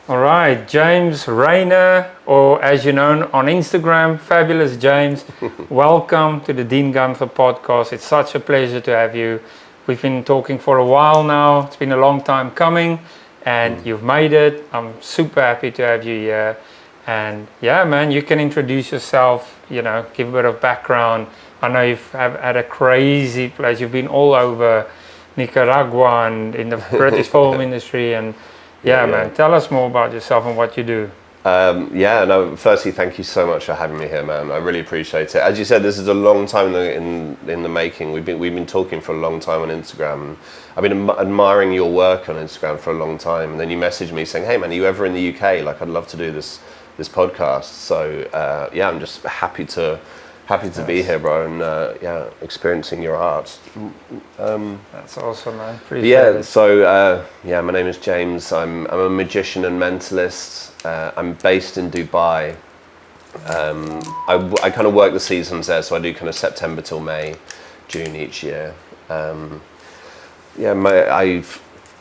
All right, James Rayner, or as you know on Instagram, Fabulous James. Welcome to the Deangun podcast. It's such a pleasure to have you. We've been talking for a while now. It's been a long time coming, and you've made it. I'm super happy to have you here. And yeah, man, you can introduce yourself, give a bit of background. I know you've had a crazy place. You've been all over Nicaragua and in the British film industry. And yeah, man, tell us more about yourself and what you do. Firstly, thank you so much for having me here, man. I really appreciate it. As you said, this is a long time in the making. We've been talking for a long time on Instagram. And I've been admiring your work on Instagram for a long time. And then you messaged me saying, "Hey, man, are you ever in the UK? Like, I'd love to do this podcast." So I'm just happy to be here, bro, and experiencing your art. That's awesome, man. Appreciate it. So my name is James. I'm a magician and mentalist. I'm based in Dubai. I kind of work the seasons there, so I do kind of September till May, June each year. I've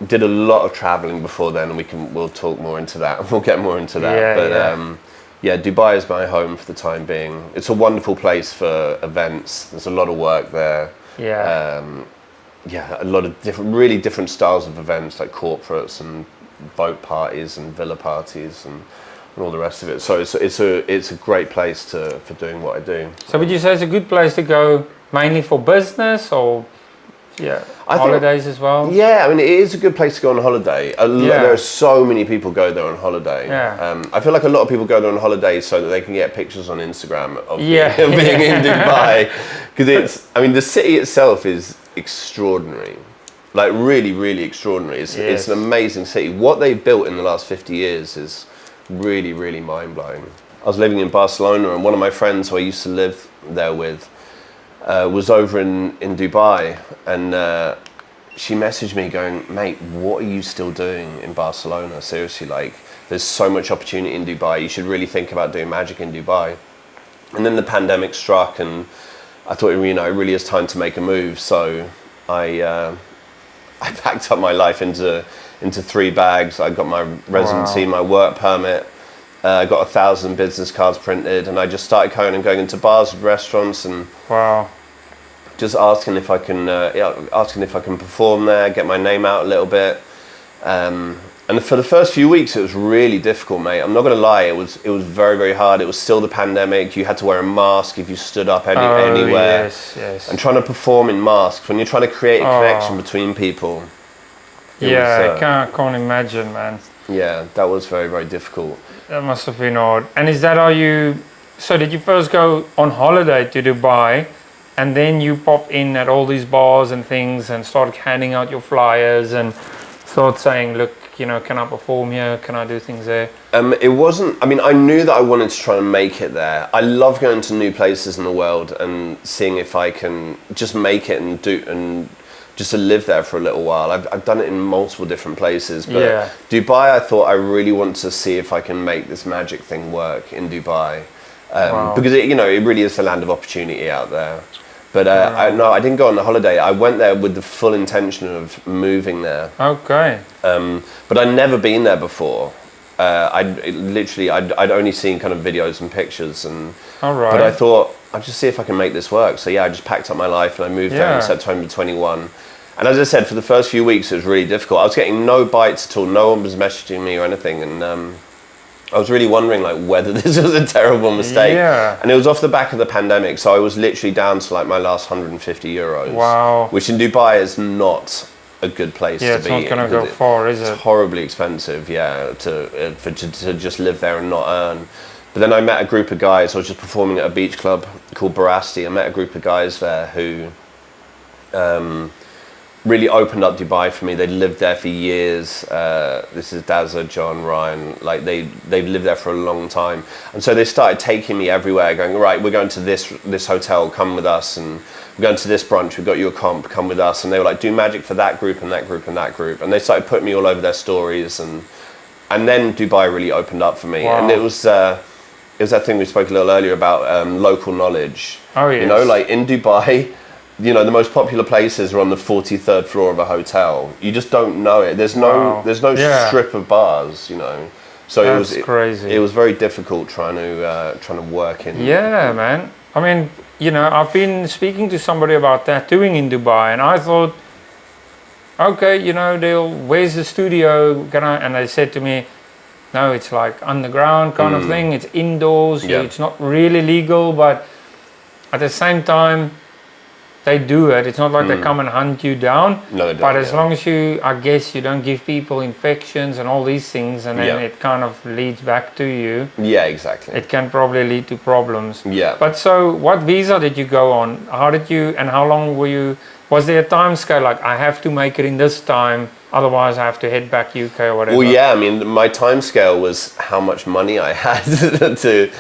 did a lot of traveling before then, and we'll talk more into that. We'll get more into that. Dubai is my home for the time being. It's a wonderful place for events. There's a lot of work there. A lot of really different styles of events, like corporates and boat parties and villa parties and all the rest of it. So it's a great place for doing what I do. So would you say it's a good place to go mainly for business or holidays as well? Yeah, I mean, it is a good place to go on holiday. There are so many people go there on holiday. I feel like a lot of people go there on holiday so that they can get pictures on Instagram of being in Dubai. Because the city itself is extraordinary. Like really, really extraordinary. It's an amazing city. What they've built in the last 50 years is really, really mind-blowing. I was living in Barcelona, and one of my friends who I used to live there with was over in Dubai, and she messaged me going, "Mate, what are you still doing in Barcelona? Seriously, like, there's so much opportunity in Dubai. You should really think about doing magic in Dubai." And then the pandemic struck, and I thought, it really is time to make a move. So I packed up my life into 3 bags. I got my residency, my work permit. I got 1,000 business cards printed, and I just started going into bars and restaurants and just asking if I can perform there, get my name out a little bit. And for the first few weeks, it was really difficult, mate. I'm not gonna lie, it was very, very hard. It was still the pandemic. You had to wear a mask if you stood up anywhere. Yes. And trying to perform in masks when you're trying to create a connection between people. I can't imagine, man. Yeah, that was very, very difficult. That must have been odd. And is that how so did you first go on holiday to Dubai, and then you pop in at all these bars and things and start handing out your flyers and start saying, "Look, can I perform here? Can I do things there?" It wasn't, I knew that I wanted to try and make it there. I love going to new places in the world and seeing if I can just make it and just to live there for a little while. I've done it in multiple different places, but Dubai, I thought I really want to see if I can make this magic thing work in Dubai, because it really is the land of opportunity out there. But I didn't go on the holiday. I went there with the full intention of moving there. Okay. But I'd never been there before. I'd only seen kind of videos and pictures, but I thought I'd just see if I can make this work. So I just packed up my life and I moved there in September 21. And as I said, for the first few weeks, it was really difficult. I was getting no bites at all. No one was messaging me or anything. And I was really wondering whether this was a terrible mistake. Yeah. And it was off the back of the pandemic. So I was literally down to my last 150 euros. Wow. Which in Dubai is not a good place to be. It's not going to go far, is it? It's horribly expensive, to just live there and not earn. But then I met a group of guys. I was just performing at a beach club called Barasti. I met a group of guys there who really opened up Dubai for me. They'd lived there for years. This is Dazza, John, Ryan. They've lived there for a long time, and so they started taking me everywhere, going, "Right, we're going to this hotel. Come with us, and we're going to this brunch. We've got you a comp. Come with us." And they were like, "Do magic for that group and that group and that group." And they started putting me all over their stories, and then Dubai really opened up for me. Wow. And it was that thing we spoke a little earlier about local knowledge. Oh yes. In Dubai, the most popular places are on the 43rd floor of a hotel. You just don't know it. There's no strip of bars, So That's crazy. It was very difficult trying to work in. Yeah, man. I mean, I've been speaking to somebody about tattooing in Dubai, and I thought, okay, where's the studio? And they said to me, no, it's like underground kind of thing. It's indoors. Yeah. It's not really legal, but at the same time, they do it. It's not like they come and hunt you down. No, they don't. But as long as I guess you don't give people infections and all these things, and then it kind of leads back to you. Yeah, exactly. It can probably lead to problems. Yeah. But so, what visa did you go on? How did you, and how long were you? Was there a time scale, like I have to make it in this time, otherwise I have to head back UK or whatever? Well, yeah. I mean, my time scale was how much money I had to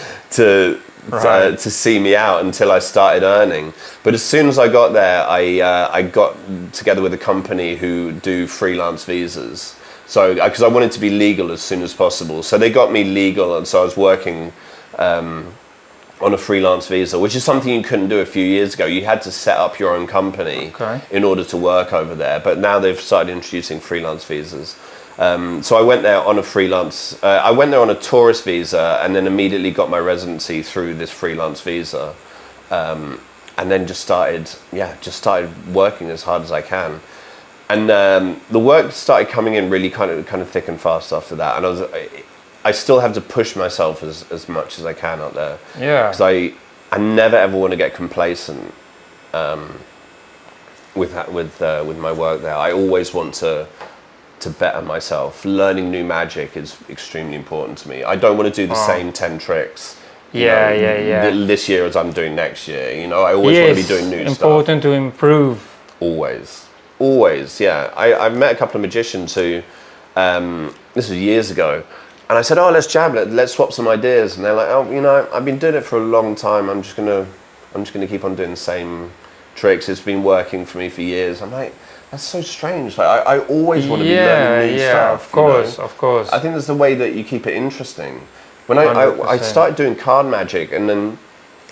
see me out until I started earning. But as soon as I got there, I got together with a company who do freelance visas. So because I wanted to be legal as soon as possible, so they got me legal, and so I was working on a freelance visa, which is something you couldn't do a few years ago. You had to set up your own company in order to work over there. But now they've started introducing freelance visas. So I went there on a freelance, I went there on a tourist visa, and then immediately got my residency through this freelance visa. And then just started working as hard as I can. And the work started coming in really kind of thick and fast after that. And I still have to push myself as much as I can out there. Yeah. Because I never ever want to get complacent with my work there. I always want to better myself. Learning new magic is extremely important to me. I don't want to do the same 10 tricks. This year as I'm doing next year. I always want to be doing new stuff. Important to improve. Always, yeah. I met a couple of magicians who, this was years ago, and I said, oh, let's jam, let's swap some ideas. And they're like, oh, I've been doing it for a long time. I'm just gonna keep on doing the same tricks. It's been working for me for years. I'm like, that's so strange. Like I always want to be learning new stuff. Of course. I think that's the way that you keep it interesting. When I started doing card magic, and then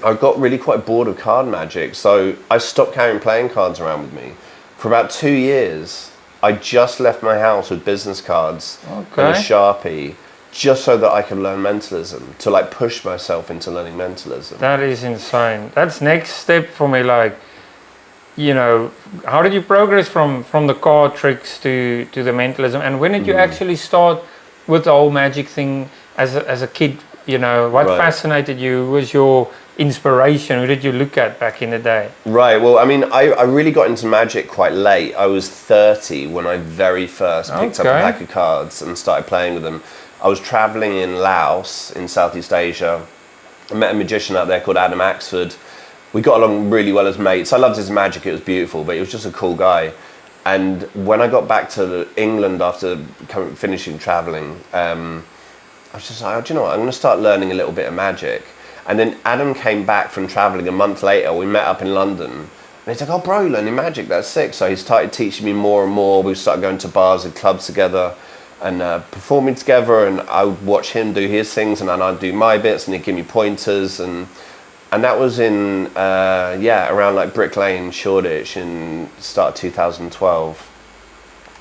I got really quite bored of card magic, so I stopped carrying playing cards around with me. For about 2 years, I just left my house with business cards and a Sharpie, just so that I could learn mentalism, to like push myself into learning mentalism. That is insane. That's next step for me. Like, how did you progress from the card tricks to the mentalism? And when did you actually start with the whole magic thing as a kid? What fascinated you? Who was your inspiration? Who did you look at back in the day? Right. Well, I mean, I really got into magic quite late. I was 30 when I very first picked up a pack of cards and started playing with them. I was traveling in Laos in Southeast Asia. I met a magician out there called Adam Axford. We got along really well as mates. I loved his magic. It was beautiful, but he was just a cool guy. And when I got back to England after finishing traveling, I was just like, oh, do you know what? I'm going to start learning a little bit of magic. And then Adam came back from traveling a month later. We met up in London. And he's like, oh, bro, learning magic, that's sick. So he started teaching me more and more. We started going to bars and clubs together and performing together. And I would watch him do his things, and then I'd do my bits, and he'd give me pointers. And that was in, around like Brick Lane, Shoreditch in start of 2012.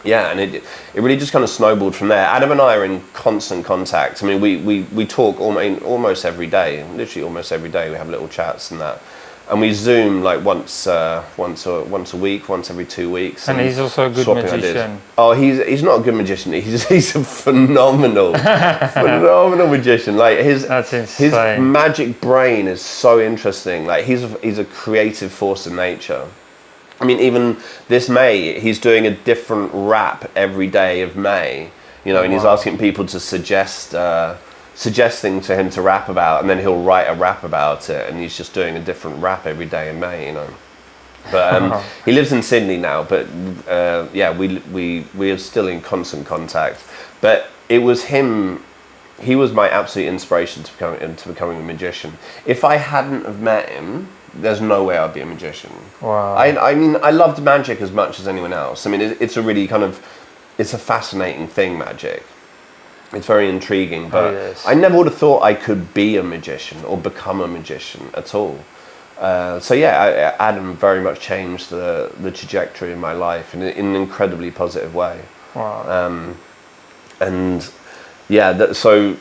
Yeah, and it really just kind of snowballed from there. Adam and I are in constant contact. I mean, we talk almost every day, literally almost every day. We have little chats and that. And we Zoom like once a week, once every 2 weeks. And he's also a good magician. Ideas. Oh, he's not a good magician. He's a phenomenal magician. Like his magic brain is so interesting. Like he's a creative force of nature. I mean, even this May, he's doing a different rap every day of May. And he's asking people to suggest things for him to rap about, and then he'll write a rap about it, and he's just doing a different rap every day in May, But he lives in Sydney now, but we are still in constant contact. But it was him, he was my absolute inspiration to becoming a magician. If I hadn't have met him, there's no way I'd be a magician. Wow. I mean, I loved magic as much as anyone else. I mean, it's a really it's a fascinating thing, magic. It's very intriguing, but I never would have thought I could be a magician or become a magician at all. Adam very much changed the trajectory of my life in an incredibly positive way. Wow. And Yeah, so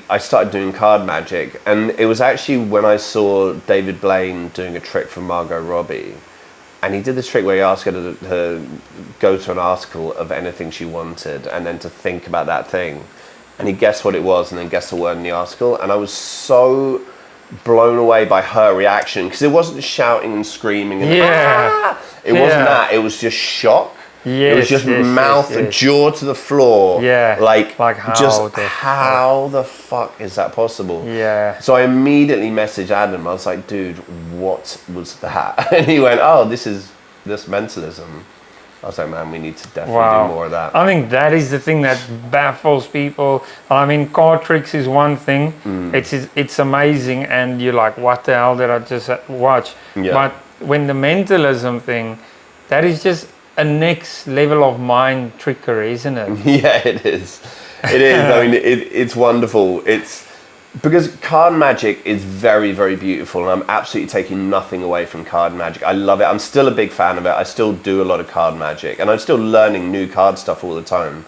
I started doing card magic, and it was actually when I saw David Blaine doing a trick for Margot Robbie, and he did this trick where he asked her to go to an article of anything she wanted, and then to think about that thing, and he guessed what it was, and then guessed the word in the article, and I was so blown away by her reaction, because it wasn't shouting and screaming, and it wasn't that, it was just shock. It was just jaw to the floor. Yeah. Like how the fuck is that possible? Yeah. So I immediately messaged Adam. I was like, dude, what was that? And he went, oh, this mentalism. I was like, man, we need to definitely do more of that. I think that is the thing that baffles people. I mean, card tricks is one thing. It's amazing, and you're like, what the hell did I just watch? Yeah. But when the mentalism thing, that is just a next level of mind trickery, isn't it? Yeah, it is. It is. I mean, it's wonderful. It's because card magic is very, very beautiful, and I'm absolutely taking nothing away from card magic. I love it. I'm still a big fan of it. I still do a lot of card magic, and I'm still learning new card stuff all the time.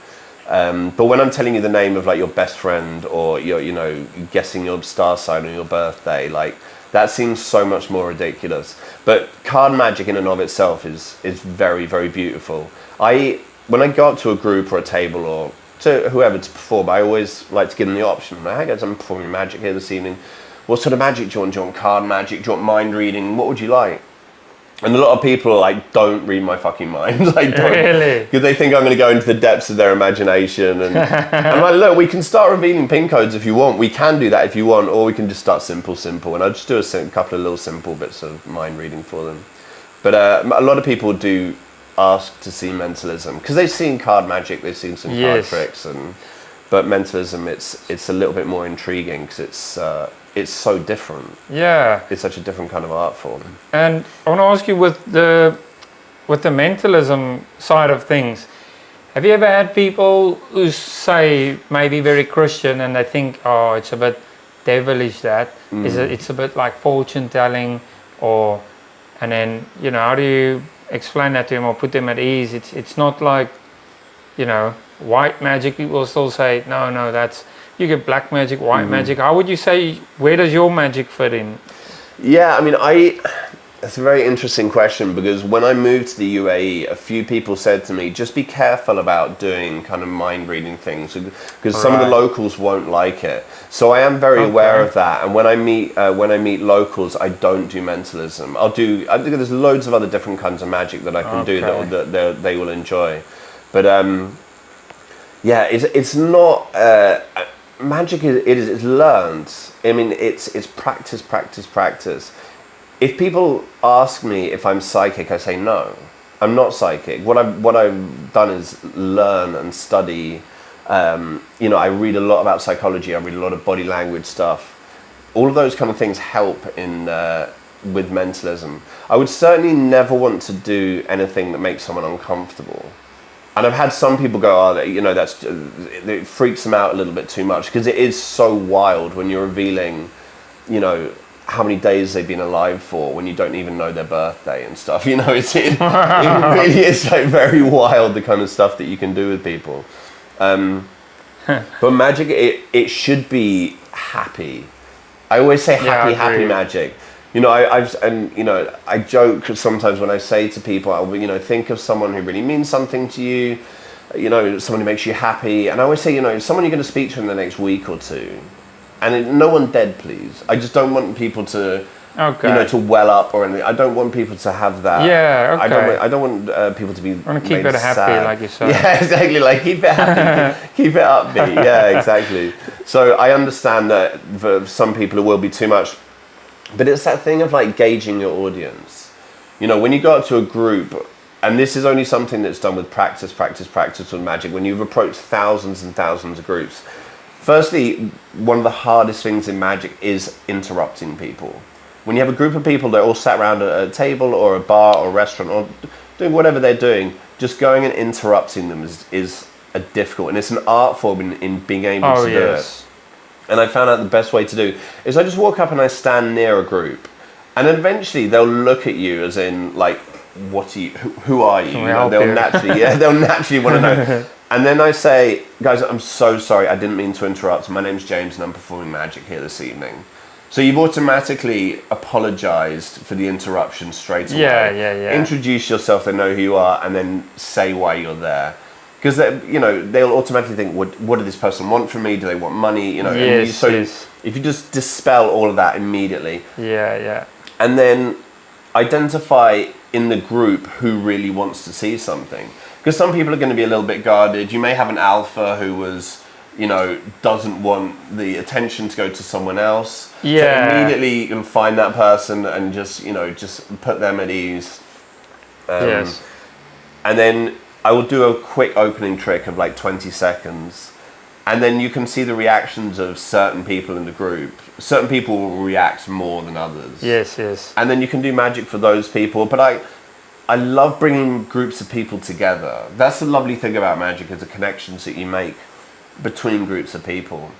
But when I'm telling you the name of like your best friend, or you're guessing your star sign on your birthday, like, that seems so much more ridiculous. But card magic in and of itself is very, very beautiful. When I go up to a group or a table or to whoever to perform, I always like to give them the option. Hey guys, I'm performing magic here this evening. What sort of magic do you want? Do you want card magic? Do you want mind reading? What would you like? And a lot of people are like, don't read my fucking mind. Like, don't, really? Because they think I'm going to go into the depths of their imagination. And I'm like, look, we can start revealing pin codes if you want. We can do that if you want, or we can just start simple. And I'll just do a couple of little simple bits of mind reading for them. But a lot of people do ask to see mentalism because they've seen card magic, they've seen some card tricks, but mentalism, it's a little bit more intriguing because it's so different. Yeah. It's such a different kind of art form. And I want to ask you, with the mentalism side of things, have you ever had people who say maybe very Christian and they think, oh, it's a bit devilish, that it's a bit like fortune telling, and then how do you explain that to them or put them at ease? It's not like white magic. People still say no, that's, you get black magic, white magic. How would you say, where does your magic fit in? Yeah, I mean, that's a very interesting question, because when I moved to the UAE, a few people said to me, just be careful about doing kind of mind reading things, because some of the locals won't like it. So I am very aware of that. And when I meet locals, I don't do mentalism. I think there's loads of other different kinds of magic that I can do that they will enjoy. But yeah, it's not magic. It's learned. I mean, it's practice. If people ask me if I'm psychic, I say no, I'm not psychic. What I've done is learn and study. I read a lot about psychology. I read a lot of body language stuff. All of those kind of things help with mentalism. I would certainly never want to do anything that makes someone uncomfortable. And I've had some people go, it freaks them out a little bit too much, because it is so wild when you're revealing, how many days they've been alive for when you don't even know their birthday and stuff. It really is like very wild, the kind of stuff that you can do with people. But magic, it should be happy. I always say happy magic. I joke sometimes when I say to people, think of someone who really means something to you, someone who makes you happy. And I always say, someone you're going to speak to in the next week or two. And no one dead, please. I just don't want people to, to well up or anything. I don't want people to have that. Yeah, okay. I don't want people to be. I want to keep it happy, sad. like you said. Yeah, exactly. Like, keep it happy, keep it upbeat. Yeah, exactly. So I understand that for some people it will be too much, but it's that thing of like gauging your audience. When you go up to a group, and this is only something that's done with practice with magic. When you've approached thousands and thousands of groups. Firstly, one of the hardest things in magic is interrupting people. When you have a group of people that all sat around a table or a bar or a restaurant or doing whatever they're doing, just going and interrupting them is a difficult, and it's an art form in being able to do it. And I found out the best way to do is I just walk up and I stand near a group, and then eventually they'll look at you as in like, what are you? Who are you? They'll naturally want to know. And then I say, guys, I'm so sorry, I didn't mean to interrupt. My name's James and I'm performing magic here this evening. So you've automatically apologized for the interruption straight away. Yeah. Introduce yourself, they know who you are, and then say why you're there. Because they'll automatically think, what does this person want from me? Do they want money? Yes. If you just dispel all of that immediately. Yeah. And then identify in the group who really wants to see something. Because some people are going to be a little bit guarded. You may have an alpha who was, doesn't want the attention to go to someone else. Yeah. So immediately you can find that person and just put them at ease. Yes. And then I will do a quick opening trick of like 20 seconds. And then you can see the reactions of certain people in the group. Certain people will react more than others. Yes. And then you can do magic for those people. But I love bringing groups of people together. That's the lovely thing about magic, is the connections that you make between groups of people.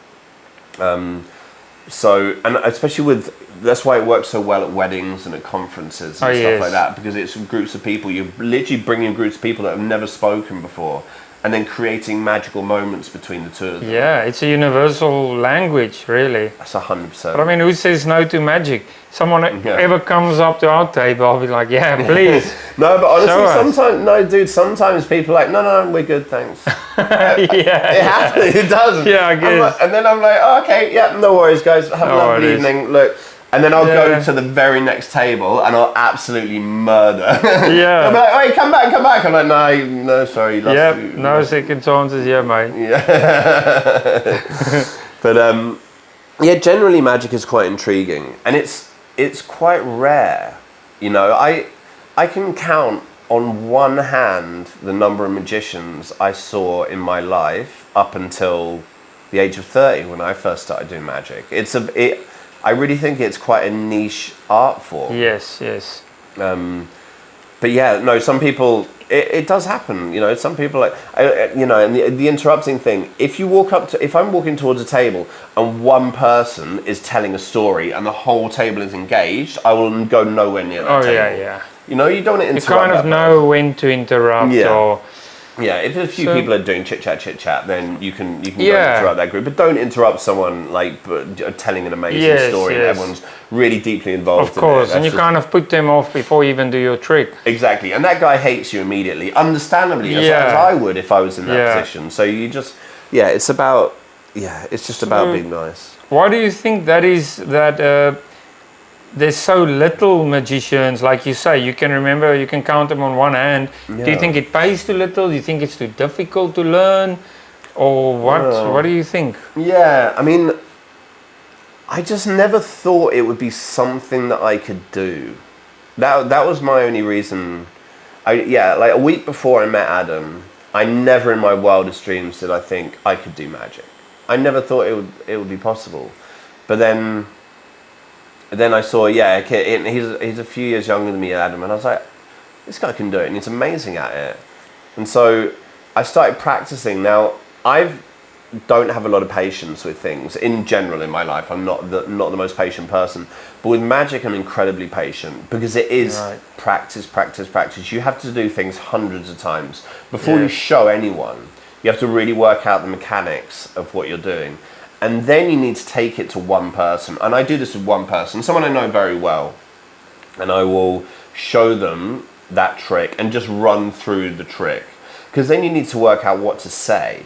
So, and especially that's why it works so well at weddings and at conferences and stuff like that, because it's groups of people. You're literally bringing groups of people that have never spoken before, and then creating magical moments between the two of them. Yeah, it's a universal language, really. That's 100%. But I mean, who says no to magic? Someone ever comes up to our table, I'll be like, yeah, please. No, but honestly, sometimes people are like, no, we're good, thanks. It happens, it does. Yeah, I guess. And then I'm like, oh, okay, yeah, no worries, guys, have a lovely evening. Look. And then I'll go to the very next table and I'll absolutely murder. Yeah. I'm like, oh, hey, come back. I'm like, no, sorry. No second chances, mate. Yeah. But generally magic is quite intriguing, and it's quite rare. I can count on one hand the number of magicians I saw in my life up until the age of 30 when I first started doing magic. I really think it's quite a niche art form. Yes. But yeah, no, some people, it does happen. Some people and the interrupting thing. If I'm walking towards a table and one person is telling a story and the whole table is engaged, I will go nowhere near that table. Yeah. You don't want to interrupt. You kind of know when to interrupt. Yeah, if a few people are doing chit chat, then you can go interrupt that group. But don't interrupt someone telling an amazing story and everyone's really deeply involved. Of course, and you kind of put them off before you even do your trick. Exactly, and that guy hates you immediately, understandably, as I would if I was in that position. So you just, it's just about being nice. Why do you think that is that? There's so little magicians, like you say, you can count them on one hand. Yeah. Do you think it pays too little? Do you think it's too difficult to learn? Or what? What do you think? Yeah, I mean, I just never thought it would be something that I could do. That was my only reason. Like a week before I met Adam, I never in my wildest dreams did I think I could do magic. I never thought it would be possible. But then I saw, he's a few years younger than me, Adam, and I was like, this guy can do it, and he's amazing at it. And so I started practicing. Now, I don't have a lot of patience with things in general in my life. I'm not the most patient person, but with magic, I'm incredibly patient because it is practice. You have to do things hundreds of times before you show anyone. You have to really work out the mechanics of what you're doing. And then you need to take it to one person. And I do this with one person, someone I know very well. And I will show them that trick and just run through the trick. Because then you need to work out what to say.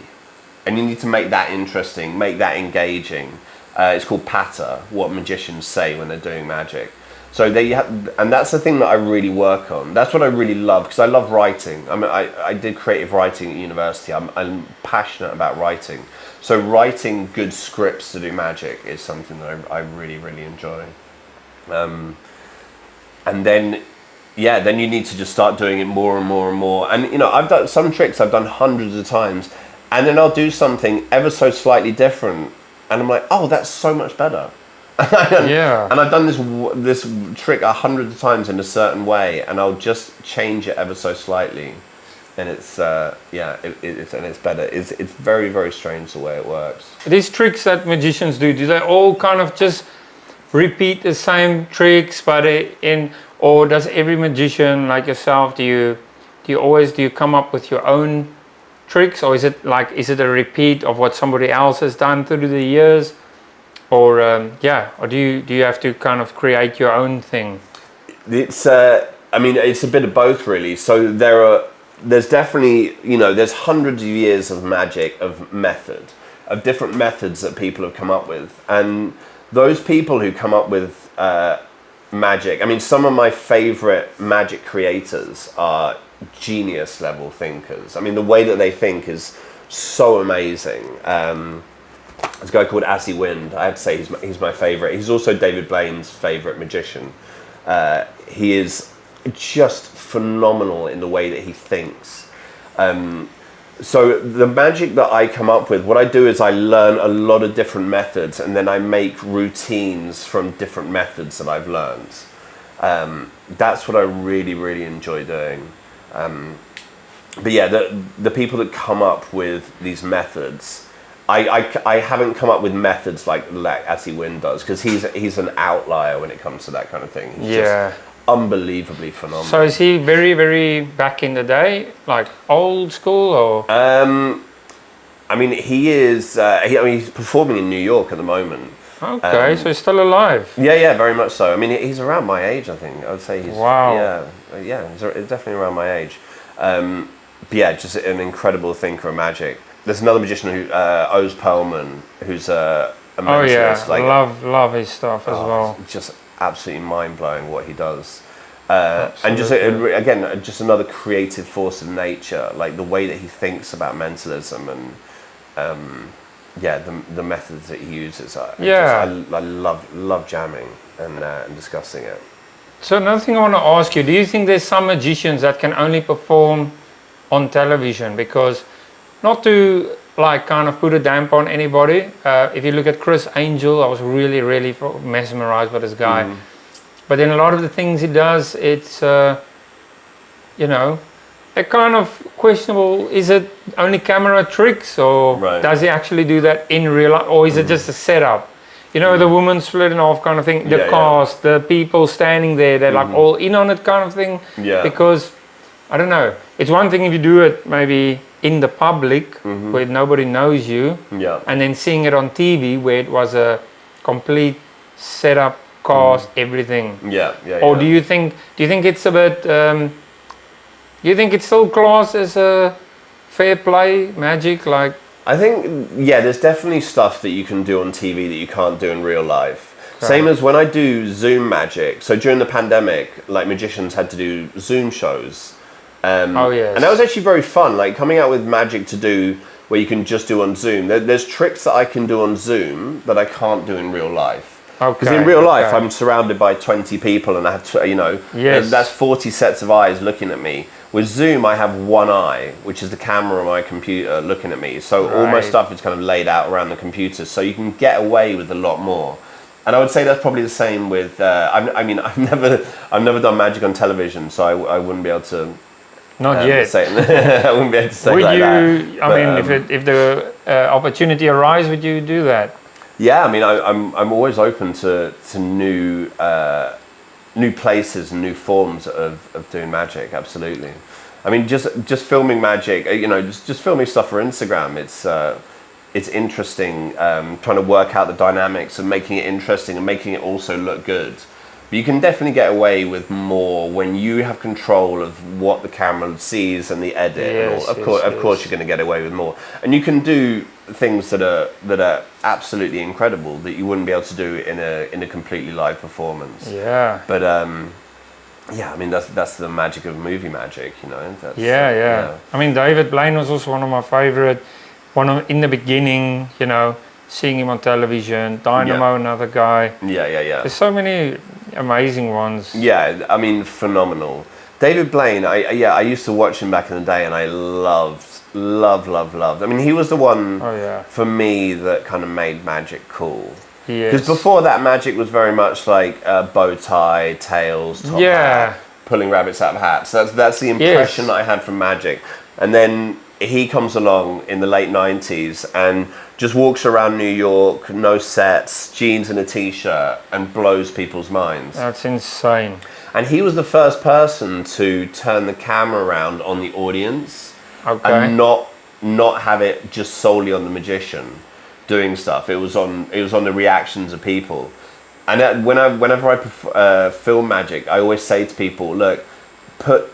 And you need to make that interesting, make that engaging. It's called patter, what magicians say when they're doing magic. So and that's the thing that I really work on. That's what I really love, because I love writing. I mean, I did creative writing at university. I'm passionate about writing. So writing good scripts to do magic is something that I really, really enjoy. And then you need to just start doing it more and more and more. And I've done some tricks I've done hundreds of times, and then I'll do something ever so slightly different, and I'm like, oh, that's so much better. And I've done this trick 100 of times in a certain way, and I'll just change it ever so slightly, and it's better. It's very, very strange the way it works. These tricks that magicians do they all kind of just repeat the same tricks, or does every magician like yourself, do you come up with your own tricks, or is it a repeat of what somebody else has done through the years, or or do you have to kind of create your own thing? It's it's a bit of both, really. So there's definitely, there's hundreds of years of magic, of different methods that people have come up with, and those people who come up with magic, some of my favorite magic creators are genius level thinkers. The way that they think is so amazing. There's a guy called Assy Wind. I have to say he's my favorite. He's also David Blaine's favorite magician. He is just phenomenal in the way that he thinks. So the magic that I come up with, what I do is I learn a lot of different methods, and then I make routines from different methods that I've learned. That's what I really, really enjoy doing. But yeah, the people that come up with these methods, I haven't come up with methods like Assy Wind does, because he's an outlier when it comes to that kind of thing. He's just unbelievely phenomenal. So is he very, very back in the day, like old school, or? He is. He's performing in New York at the moment. Okay, so he's still alive. Yeah, very much so. He's around my age, I think. I would say he's. Wow. Yeah, he's definitely around my age. But yeah, just an incredible thinker of magic. There's another magician who Oz Perlman, who's a mentalist. Love his stuff as well. Just absolutely mind blowing what he does. And just again, just another creative force of nature, like the way that he thinks about mentalism and the methods that he uses. I love jamming and discussing it. So another thing I want to ask you, do you think there's some magicians that can only perform on television? Because, not to kind of put a damper on anybody, if you look at Chris Angel, I was really, really mesmerized by this guy. But then a lot of the things he does, it's a kind of questionable. Is it only camera tricks, or does he actually do that in real life, or is it just a setup? The woman split in half kind of thing, the cast, the people standing there, they're like all in on it kind of thing. Yeah. Because, I don't know, it's one thing if you do it maybe in the public where nobody knows you, and then seeing it on TV where it was a complete setup, cast, everything. Or do you think it's a bit, do you think it's still classed as a fair play magic? Like, I think, there's definitely stuff that you can do on TV that you can't do in real life. Okay. Same as when I do Zoom magic. So during the pandemic, like, magicians had to do Zoom shows. And that was actually very fun, like coming out with magic to do where you can just do on Zoom. There's tricks that I can do on Zoom that I can't do in real life. Because in real life, I'm surrounded by 20 people and I have to, that's 40 sets of eyes looking at me. With Zoom, I have one eye, which is the camera on my computer looking at me. So all my stuff is kind of laid out around the computer, so you can get away with a lot more. And I would say that's probably the same with. I've never done magic on television, so I wouldn't be able to. Not yet. I wouldn't be able to say would like you, that. If the opportunity arises, would you do that? Yeah, I'm always open to new places and new forms of doing magic. Absolutely. Just filming magic. Just filming stuff for Instagram. It's interesting. Trying to work out the dynamics and making it interesting and making it also look good. But you can definitely get away with more when you have control of what the camera sees and the edit. Yes, and all. Of course, you're going to get away with more, and you can do things that are absolutely incredible that you wouldn't be able to do in a completely live performance. Yeah. But that's the magic of movie magic, That's, yeah. David Blaine was also one of my favorite. In the beginning, seeing him on television. Dynamo, another guy. Yeah. There's so many amazing ones. Yeah, phenomenal. David Blaine, I used to watch him back in the day, and I loved. He was the one for me that kind of made magic cool. Because before that, magic was very much like bow tie, tails, top hat, pulling rabbits out of hats. That's the impression that I had from magic. And then he comes along in the late 90s and just walks around New York, no sets, jeans and a t-shirt, and blows people's minds. That's insane. And he was the first person to turn the camera around on the audience and not not have it just solely on the magician doing stuff. It was on the reactions of people. And whenever I film magic, I always say to people, look, put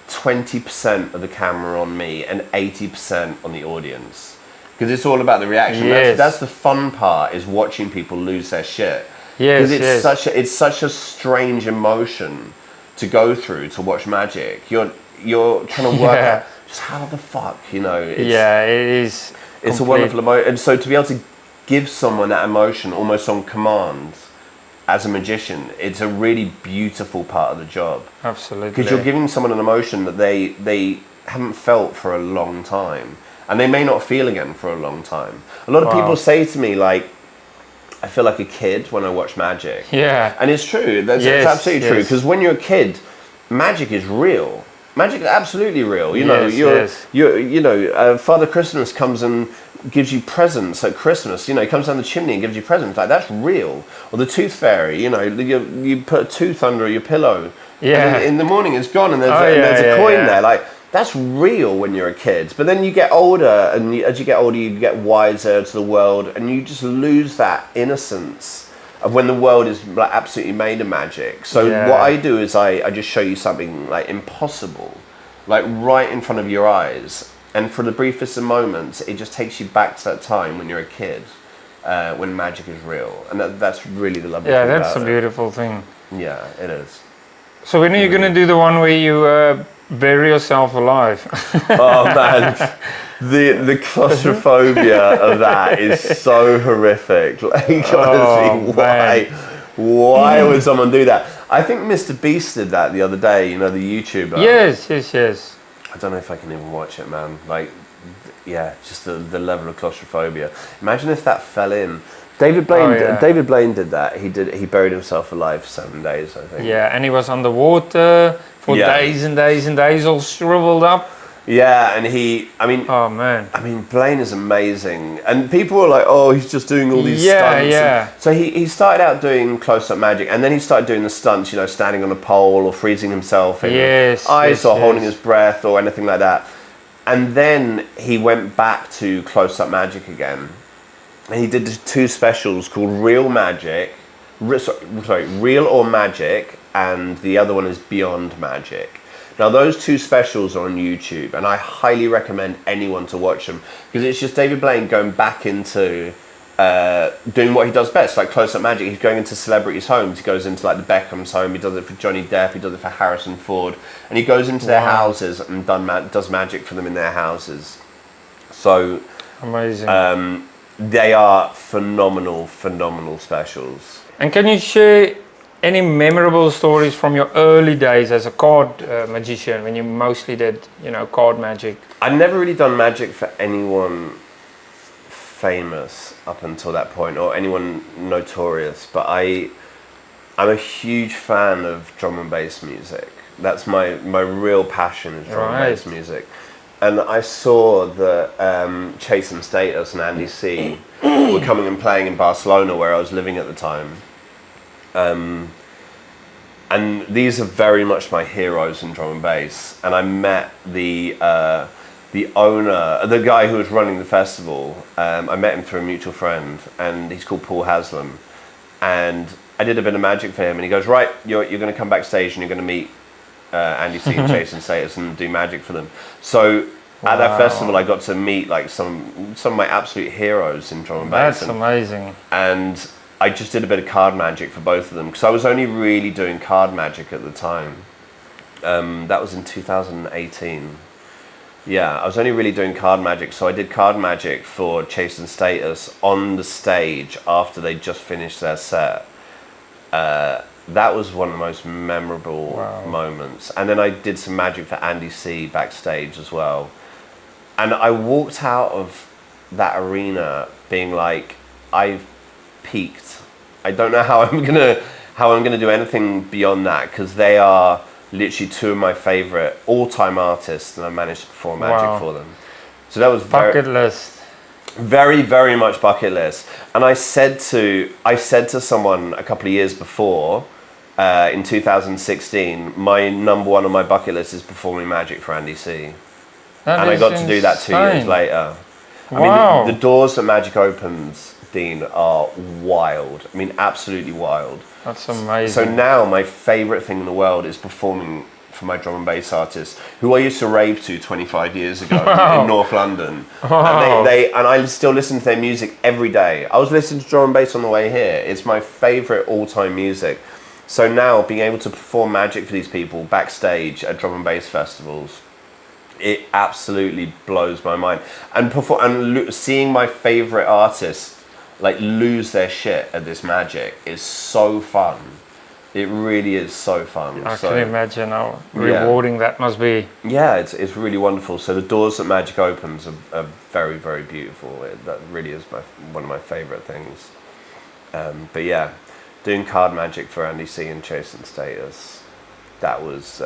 20% of the camera on me and 80% on the audience, because it's all about the reaction. Yes. That's the fun part, is watching people lose their shit. Yes, Because it's such a strange emotion to go through to watch magic. You're trying to work out just how the fuck, you know. It is. It's a wonderful emotion, and so to be able to give someone that emotion almost on command as a magician, it's a really beautiful part of the job. Absolutely. Because you're giving someone an emotion that they haven't felt for a long time, and they may not feel again for a long time. A lot of people say to me, like, I feel like a kid when I watch magic. Yeah. And it's true. It's absolutely true. Because when you're a kid, magic is real. Magic is absolutely real. You know, Father Christmas comes and gives you presents at Christmas. You know, he comes down the chimney and gives you presents. Like, that's real. Or the tooth fairy. You know, you put a tooth under your pillow. Yeah. And in the morning it's gone, and there's a coin there. Like, that's real when you're a kid. But then you get older, and as you get older, you get wiser to the world, and you just lose that innocence of when the world is like absolutely made of magic. So what I do is I just show you something like impossible, like right in front of your eyes. And for the briefest of moments, it just takes you back to that time when you're a kid, when magic is real. And that's really the lovely thing about it. Yeah, that's a beautiful thing. Yeah, it is. So when are you going to do the one where you bury yourself alive? Oh man, the claustrophobia of that is so horrific. Like, honestly, why would someone do that? I think Mr. Beast did that the other day, you know, the YouTuber. Yes. I don't know if I can even watch it, man. Like, yeah, just the level of claustrophobia. Imagine if that fell in. David Blaine did that. He buried himself alive for 7 days, I think. Yeah, and he was underwater for days and days and days, all shriveled up. Yeah, and oh man. I mean, Blaine is amazing. And people were like, oh, he's just doing all these stunts. Yeah. So he started out doing close-up magic, and then he started doing the stunts, you know, standing on a pole or freezing himself in ice or holding his breath or anything like that. And then he went back to close-up magic again. And he did 2 specials called Real or Magic, and the other one is Beyond Magic. Now, those 2 specials are on YouTube, and I highly recommend anyone to watch them, because it's just David Blaine going back into doing what he does best, like close-up magic. He's going into celebrities' homes. He goes into like the Beckham's home. He does it for Johnny Depp. He does it for Harrison Ford, and he goes into their houses and does magic for them in their houses. So amazing. They are phenomenal specials. And can you share any memorable stories from your early days as a card magician, when you mostly did, you know, card magic? I'd never really done magic for anyone famous up until that point, or anyone notorious, but I'm a huge fan of drum and bass music. That's my real passion, is drum and bass music. And I saw that Chase and Status and Andy C were coming and playing in Barcelona, where I was living at the time. And these are very much my heroes in drum and bass. And I met the owner, the guy who was running the festival. I met him through a mutual friend, and he's called Paul Haslam. And I did a bit of magic for him, and he goes, right, you're going to come backstage and you're going to meet Andy C and Chase and Status and do magic for them. So at that festival, I got to meet like some of my absolute heroes in drum and bass. That's amazing. And I just did a bit of card magic for both of them, because I was only really doing card magic at the time. That was in 2018. Yeah, I was only really doing card magic, so I did card magic for Chase and Status on the stage after they just finished their set. That was one of the most memorable moments. And then I did some magic for Andy C backstage as well. And I walked out of that arena being like, I've peaked. I don't know how I'm gonna do anything beyond that, because they are literally 2 of my favorite all-time artists, and I managed to perform magic for them. So that was bucket list. Very, very much bucket list. And I said to someone a couple of years before, in 2016, my number 1 on my bucket list is performing magic for Andy C. I got to do that 2 years later. Wow. I mean, the doors that Magic opens, Dean, are wild. I mean, absolutely wild. That's amazing. So now my favourite thing in the world is performing for my drum and bass artists, who I used to rave to 25 years ago in North London. Wow. And I still listen to their music every day. I was listening to drum and bass on the way here. It's my favourite all-time music. So now being able to perform Magic for these people backstage at drum and bass festivals, it absolutely blows my mind. And seeing my favourite artists like lose their shit at this Magic is so fun. It really is so fun. I can imagine how rewarding that must be. Yeah, it's really wonderful. So the doors that Magic opens are very, very beautiful. That really is one of my favourite things. But yeah, doing card Magic for Andy C and Chasing Status, that was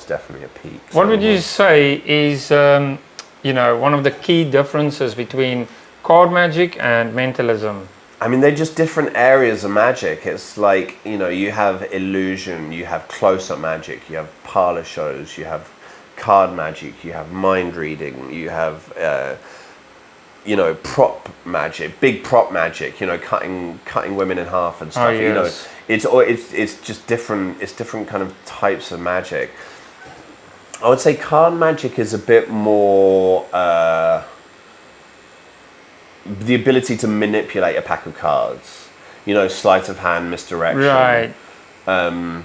definitely a peak. What would you say is one of the key differences between card Magic and Mentalism? I mean, they're just different areas of Magic. It's like, you have illusion, you have close-up Magic, you have parlor shows, you have card Magic, you have mind reading, you have prop Magic, big prop Magic, cutting women in half and stuff. Yes. It's just different. It's different kind of types of Magic. I would say card Magic is a bit more the ability to manipulate a pack of cards. Sleight of hand, misdirection. Right. I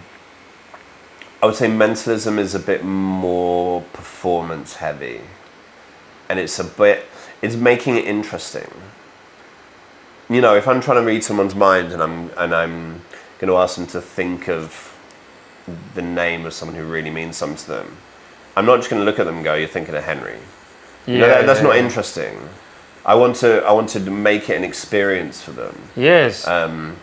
would say Mentalism is a bit more performance heavy, and it's making it interesting. If I'm trying to read someone's mind and I'm going to ask them to think of the name of someone who really means something to them, I'm not just going to look at them and go, "You're thinking of Henry." That's not interesting. I want to make it an experience for them. Yes. And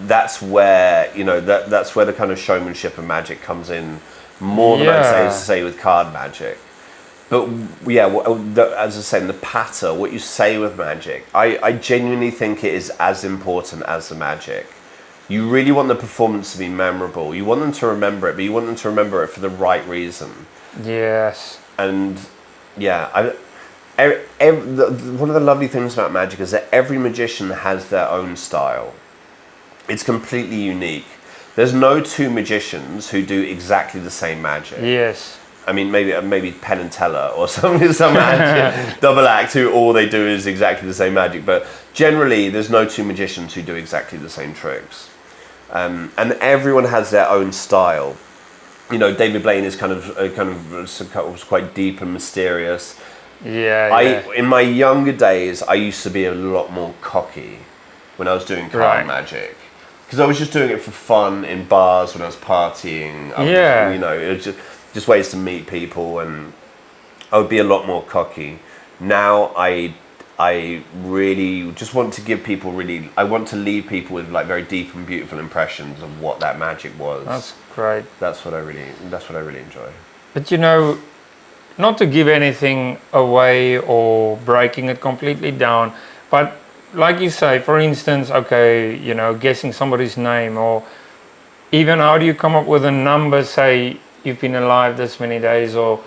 that's where that's where the kind of showmanship of Magic comes in more than I'd say with card Magic. But yeah, as I said, the patter, what you say with Magic, I genuinely think it is as important as the Magic. You really want the performance to be memorable. You want them to remember it, but you want them to remember it for the right reason. Yes. And yeah, one of the lovely things about Magic is that every magician has their own style. It's completely unique. There's no two magicians who do exactly the same magic. Yes. I mean, maybe Penn and Teller or some magic double act who all they do is exactly the same magic. But generally, there's no two magicians who do exactly the same tricks. And everyone has their own style. David Blaine is was quite deep and mysterious. In my younger days, I used to be a lot more cocky when I was doing card Magic, because I was just doing it for fun in bars when I was partying. It was just ways to meet people, and I would be a lot more cocky. Now I really just want to give people I want to leave people with like very deep and beautiful impressions of what that Magic was. That's great. That's what I really enjoy. But not to give anything away or breaking it completely down, but like you say, for instance, guessing somebody's name, or even how do you come up with a number, say you've been alive this many days or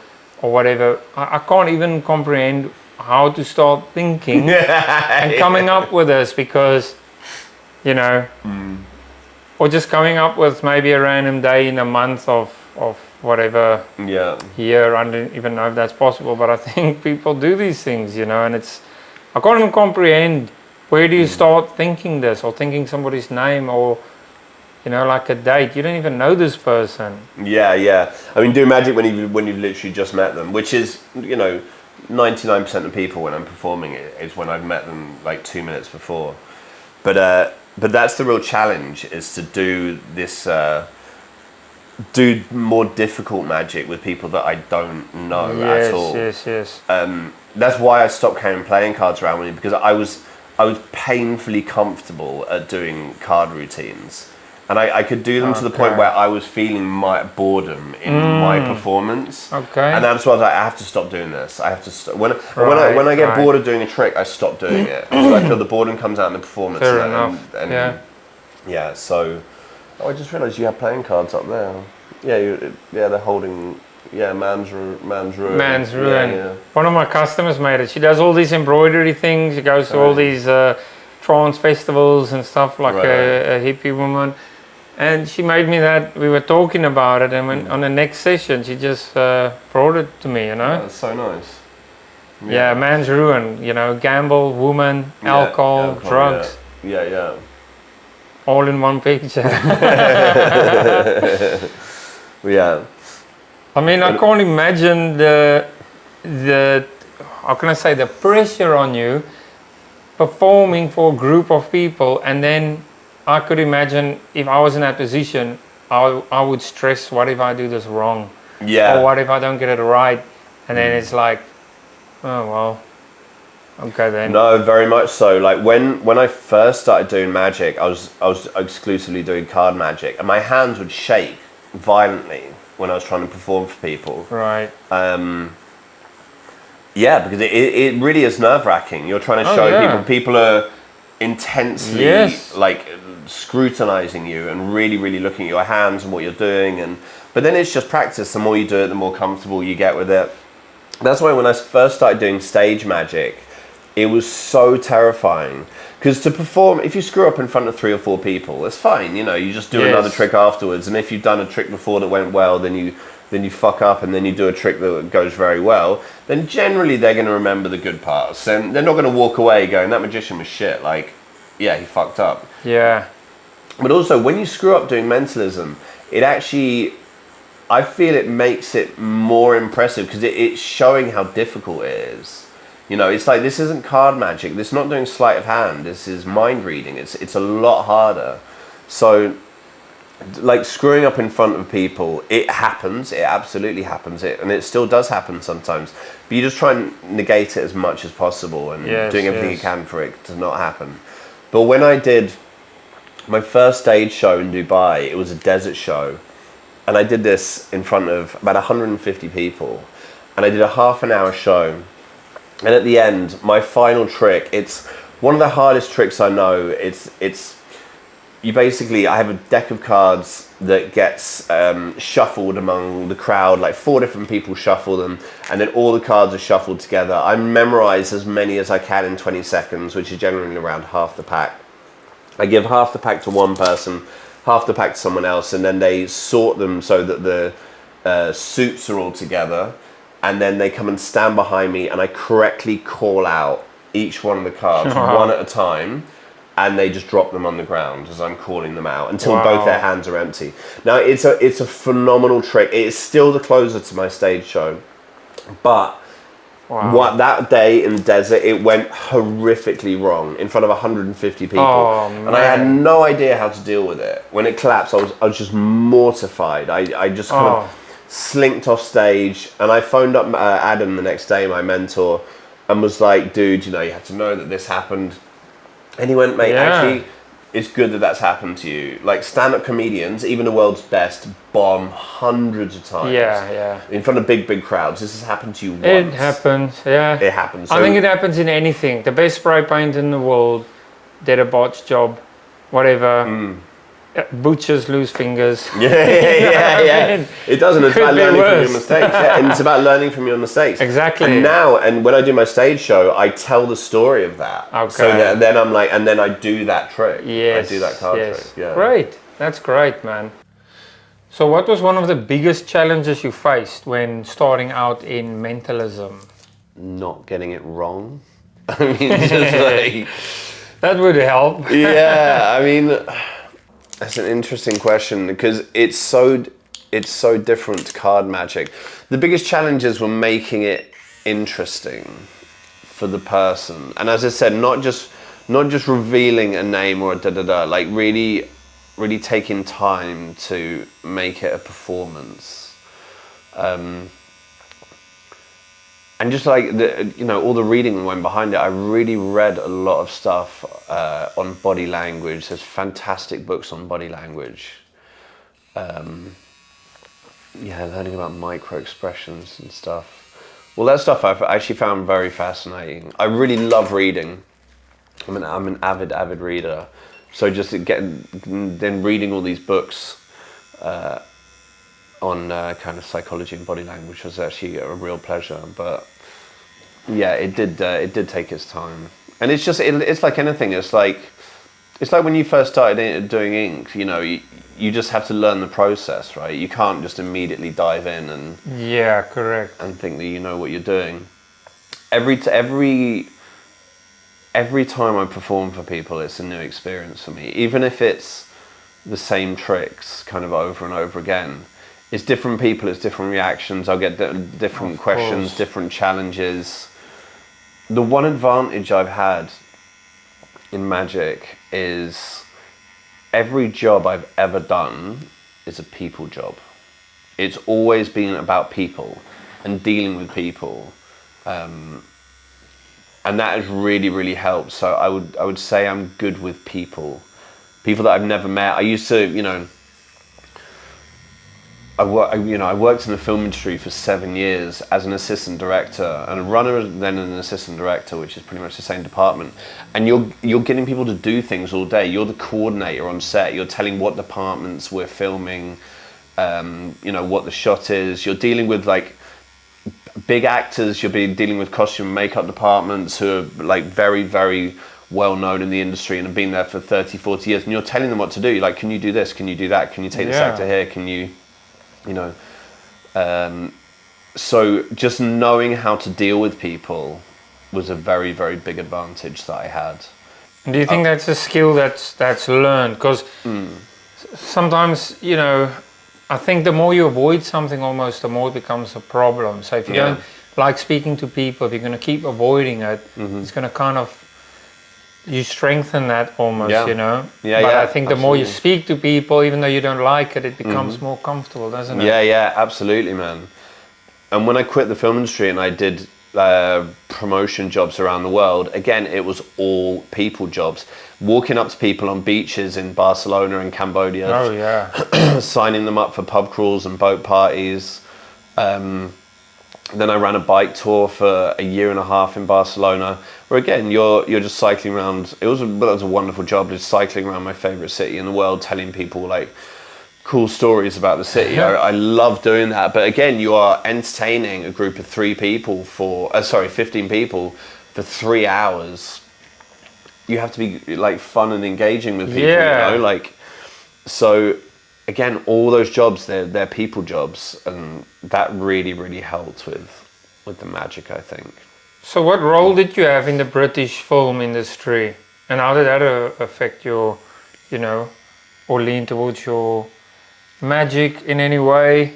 whatever. I can't even comprehend how to start thinking and coming up with this, because or just coming up with maybe a random day in a month of whatever year. I don't even know if that's possible, but I think people do these things, and I can't even comprehend, where do you start thinking this, or thinking somebody's name, or like a date? You don't even know this person. Yeah. I mean, doing Magic when you've literally just met them, which is 99% of people when I'm performing it is when I've met them like 2 minutes before. But that's the real challenge, is to do this. Do more difficult Magic with people that I don't know at all. Yes. That's why I stopped carrying playing cards around with me, because I was painfully comfortable at doing card routines, and I could do them to the point where I was feeling my boredom in my performance. Okay. And that's why I was like, I have to stop doing this. I have to when I get bored of doing a trick, I stop doing it. So I feel the boredom comes out in the performance. Fair enough. Yeah. So I just realised you have playing cards up there. Yeah, they're holding Man's Ruin. Man's Ruin. Yeah. One of my customers made it. She does all these embroidery things. She goes to all these trance festivals and stuff, like a hippie woman. And she made me that. We were talking about it, and when, on the next session, she just brought it to me, you know? Oh, that's so nice. Yeah, Man's Ruin, you know, gamble, woman, alcohol, drugs. Yeah. All in one picture. Yeah. I mean, I can't imagine the how can I say, the pressure on you performing for a group of people, and then I could imagine if I was in that position, I would stress, what if I do this wrong? Yeah. Or what if I don't get it right? And then it's like, oh well, okay then. No, very much so. Like when I first started doing magic, I was exclusively doing card magic, and my hands would shake violently when I was trying to perform for people. Right. Yeah, because it really is nerve-wracking. You're trying to show people are intensely like scrutinizing you and really looking at your hands and what you're doing, but then it's just practice. The more you do it, the more comfortable you get with it. That's why when I first started doing stage magic, it was so terrifying, because to perform, if you screw up in front of 3 or 4 people, it's fine, you know, you just do another trick afterwards, and if you've done a trick before that went well, then you fuck up and then you do a trick that goes very well, then generally they're going to remember the good parts, and they're not going to walk away going, that magician was shit, like, yeah, he fucked up. Yeah. But also, when you screw up doing mentalism, it actually, I feel it makes it more impressive, because it's showing how difficult it is. You know, it's like, this isn't card magic, this is not doing sleight of hand, this is mind reading, it's a lot harder. So, like, screwing up in front of people, it happens, it absolutely happens, and it still does happen sometimes. But you just try and negate it as much as possible, and doing everything you can for it to not happen. But when I did my first stage show in Dubai, it was a desert show, and I did this in front of about 150 people, and I did a half-an-hour show, and at the end, my final trick, it's one of the hardest tricks I know. It's you basically, I have a deck of cards that gets shuffled among the crowd, like 4 different people shuffle them, and then all the cards are shuffled together. I memorize as many as I can in 20 seconds, which is generally around half the pack. I give half the pack to one person, half the pack to someone else, and then they sort them so that the suits are all together, and then they come and stand behind me, and I correctly call out each one of the cards one at a time, and they just drop them on the ground as I'm calling them out until both their hands are empty. Now, it's a phenomenal trick. It's still the closer to my stage show, but what that day in the desert, it went horrifically wrong in front of 150 people, and I had no idea how to deal with it. When it collapsed, I was just mortified. I just kind of slinked off stage, and I phoned up Adam the next day, my mentor, and was like, dude, you know, you have to know that this happened. And he went, mate, actually, it's good that that's happened to you. Like, stand-up comedians, even the world's best, bomb hundreds of times. In front of big crowds. This has happened to you once. It happens, It happens. I think it happens in anything. The best spray paint in the world did a botched job, whatever. Butchers lose fingers. Yeah. It doesn't. It's about learning from your mistakes. And it's about learning from your mistakes. Exactly. And when I do my stage show, I tell the story of that. Okay. So then I'm like, and then I do that trick. Yes. I do that card trick. Yeah. Great. That's great, man. So what was one of the biggest challenges you faced when starting out in mentalism? Not getting it wrong. I mean, just like... That would help. Yeah, I mean... That's an interesting question, because it's so different to card magic. The biggest challenges were making it interesting for the person, and as I said, not just revealing a name or a da-da-da, like really taking time to make it a performance. And just like all the reading that went behind it, I really read a lot of stuff on body language. There's fantastic books on body language. Learning about micro expressions and stuff. Well, that stuff I've actually found very fascinating. I really love reading. I'm an avid reader. So just reading all these books on kind of psychology and body language, which was actually a real pleasure. But yeah, it did take its time, and it's just it's like anything. It's like when you first started doing ink. You know, you just have to learn the process, right? You can't just immediately dive in and correct, and think that you know what you're doing. Every time I perform for people, it's a new experience for me. Even if it's the same tricks kind of over and over again, it's different people, it's different reactions. I'll get different questions, different challenges. The one advantage I've had in magic is every job I've ever done is a people job. It's always been about people and dealing with people. And that has really, really helped. So I would say I'm good with people that I've never met. I used to, you know, I worked in the film industry for 7 years as an assistant director and a runner, then an assistant director, which is pretty much the same department. And you're getting people to do things all day. You're the coordinator on set. You're telling what departments we're filming, you know, what the shot is. You're dealing with like big actors. You'll be dealing with costume and makeup departments who are like very, very well known in the industry and have been there for 30, 40 years. And you're telling them what to do. You're like, can you do this? Can you do that? Can you take this actor here? Can you... You know, so just knowing how to deal with people was a very, very big advantage that I had. Do you think that's a skill that's learned? Because sometimes, you know, I think the more you avoid something, almost the more it becomes a problem. So if you don't like speaking to people, if you're going to keep avoiding it, it's going to kind of, you strengthen that almost, you know. But I think the more you speak to people, even though you don't like it, it becomes more comfortable, doesn't it? Yeah, absolutely, man. And when I quit the film industry and I did promotion jobs around the world, again, it was all people jobs. Walking up to people on beaches in Barcelona and Cambodia. Oh, yeah. Signing them up for pub crawls and boat parties. Then I ran a bike tour for a year and a half in Barcelona, where again you're just cycling around. It was a wonderful job, just cycling around my favorite city in the world, telling people like cool stories about the city. I love doing that. But again, you are entertaining a group of 15 people for 3 hours. You have to be like fun and engaging with people, you know, like so. Again, all those jobs, they're people jobs, and that really, really helped with the magic, I think. So what role did you have in the British film industry? And how did that affect your, you know, or lean towards your magic in any way?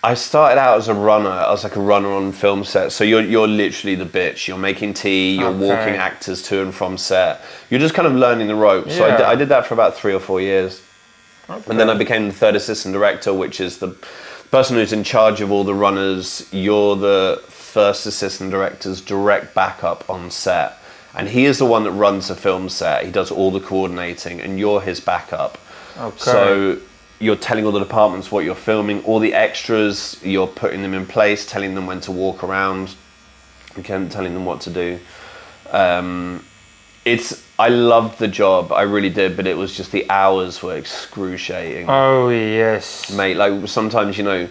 I started out as a runner. I was like a runner on film sets. So you're literally the bitch. You're making tea, you're walking actors to and from set. You're just kind of learning the ropes. So I did that for about 3 or 4 years. Okay. And then I became the third assistant director, which is the person who's in charge of all the runners. You're the first assistant director's direct backup on set. And he is the one that runs the film set. He does all the coordinating, and you're his backup. Okay. So you're telling all the departments what you're filming, all the extras, you're putting them in place, telling them when to walk around, again, telling them what to do. I loved the job, I really did, but it was just the hours were excruciating. Oh, yes. Mate, like sometimes, you know,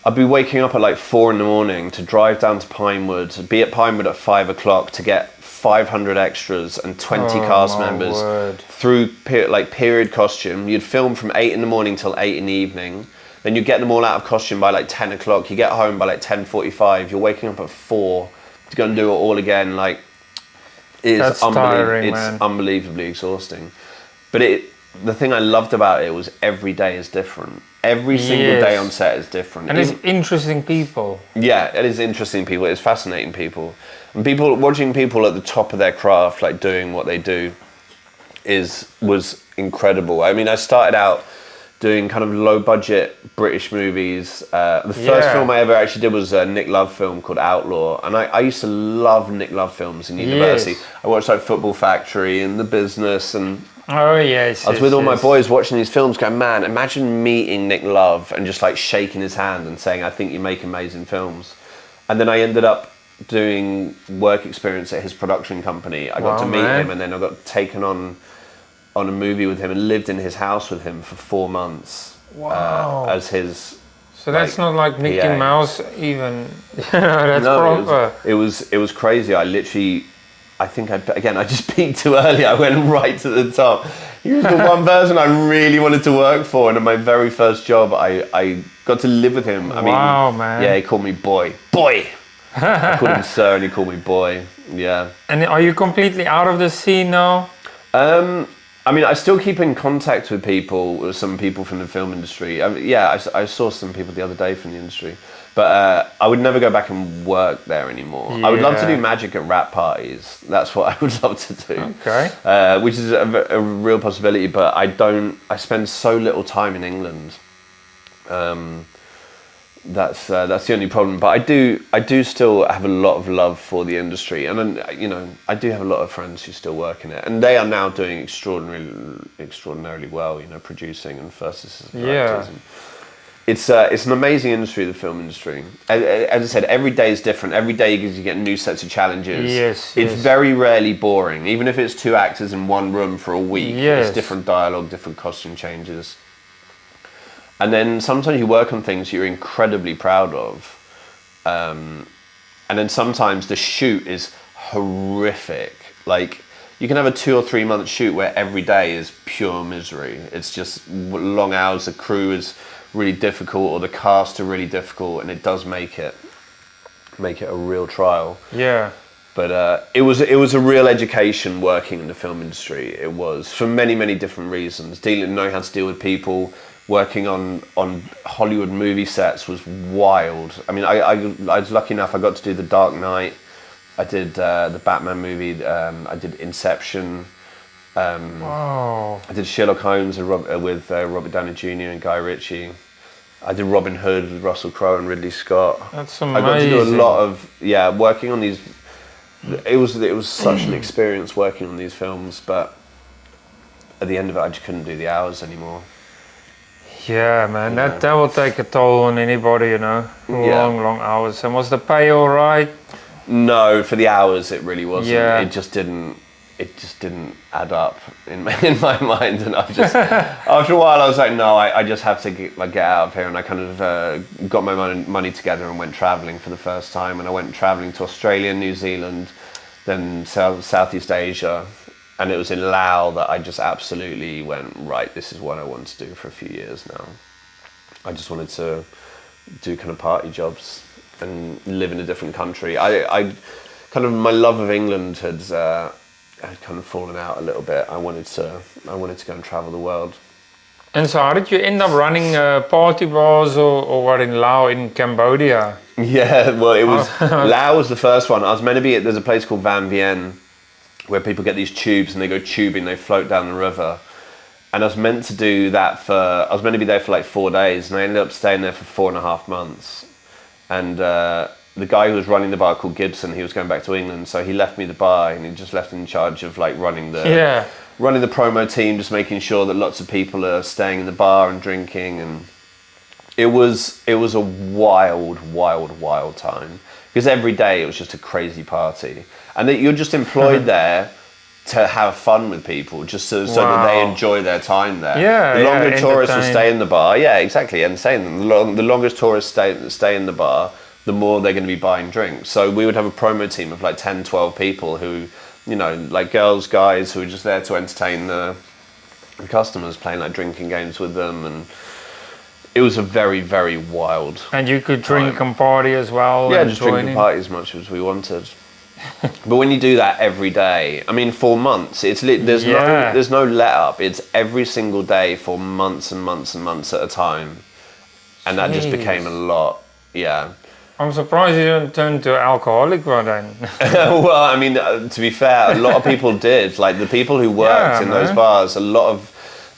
I'd be waking up at like 4 a.m. to drive down to Pinewood, be at Pinewood at 5 o'clock to get 500 extras and 20 cast members through period costume. You'd film from 8 a.m. till 8 p.m. Then you get them all out of costume by like 10 o'clock. You get home by like 10:45. You're waking up at 4 to go and do it all again. Like, it's unbelievably exhausting. But the thing I loved about it was every day is different. Every single day on set is different. And it's interesting people. Yeah, it is interesting people. It's fascinating people. And watching people at the top of their craft, like doing what they do, was incredible. I mean, I started out doing kind of low budget British movies. The first film I ever actually did was a Nick Love film called Outlaw. And I used to love Nick Love films in university. Yes. I watched like Football Factory and The Business and... Oh, yes. I was with all my boys watching these films going, man, imagine meeting Nick Love and just like shaking his hand and saying, I think you make amazing films. And then I ended up doing work experience at his production company. I got to meet him, and then I got taken on a movie with him and lived in his house with him for 4 months as his So that's not like Mickey Mouse even. That's proper. It was crazy. I think I just peaked too early. I went right to the top. He was the one person I really wanted to work for, and in my very first job, I got to live with him. Wow, man. Yeah, he called me boy. I called him sir, and he called me boy. Yeah. And are you completely out of the scene now? I still keep in contact with some people from the film industry. I saw some people the other day from the industry, but I would never go back and work there anymore. Yeah. I would love to do magic at rap parties. That's what I would love to do. Okay. Which is a real possibility, but I spend so little time in England. That's the only problem. But I do still have a lot of love for the industry, and I do have a lot of friends who still work in it, and they are now doing extraordinarily well. Producing and first assistant directors. Yeah. It's an amazing industry, the film industry. As I said, every day is different. Every day you get new sets of challenges. Yes. It's very rarely boring, even if it's 2 actors in one room for a week. Yes. It's different dialogue, different costume changes. And then sometimes you work on things you're incredibly proud of. And then sometimes the shoot is horrific. Like, you can have a 2 or 3 month shoot where every day is pure misery. It's just long hours, the crew is really difficult, or the cast are really difficult, and it does make it a real trial. Yeah. But it was a real education working in the film industry. It was, for many, many different reasons. Knowing how to deal with people, working on Hollywood movie sets was wild. I was lucky enough, I got to do The Dark Knight. I did the Batman movie. I did Inception. Wow. I did Sherlock Holmes with Robert Downey Jr. and Guy Ritchie. I did Robin Hood with Russell Crowe and Ridley Scott. That's amazing. I got to do a lot of working on these. It was such an experience working on these films, but at the end of it, I just couldn't do the hours anymore. Yeah, man, that will take a toll on anybody, long hours. And was the pay all right? No, for the hours it really wasn't. Yeah. It just didn't add up in my mind, and I just after a while I was like, no, I just have to get out of here, and I kind of got my money together and went traveling for the first time, and I went traveling to Australia, New Zealand, then Southeast Asia. And it was in Laos that I just absolutely went, right, this is what I want to do for a few years now. I just wanted to do kind of party jobs and live in a different country. I kind of, my love of England had kind of fallen out a little bit. I wanted to go and travel the world. And so how did you end up running party bars or what in Laos, in Cambodia? Yeah, well, it was, Laos was the first one. I was meant to be there's a place called Van Vienne, where people get these tubes and they go tubing, they float down the river. And I was meant to be there for like 4 days, and I ended up staying there for 4.5 months. And the guy who was running the bar, called Gibson, he was going back to England, so he left me the bar, and he just left in charge of like running the promo team, just making sure that lots of people are staying in the bar and drinking. And it was a wild time, because every day it was just a crazy party. And that you're just employed there to have fun with people, just so that they enjoy their time there. Yeah, the longer tourists will stay in the bar, exactly. And the longest tourists stay in the bar, the more they're going to be buying drinks. So we would have a promo team of like 10, 12 people who, like girls, guys who are just there to entertain the customers, playing like drinking games with them, and it was a very, very wild. And you could drink and party as well. Yeah, just drink and party as much as we wanted. But when you do that every day, for months, there's no let up. It's every single day for months and months and months at a time, and that just became a lot. Yeah. I'm surprised you didn't turn to alcoholic by then. Well, to be fair, a lot of people did. Like the people who worked in those bars,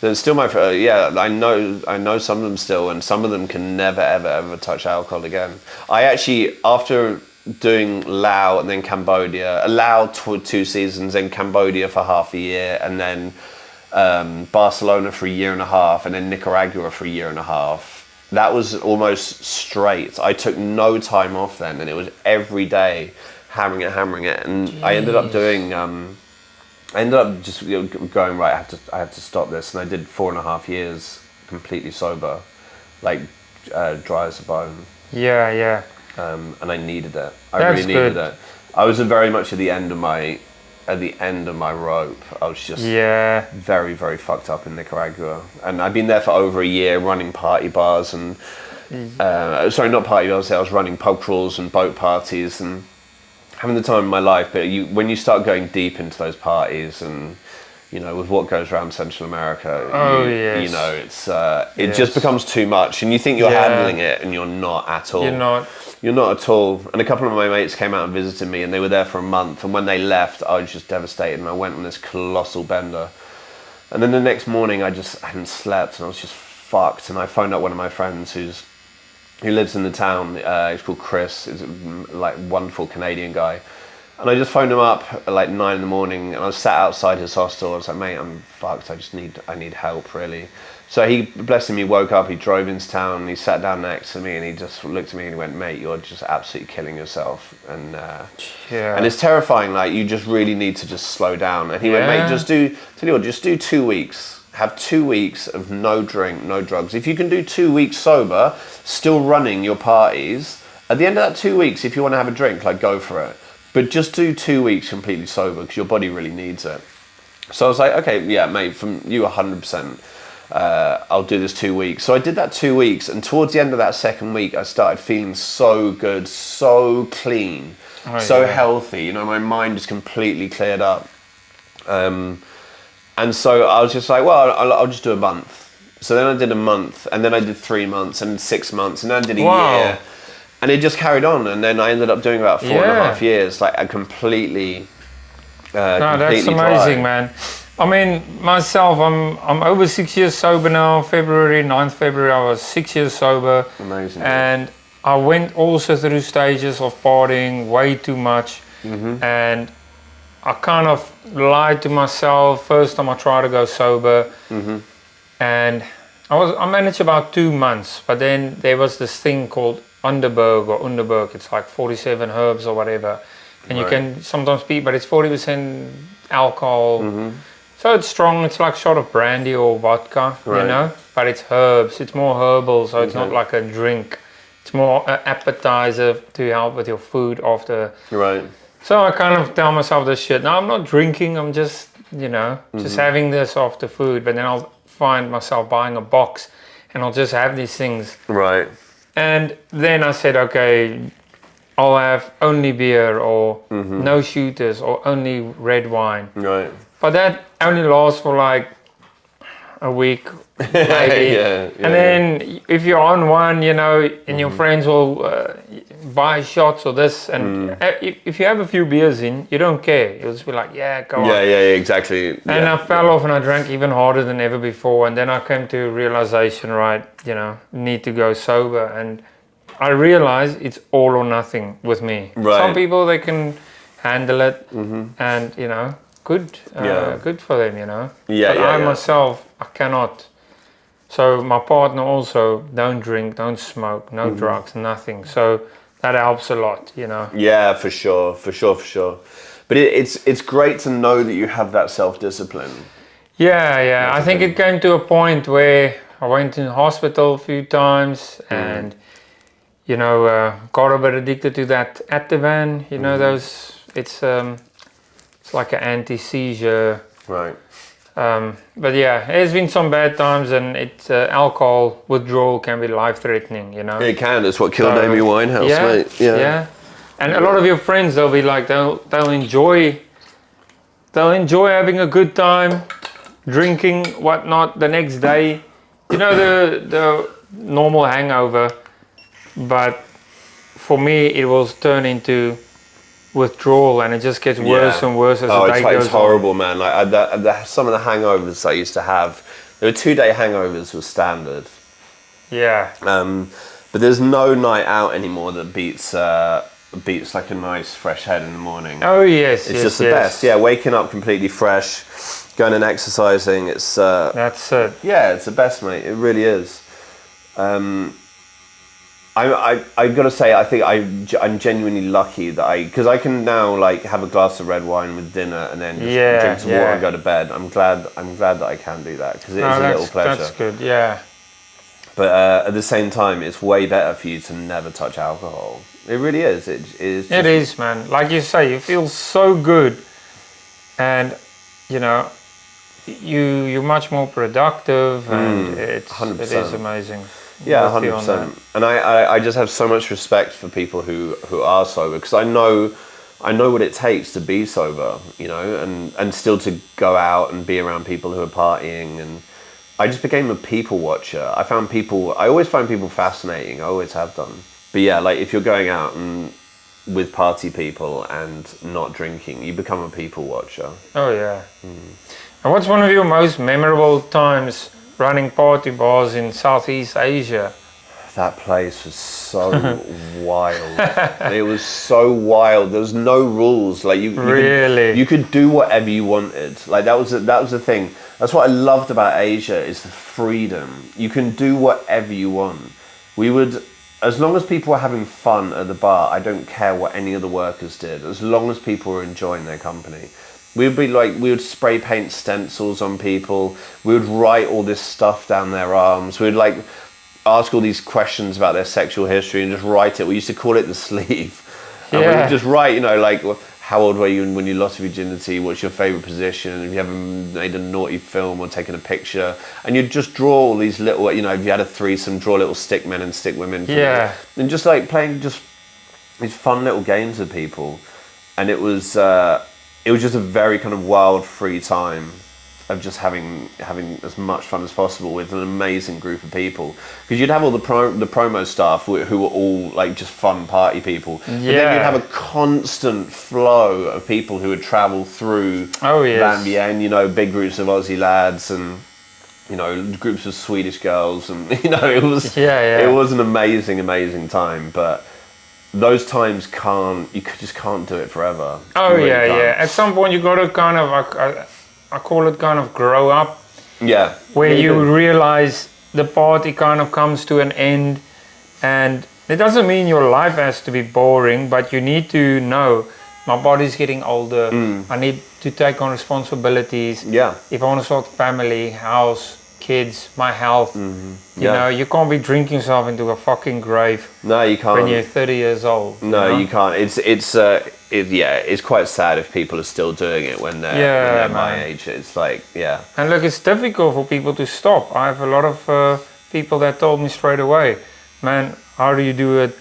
there's still I know some of them still, and some of them can never ever touch alcohol again. I actually, after doing Laos and then Cambodia, Laos 2 seasons, then Cambodia for half a year, and then Barcelona for 1.5 years, and then Nicaragua for 1.5 years. That was almost straight. I took no time off then, and it was every day hammering it. And jeez. I ended up doing, just going, right, I have to stop this. And I did 4.5 years completely sober, like dry as a bone. Yeah. And I needed it. I really needed it. I was very much at the end of my rope. I was just very, very fucked up in Nicaragua, and I'd been there for over a year running party bars and sorry, not party bars. I was running pub crawls and boat parties and having the time of my life. But when you start going deep into those parties and with what goes around Central America, it just becomes too much, and you think you're handling it, and you're not at all. You're not at all. And a couple of my mates came out and visited me, and they were there for a month. And when they left, I was just devastated, and I went on this colossal bender. And then the next morning, I hadn't slept, and I was just fucked. And I phoned up one of my friends who lives in the town. He's called Chris. He's a wonderful Canadian guy. And I just phoned him up at 9 in the morning, and I was sat outside his hostel. I was like, mate, I'm fucked. I need help, really. So he, bless him, he woke up, he drove into town, and he sat down next to me, and he just looked at me and he went, mate, you're just absolutely killing yourself. And and it's terrifying. You just really need to just slow down. And he went, mate, just do 2 weeks. Have 2 weeks of no drink, no drugs. If you can do 2 weeks sober, still running your parties, at the end of that 2 weeks, if you want to have a drink, go for it. But just do 2 weeks completely sober, because your body really needs it. So I was like, okay, yeah, mate, from you 100%, I'll do this 2 weeks. So I did that 2 weeks, and towards the end of that second week, I started feeling so good, so clean, healthy. My mind is completely cleared up. And so I was just like, well, I'll just do a month. So then I did a month, and then I did 3 months, and 6 months, and then I did a year. And it just carried on, and then I ended up doing about 4.5 years, a completely that's amazing, man. I mean, myself, I'm over 6 years sober now. 9th February, I was 6 years sober. Amazing. And I went also through stages of partying way too much, and I kind of lied to myself. First time I tried to go sober, and I managed about 2 months, but then there was this thing called Underberg. It's 47 herbs or whatever, and you can sometimes beat, but it's 40% alcohol. So it's strong. It's like a shot of brandy or vodka, but it's herbs. It's more herbal, so it's not like a drink. It's more an appetizer to help with your food after. Right. So I kind of tell myself this shit. Now I'm not drinking. I'm just just having this after food. But then I'll find myself buying a box, and I'll just have these things. Right. And then I said, okay, I'll have only beer or no shooters or only red wine. Right. But that only lasts for a week, maybe. And then if you're on one, and your friends will buy shots or this, and if you have a few beers in, you don't care. You'll just be like, go on. Yeah, exactly. And I fell off, and I drank even harder than ever before. And then I came to a realization, need to go sober. And I realized it's all or nothing with me. Right. Some people, they can handle it, and good for them, But I myself, I cannot. So my partner also don't drink, don't smoke, no drugs, nothing. So that helps a lot, Yeah, for sure. But it's great to know that you have that self-discipline. Yeah. I think it came to a point where I went in hospital a few times, and got a bit addicted to that Ativan. Those. It's like an anti-seizure. Right. But yeah, there's been some bad times, and alcohol withdrawal can be life-threatening, It can. It's what killed Amy Winehouse, mate. Yeah. And a lot of your friends, they'll be like, they'll enjoy having a good time, drinking, whatnot, the next day. The normal hangover. But for me, it will turn into withdrawal, and it just gets worse and worse as the day goes on. It's horrible, man. Some of the hangovers I used to have, there were 2-day hangovers was standard. Yeah. But there's no night out anymore that beats like a nice fresh head in the morning. Oh yes, it's just the best. Yeah, waking up completely fresh, going and exercising. It's that's it. Yeah, it's the best, mate. It really is. I gotta say, I think I'm genuinely lucky that because I can now have a glass of red wine with dinner and then just drink some water and go to bed. I'm glad that I can do that, because it is a little pleasure. That's good. Yeah. But at the same time, it's way better for you to never touch alcohol. It really is. It is, man. Like you say, you feel so good, and you're much more productive, and it is amazing. Yeah, 100%. And I just have so much respect for people who are sober, because I know what it takes to be sober, and still to go out and be around people who are partying. And I just became a people watcher. I always find people fascinating. I always have done. But yeah, like if you're going out and with party people and not drinking, you become a people watcher. Oh yeah. And what's one of your most memorable times running party bars in Southeast Asia? That place was so wild. It was so wild. There was no rules. Like you could do whatever you wanted. Like that was the thing. That's what I loved about Asia, is the freedom. You can do whatever you want. As long as people were having fun at the bar, I don't care what any of the workers did. As long as people were enjoying their company. We would spray paint stencils on people. We would write all this stuff down their arms. We would ask all these questions about their sexual history and just write it. We used to call it the sleeve. And we would just write, how old were you when you lost your virginity? What's your favourite position? Have you ever made a naughty film or taken a picture? And you'd just draw all these little, if you had a threesome, draw little stick men and stick women. And just playing just these fun little games with people. And it was just a very kind of wild, free time of just having as much fun as possible with an amazing group of people, because you'd have all the promo staff who were all just fun party people, and then you'd have a constant flow of people who would travel through Van Bien, big groups of Aussie lads and groups of Swedish girls, and it was an amazing time. But those times you just can't do it forever. At some point you got to kind of I call it kind of grow up. Yeah. Where you realize the party kind of comes to an end, and it doesn't mean your life has to be boring, but you need to know my body's getting older. I need to take on responsibilities. Yeah. If I want to start family, house, kids, my health. You can't be drinking yourself into a fucking grave. No, you can't. When you're 30 years old. No, you can't. It's quite sad if people are still doing it when they're my age. It's And look, it's difficult for people to stop. I have a lot of people that told me straight away, man, how do you do it?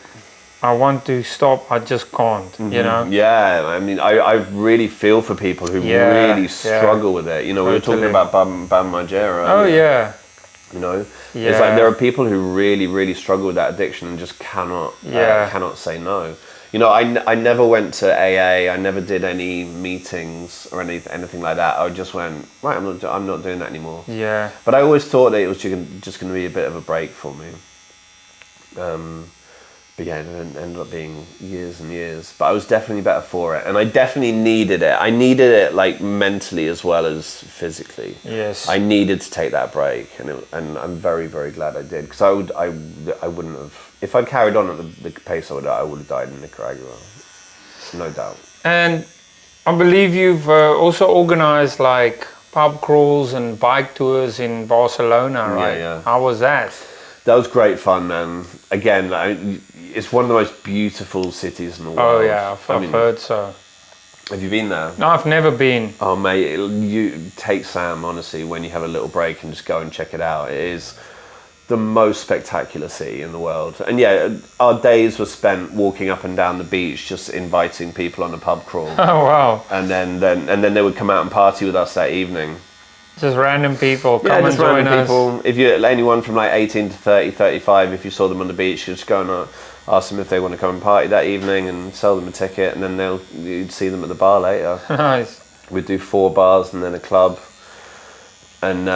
I want to stop, I just can't, Yeah, I mean, I really feel for people who really struggle with it. We were talking about Bam Margera. Oh, yeah. It's like there are people who really, really struggle with that addiction and just cannot say no. I never went to AA. I never did any meetings or anything like that. I just went, right, I'm not doing that anymore. Yeah. But I always thought that it was just going to be a bit of a break for me. But yeah, it ended up being years and years. But I was definitely better for it, and I definitely needed it. I needed it mentally as well as physically. Yes. I needed to take that break, and I'm very, very glad I did, because I wouldn't have, if I'd carried on at the pace I would have died in Nicaragua, no doubt. And I believe you've also organized pub crawls and bike tours in Barcelona, right? Yeah. How was that? That was great fun, man. Again, it's one of the most beautiful cities in the world. Oh yeah, I've heard so. Have you been there? No, I've never been. Oh mate, you take Sam, honestly, when you have a little break and just go and check it out. It is the most spectacular city in the world. And yeah, our days were spent walking up and down the beach, just inviting people on a pub crawl. Oh wow. And then they would come out and party with us that evening. Just random people come and join us. People. If you're anyone from 18 to 30, 35, if you saw them on the beach, you just go and ask them if they want to come and party that evening and sell them a ticket, and then you'd see them at the bar later. Nice. We'd do 4 bars and then a club. And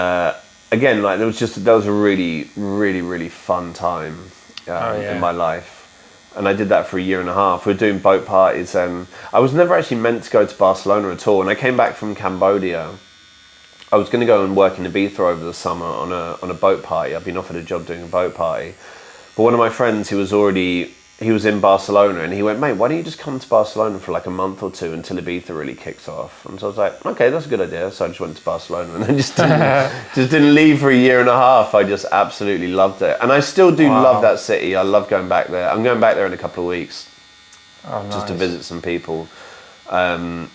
again, that was a really, really, really fun time in my life. And I did that for a year and a half. We were doing boat parties, and I was never actually meant to go to Barcelona at all. And I came back from Cambodia. I was going to go and work in Ibiza over the summer on a boat party. I'd been offered a job doing a boat party. But one of my friends who was already he was in Barcelona, and he went, mate, why don't you just come to Barcelona for like a month or two until Ibiza really kicks off? And so I was like, okay, that's a good idea. So I just went to Barcelona, and then just didn't leave for a year and a half. I just absolutely loved it, and I still do love that city. I love going back there. I'm going back there in a couple of weeks, just to visit some people. But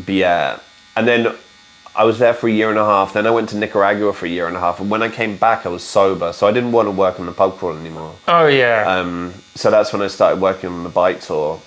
yeah, and then I was there for a year and a half. Then I went to Nicaragua for a year and a half. And when I came back, I was sober. So I didn't want to work on the pub crawl anymore. Oh, yeah. So that's when I started working on the bike tour,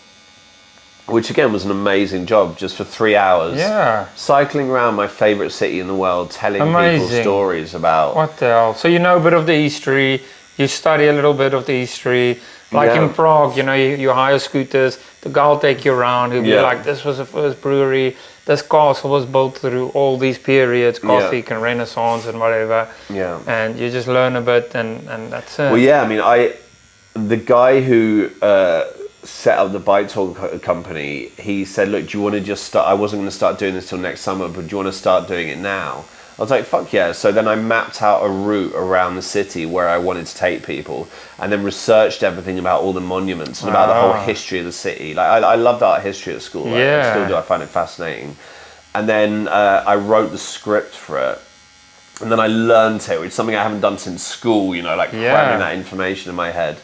which again was an amazing job, just for 3 hours. Yeah. Cycling around my favourite city in the world, telling people stories about... What the hell? So you know a bit of the history. You study a little bit of the history. Like in Prague, you know, you hire scooters. The guy will take you around. He'll be like, this was the first brewery. This castle was built through all these periods, Gothic and Renaissance and whatever. Yeah. And you just learn a bit, and that's it. Well, yeah, I mean, the guy who set up the bike tour company, he said, look, do you want to just start? I wasn't going to start doing this till next summer, but do you want to start doing it now? I was like, fuck yeah. So then I mapped out a route around the city where I wanted to take people, and then researched everything about all the monuments and about the whole history of the city. Like I loved art history at school. Like, I still do. I find it fascinating. And then I wrote the script for it. And then I learned it, which is something I haven't done since school, you know, like cramming that information in my head.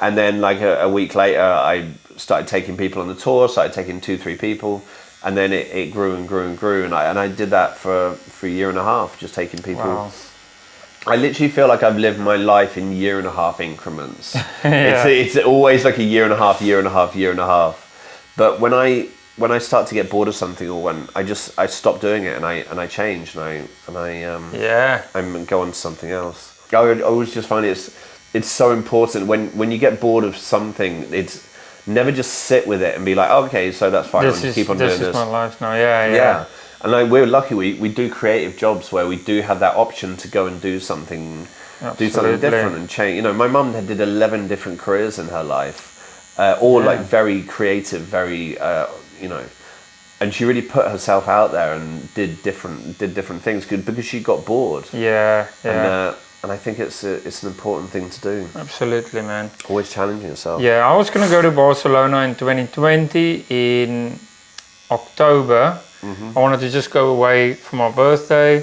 And then like a week later, I started taking people on the tour, started taking 2-3 people. And then it grew and grew and grew, and I did that for a year and a half, just taking people. Wow. I literally feel like I've lived my life in year and a half increments. It's always like a year and a half, year and a half, year and a half. But when I start to get bored of something, or when I stop doing it, and I change, and I go on to something else. I always just find it's so important when you get bored of something. It's never just sit with it and be like, oh, okay, so that's fine. I'll just keep on doing this. This is my life now. Yeah. And like, we're lucky. We do creative jobs where we do have that option to go and do something different and change. You know, my mum did 11 different careers in her life, all like very creative, very you know, and she really put herself out there and did different things because she got bored. And I think it's an important thing to do. Absolutely, man. Always challenging yourself. Yeah, I was going to go to Barcelona in 2020 in October. Mm-hmm. I wanted to just go away for my birthday,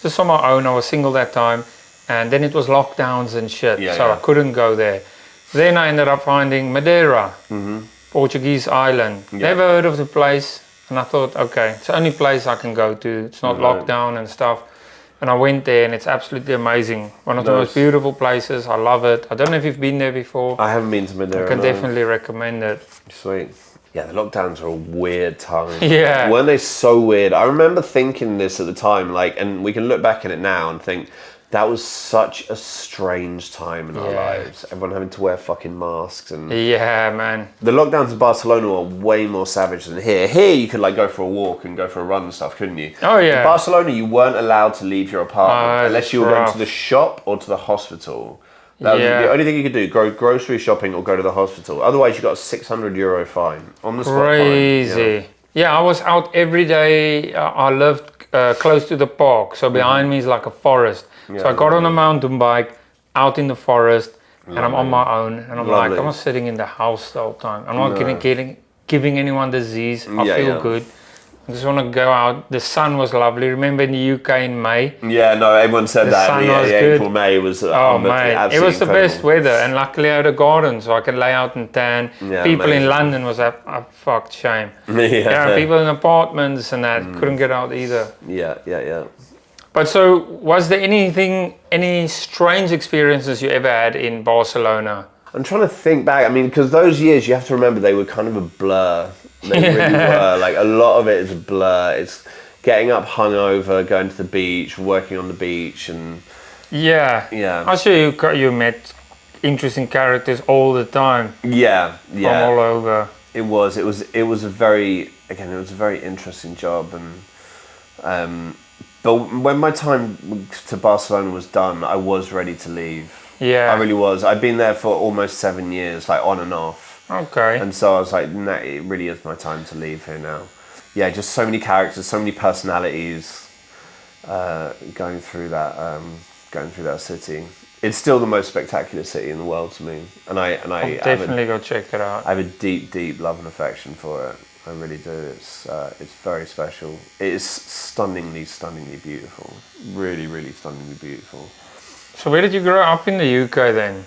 just on my own. I was single that time, and then it was lockdowns and shit, I couldn't go there. Then I ended up finding Madeira, Portuguese island. Never heard of the place, and I thought, okay, it's the only place I can go to. It's not locked down and stuff. And I went there, and it's absolutely amazing. One of the most beautiful places. I love it. I don't know if you've been there before. I haven't been to Madeira. I can definitely recommend it. Sweet. Yeah, the lockdowns are a weird time. Yeah. Weren't they so weird? I remember thinking this at the time, like, and we can look back at it now and think, that was such a strange time in our lives. Everyone having to wear fucking masks and... Yeah, man. The lockdowns in Barcelona are way more savage than here. Here you could like go for a walk and go for a run and stuff, couldn't you? Oh yeah. In Barcelona you weren't allowed to leave your apartment unless you were going to the shop or to the hospital. That was the only thing you could do, go grocery shopping or go to the hospital. Otherwise you got a €600 fine. On the spot fine. Crazy. Yeah, I was out every day. I lived close to the park. So behind me is like a forest. So I got on a mountain bike out in the forest, and I'm on my own, and I'm like, I'm not sitting in the house the whole time. I'm not giving anyone disease. I feel good. I just want to go out. The sun was lovely. Remember in the UK in May? Yeah, no, everyone said that. The sun was good. April, May was it was the best weather, and luckily I had a garden, so I could lay out and tan. People in London was a fucked shame. People in apartments and that couldn't get out either. Yeah. But so, was there any strange experiences you ever had in Barcelona? I'm trying to think back. I mean, because those years, you have to remember, they were kind of a blur. They really were. Like, a lot of it is a blur. It's getting up hungover, going to the beach, working on the beach, and... Yeah. I'm sure you met interesting characters all the time. Yeah. From all over. It was a very interesting job, and... But when my time to Barcelona was done, I was ready to leave. Yeah. I really was. I'd been there for almost 7 years, like on and off. Okay. And so I was like, nah, it really is my time to leave here now. Yeah, just so many characters, so many personalities going through that going through that city. It's still the most spectacular city in the world to me, and I'll definitely go check it out. I have a deep love and affection for it. I really do. It's very special. It is stunningly beautiful. Really stunningly beautiful. So where did you grow up in the UK then?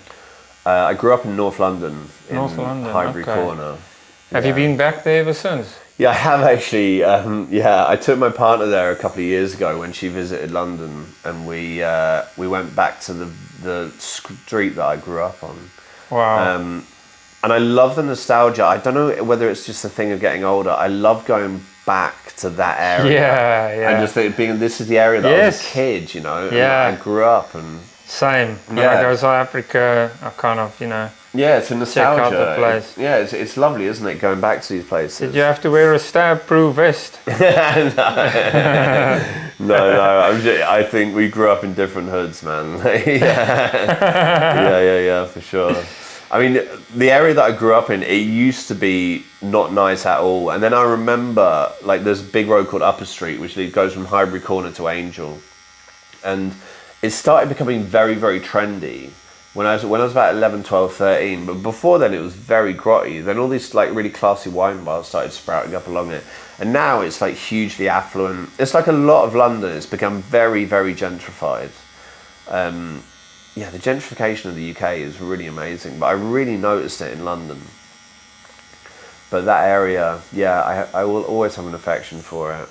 I grew up in North London, Highbury Corner. Have you been back there ever since? Yeah, I have actually. I took my partner there a couple of years ago when she visited London, and we went back to the street that I grew up on. Wow. And I love the nostalgia. I don't know whether it's just a thing of getting older. I love going back to that area. Yeah. And just this is the area that I was a kid, you know. Yeah. And I grew up and. Same. When I go to South Africa, I kind of, Yeah, it's a nostalgia. Check out the place. It's lovely, isn't it? Going back to these places. Did you have to wear a stab-proof vest? No. I think we grew up in different hoods, man. Yeah, for sure. I mean, the area that I grew up in, it used to be not nice at all. And then I remember, like, there's a big road called Upper Street, which goes from Highbury Corner to Angel. And it started becoming very, very trendy when I was about 11, 12, 13. But before then, it was very grotty. Then all these, like, really classy wine bars started sprouting up along it. And now it's, like, hugely affluent. It's like a lot of London. It's become very, very gentrified. The gentrification of the UK is really amazing, but I really noticed it in London. But that area, I will always have an affection for it.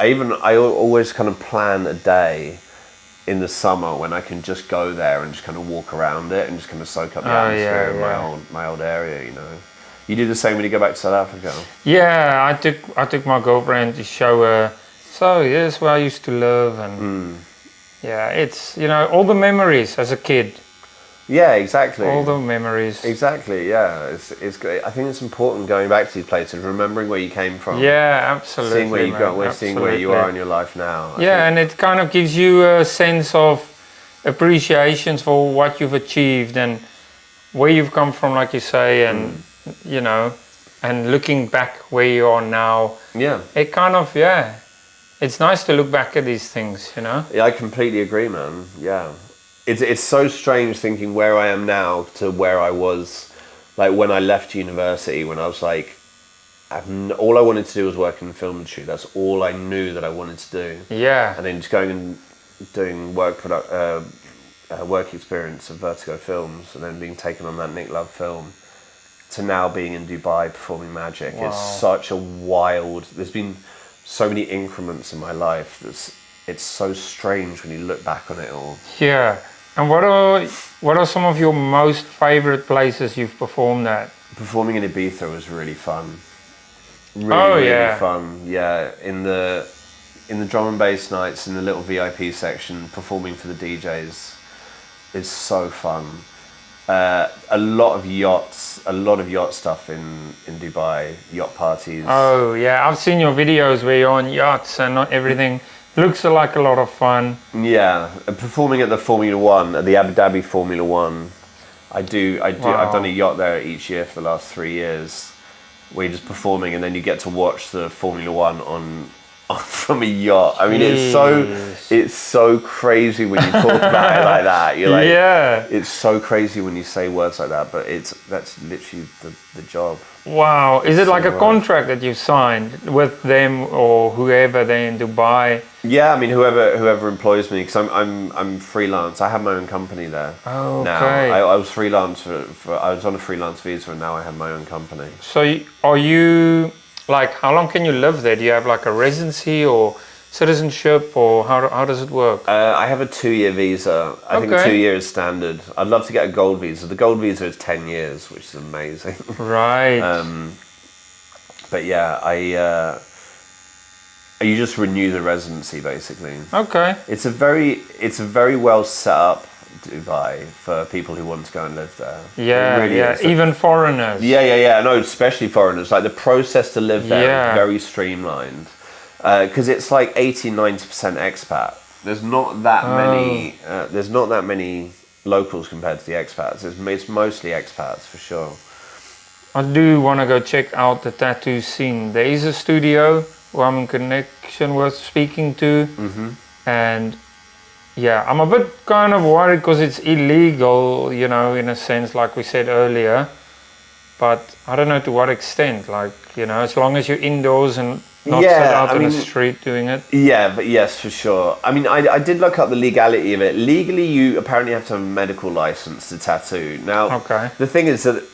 I always kind of plan a day in the summer when I can just go there and just kind of walk around it and just kind of soak up the atmosphere of my old area, you know. You do the same when you go back to South Africa? Yeah, I took my girlfriend to show her, so here's where I used to live, and yeah, it's, all the memories as a kid. Yeah, exactly. All the memories. Exactly, yeah. It's great. I think it's important going back to these places, remembering where you came from. Yeah, absolutely. Seeing where you've got, seeing where you are in your life now. And it kind of gives you a sense of appreciation for what you've achieved and where you've come from, like you say, and and looking back where you are now. Yeah. It kind of, it's nice to look back at these things, Yeah, I completely agree, man. Yeah. It's so strange thinking where I am now to where I was, like, when I left university, when I was like, all I wanted to do was work in the film industry. That's all I knew that I wanted to do. Yeah. And then just going and doing work experience of Vertigo Films, and then being taken on that Nick Love film, to now being in Dubai performing magic. Wow. It's such a wild, there's been so many increments in my life. It's so strange when you look back on it all. Yeah. And what are some of your most favorite places you've performed at? Performing in Ibiza was really fun. Really fun. Yeah, in the drum and bass nights, in the little VIP section, performing for the DJs is so fun. A lot of yacht stuff in Dubai, yacht parties. Oh yeah, I've seen your videos where you're on yachts and everything. Looks like a lot of fun. Yeah, performing at the Formula One, at the Abu Dhabi Formula One. I've done a yacht there each year for the last 3 years, where you're just performing and then you get to watch the Formula One on from a yacht. I mean, it's so crazy when you talk about it like that. You're like, it's so crazy when you say words like that, but that's literally the job. Wow. Is it like a contract that you signed with them or whoever there in Dubai? Yeah, I mean, whoever employs me, because I'm freelance. I have my own company there. Oh, okay. Now I was freelance I was on a freelance visa, and now I have my own company. So are you, like, how long can you live there? Do you have like a residency or citizenship, or how does it work? I have a 2-year visa. I think 2 years is standard. I'd love to get a gold visa. The gold visa is 10 years, which is amazing. Right. But yeah, you just renew the residency basically. Okay. It's a very well set up Dubai for people who want to go and live there. Yeah, really is. Even foreigners. Yeah. No, especially foreigners. Like, the process to live there is very streamlined. Because it's like 80-90% expat. There's not that many locals compared to the expats. It's mostly expats for sure. I do want to go check out the tattoo scene. There is a studio who I'm in connection with, speaking to. And yeah, I'm a bit kind of worried because it's illegal, you know, in a sense, like we said earlier. But I don't know to what extent, like, you know, as long as you're indoors and not set out on the street doing it. Yeah, but yes, for sure. I mean, I did look up the legality of it. Legally, you apparently have to have a medical license to tattoo. Now, the thing is that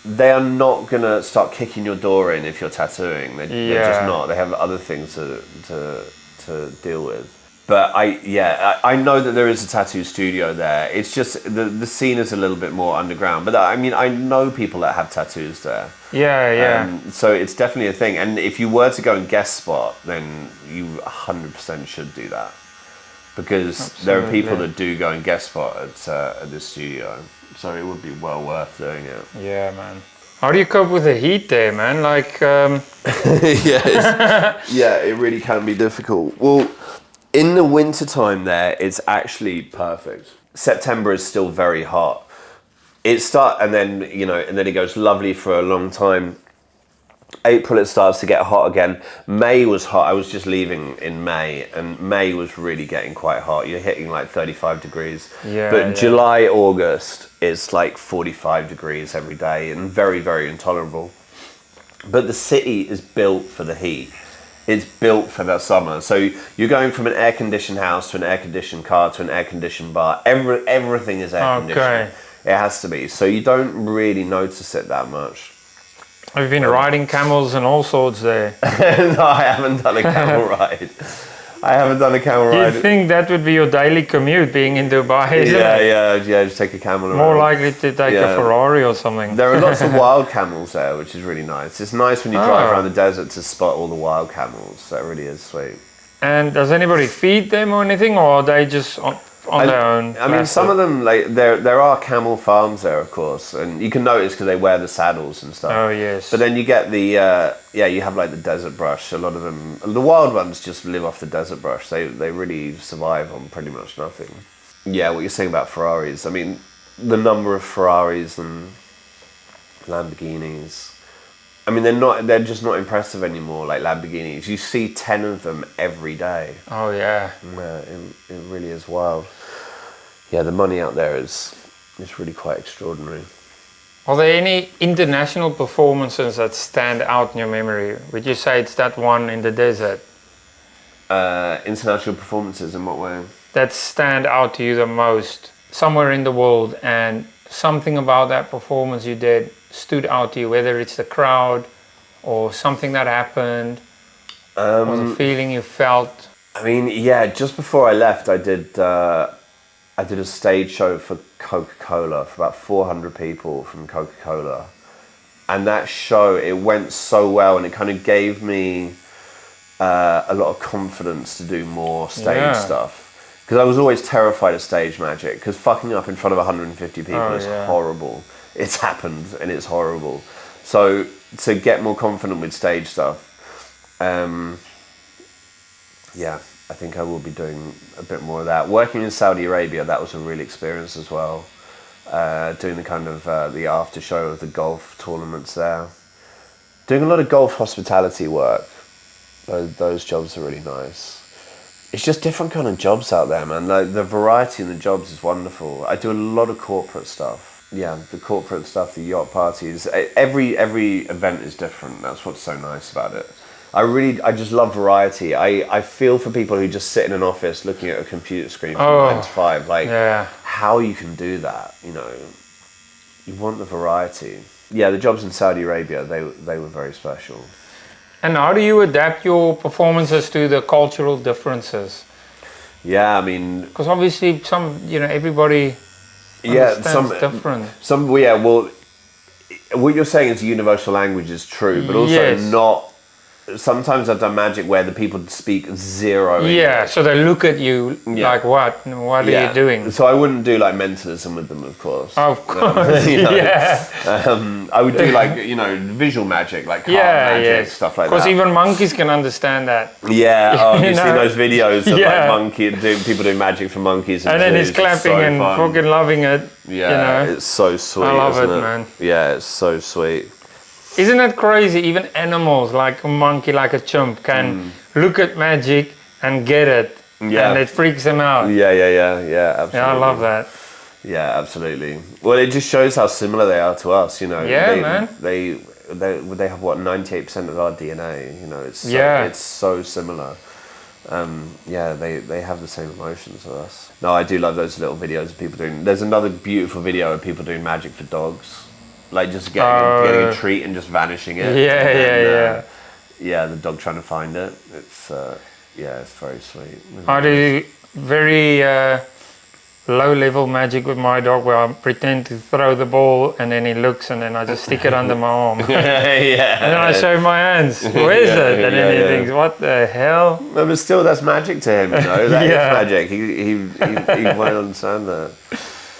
they are not going to start kicking your door in if you're tattooing. They're just not. They have other things to deal with. But I know that there is a tattoo studio there. It's just the scene is a little bit more underground. But I mean, I know people that have tattoos there. Yeah. So it's definitely a thing. And if you were to go and guest spot, then you 100% should do that. Because there are people that do go and guest spot at this studio. So it would be well worth doing it. Yeah, man. How do you cope with the heat there, man? Like, it really can be difficult. Well, in the winter time there, it's actually perfect. September is still very hot. And then it goes lovely for a long time. April it starts to get hot again. May was hot. I was just leaving in May, and May was really getting quite hot. You're hitting like 35 degrees. But July, August, it's like 45 degrees every day and very, very intolerable. But the city is built for the heat. It's built for the summer. So you're going from an air-conditioned house to an air-conditioned car to an air-conditioned bar. Everything is air-conditioned. It has to be. So you don't really notice it that much. Have you been riding camels and all sorts there? No, I haven't done a camel ride. You'd think that would be your daily commute, being in Dubai, isn't it? Yeah, just take a camel around. More likely to take a Ferrari or something. There are lots of wild camels there, which is really nice. It's nice when you drive around the desert to spot all the wild camels. That really is sweet. And does anybody feed them or anything, or are they just on their own? I mean, some of them, like there are camel farms there, of course, and you can notice because they wear the saddles and stuff. Oh yes. But then you get you have like the desert brush. A lot of them, the wild ones, just live off the desert brush. They really survive on pretty much nothing. Yeah, what you're saying about Ferraris. I mean, the number of Ferraris and Lamborghinis. I mean, they're just not impressive anymore, like Lamborghinis. You see 10 of them every day. Oh, yeah. Yeah, it really is wild. Yeah, the money out there is really quite extraordinary. Are there any international performances that stand out in your memory? Would you say it's that one in the desert? International performances in what way? That stand out to you the most, somewhere in the world, and something about that performance you did stood out to you, whether it's the crowd or something that happened or the feeling you felt? I mean, just before I left, I did a stage show for Coca-Cola, for about 400 people from Coca-Cola. And that show, it went so well, and it kind of gave me a lot of confidence to do more stage stuff. Because I was always terrified of stage magic, because fucking up in front of 150 people is horrible. It's happened and it's horrible. So to get more confident with stage stuff, I think I will be doing a bit more of that. Working in Saudi Arabia, that was a real experience as well. Doing the kind of the after show of the golf tournaments there. Doing a lot of golf hospitality work. Those jobs are really nice. It's just different kind of jobs out there, man. Like, the variety in the jobs is wonderful. I do a lot of corporate stuff. Yeah, the corporate stuff, the yacht parties. Every event is different. That's what's so nice about it. I just love variety. I feel for people who just sit in an office looking at a computer screen from 9 to 5. Like, how you can do that, you know. You want the variety. Yeah, the jobs in Saudi Arabia, they were very special. And how do you adapt your performances to the cultural differences? Yeah, I mean, because obviously everybody understands different. Well, what you're saying is a universal language is true, but also not. Sometimes I've done magic where the people speak zero English. Yeah, so they look at you like, what are you doing? So I wouldn't do like mentalism with them, of course. Of course, I would do like, visual magic, like card magic, stuff like that. Because even monkeys can understand that. Yeah, you've seen those videos of like people doing magic for monkeys. And then he's clapping and fucking loving it. Yeah, it's so sweet. I love it, man. Yeah, it's so sweet. Isn't it crazy? Even animals, like a monkey, like a chimp, can look at magic and get it and it freaks them out. Yeah, absolutely. Yeah, I love that. Yeah, absolutely. Well, it just shows how similar they are to us, you know. Yeah, man. They have what, 98% of our DNA, you know. It's so similar. They have the same emotions as us. No, I do love those little videos of people doing. There's another beautiful video of people doing magic for dogs, like just getting a treat and just vanishing it. Yeah, the dog trying to find it. It's it's very sweet. I do very low-level magic with my dog, where I pretend to throw the ball, and then he looks, and then I just stick it under my arm. And then I show my hands. Where is it? And then he thinks, "What the hell?" No, but still, that's magic to him. You know, that is magic. He won't understand that.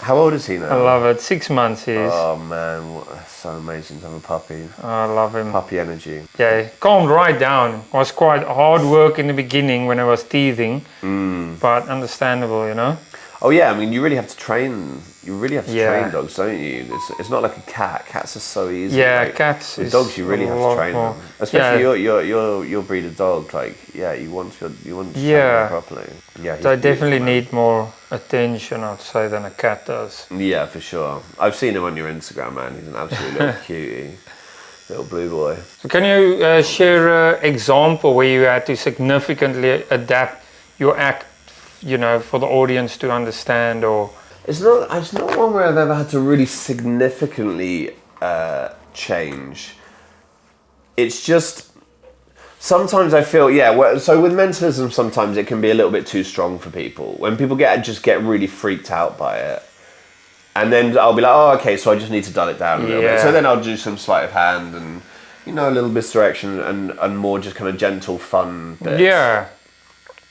How old is he now? I love it. 6 months he is. Oh man, so amazing to have a puppy. I love him. Puppy energy. Yeah, he calmed right down. It was quite hard work in the beginning when I was teething, but understandable, you know. Oh yeah, I mean, you really have to train. You really have to train dogs, don't you? It's not like a cat. Cats are so easy. Yeah, cats. With dogs, you really have to train them. Especially your breed of dog. Like, you want to train them properly. Yeah, they definitely need more attention, I'd say, than a cat does. Yeah, for sure. I've seen him on your Instagram, man. He's an absolute little cutie, little blue boy. So can you share an example where you had to significantly adapt your act, you know, for the audience to understand? Or it's not one where I've ever had to really significantly change. It's just sometimes I feel so with mentalism, sometimes it can be a little bit too strong for people. When people get really freaked out by it, and then I'll be like, oh, okay, so I just need to dull it down a little bit. So then I'll do some sleight of hand and, you know, a little misdirection and more just kind of gentle fun bits. Yeah.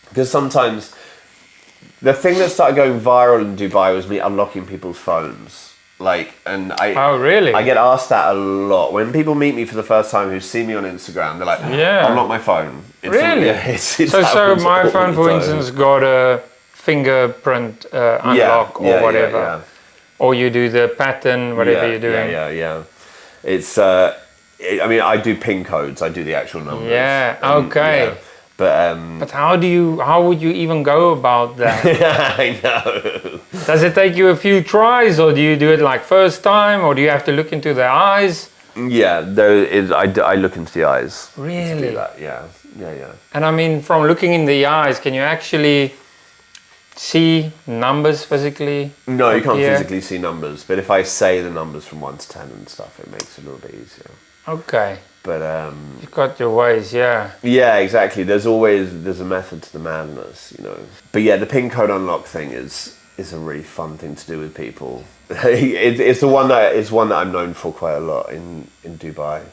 Because sometimes the thing that started going viral in Dubai was me unlocking people's phones. Oh really? I get asked that a lot. When people meet me for the first time who see me on Instagram, they're like, unlock my phone. Really? So my phone, for instance, got a fingerprint unlock or whatever. Yeah. Or you do the pattern, whatever you're doing. Yeah. It's, I mean, I do PIN codes. I do the actual numbers. Yeah, okay. Yeah. But how would you even go about that? I know. Does it take you a few tries, or do you do it like first time, or do you have to look into the eyes? Yeah, I look into the eyes. Really? To do that. Yeah. And I mean, from looking in the eyes, can you actually see numbers physically? No, you can't physically see numbers, but if I say the numbers from 1 to 10 and stuff, it makes it a little bit easier. Okay. But you've got your ways, yeah. Yeah, exactly. There's a method to the madness, you know. But yeah, the PIN code unlock thing is a really fun thing to do with people. It's one that I'm known for quite a lot in Dubai.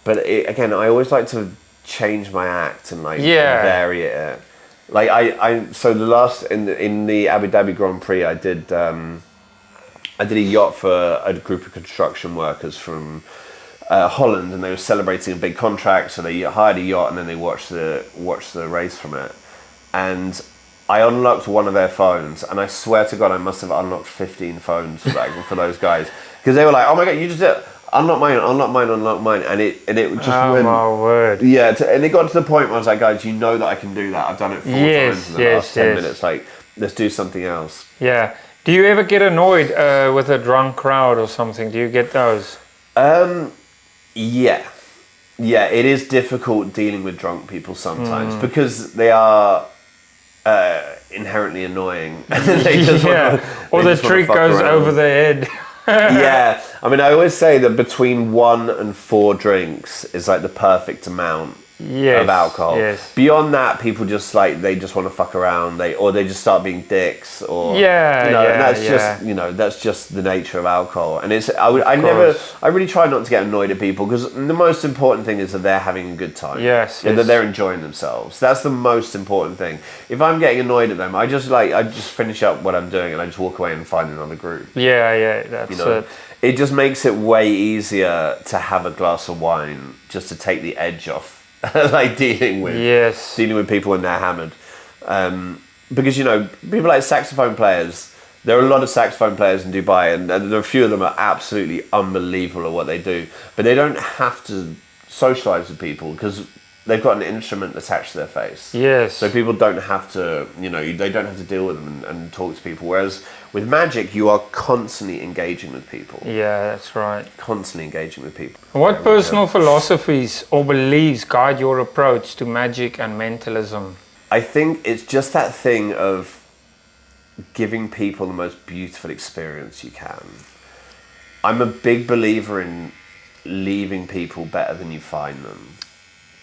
But again, I always like to change my act and vary it. Like so the last in the Abu Dhabi Grand Prix, I did a yacht for a group of construction workers from Holland, and they were celebrating a big contract, so they hired a yacht and then they watched the race from it. And I unlocked one of their phones, and I swear to God, I must have unlocked 15 phones for those guys, because they were like, "Oh my God, you just did it. Unlock mine," and it just went. My word! Yeah, and it got to the point where I was like, "Guys, you know that I can do that. I've done it 4 times in the last 10 minutes. Like, let's do something else." Yeah. Do you ever get annoyed with a drunk crowd or something? Do you get those? Yeah, it is difficult dealing with drunk people sometimes because they are inherently annoying. Or the trick goes over their head. Yeah, I mean, I always say that between 1 and 4 drinks is like the perfect amount of alcohol. Yes. Beyond that, people just they just want to fuck around. They just start being dicks, or and that's just the nature of alcohol. And I really try not to get annoyed at people, because the most important thing is that they're having a good time. Yes. And that they're enjoying themselves. That's the most important thing. If I'm getting annoyed at them, I just finish up what I'm doing and I just walk away and find another group. Yeah, that's it. It just makes it way easier to have a glass of wine, just to take the edge off. Like dealing with people when they're hammered, because people like saxophone players. There are a lot of saxophone players in Dubai, and there are a few of them are absolutely unbelievable at what they do. But they don't have to socialise with people, because they've got an instrument attached to their face. Yes. So people don't have to, they don't have to deal with them and talk to people. Whereas with magic, you are constantly engaging with people. Yeah, that's right. Constantly engaging with people. What personal philosophies or beliefs guide your approach to magic and mentalism? I think it's just that thing of giving people the most beautiful experience you can. I'm a big believer in leaving people better than you find them.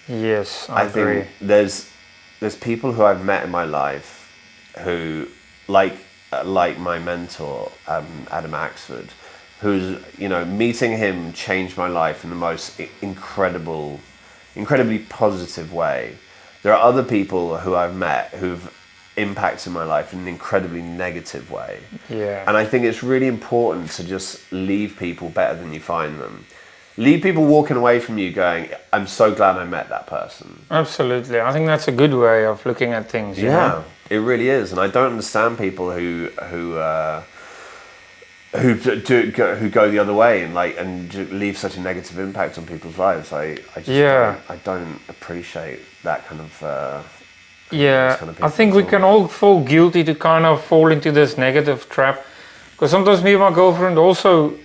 Yes, I agree. think there's people who I've met in my life who, like my mentor, Adam Axford, who's, meeting him changed my life in the most incredibly positive way. There are other people who I've met who've impacted my life in an incredibly negative way. Yeah. And I think it's really important to just leave people better than you find them. Leave people walking away from you going, I'm so glad I met that person. Absolutely. I think that's a good way of looking at things. You know? It really is. And I don't understand people who go the other way and leave such a negative impact on people's lives. I don't appreciate that kind of I think we can all feel guilty to kind of fall into this negative trap, because sometimes me and my girlfriend also,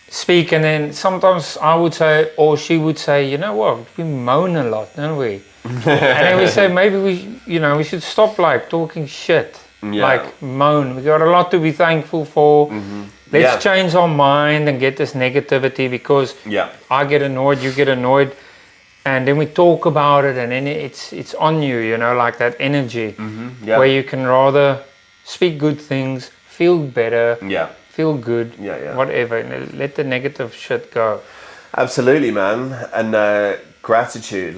speak, and then sometimes I would say, or she would say, you know what, we moan a lot, don't we? And then we say, maybe we should stop talking shit, moan. We got a lot to be thankful for. Mm-hmm. Let's change our mind and get this negativity, because I get annoyed, you get annoyed, and then we talk about it, and then it's on you, like that energy, where you can rather speak good things, feel better, feel good, whatever, and let the negative shit go. Absolutely, man. And gratitude,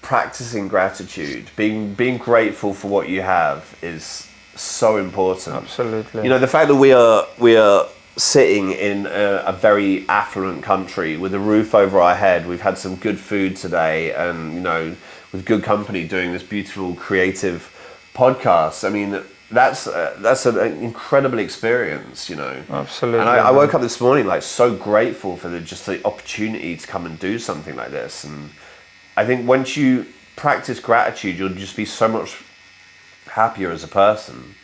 practicing gratitude, being grateful for what you have is so important. Absolutely. The fact that we are sitting in a very affluent country with a roof over our head, we've had some good food today, and with good company doing this beautiful creative podcast. I mean, that's an incredible experience, Absolutely. And I woke up this morning so grateful for the opportunity to come and do something like this. And I think once you practice gratitude, you'll just be so much happier as a person.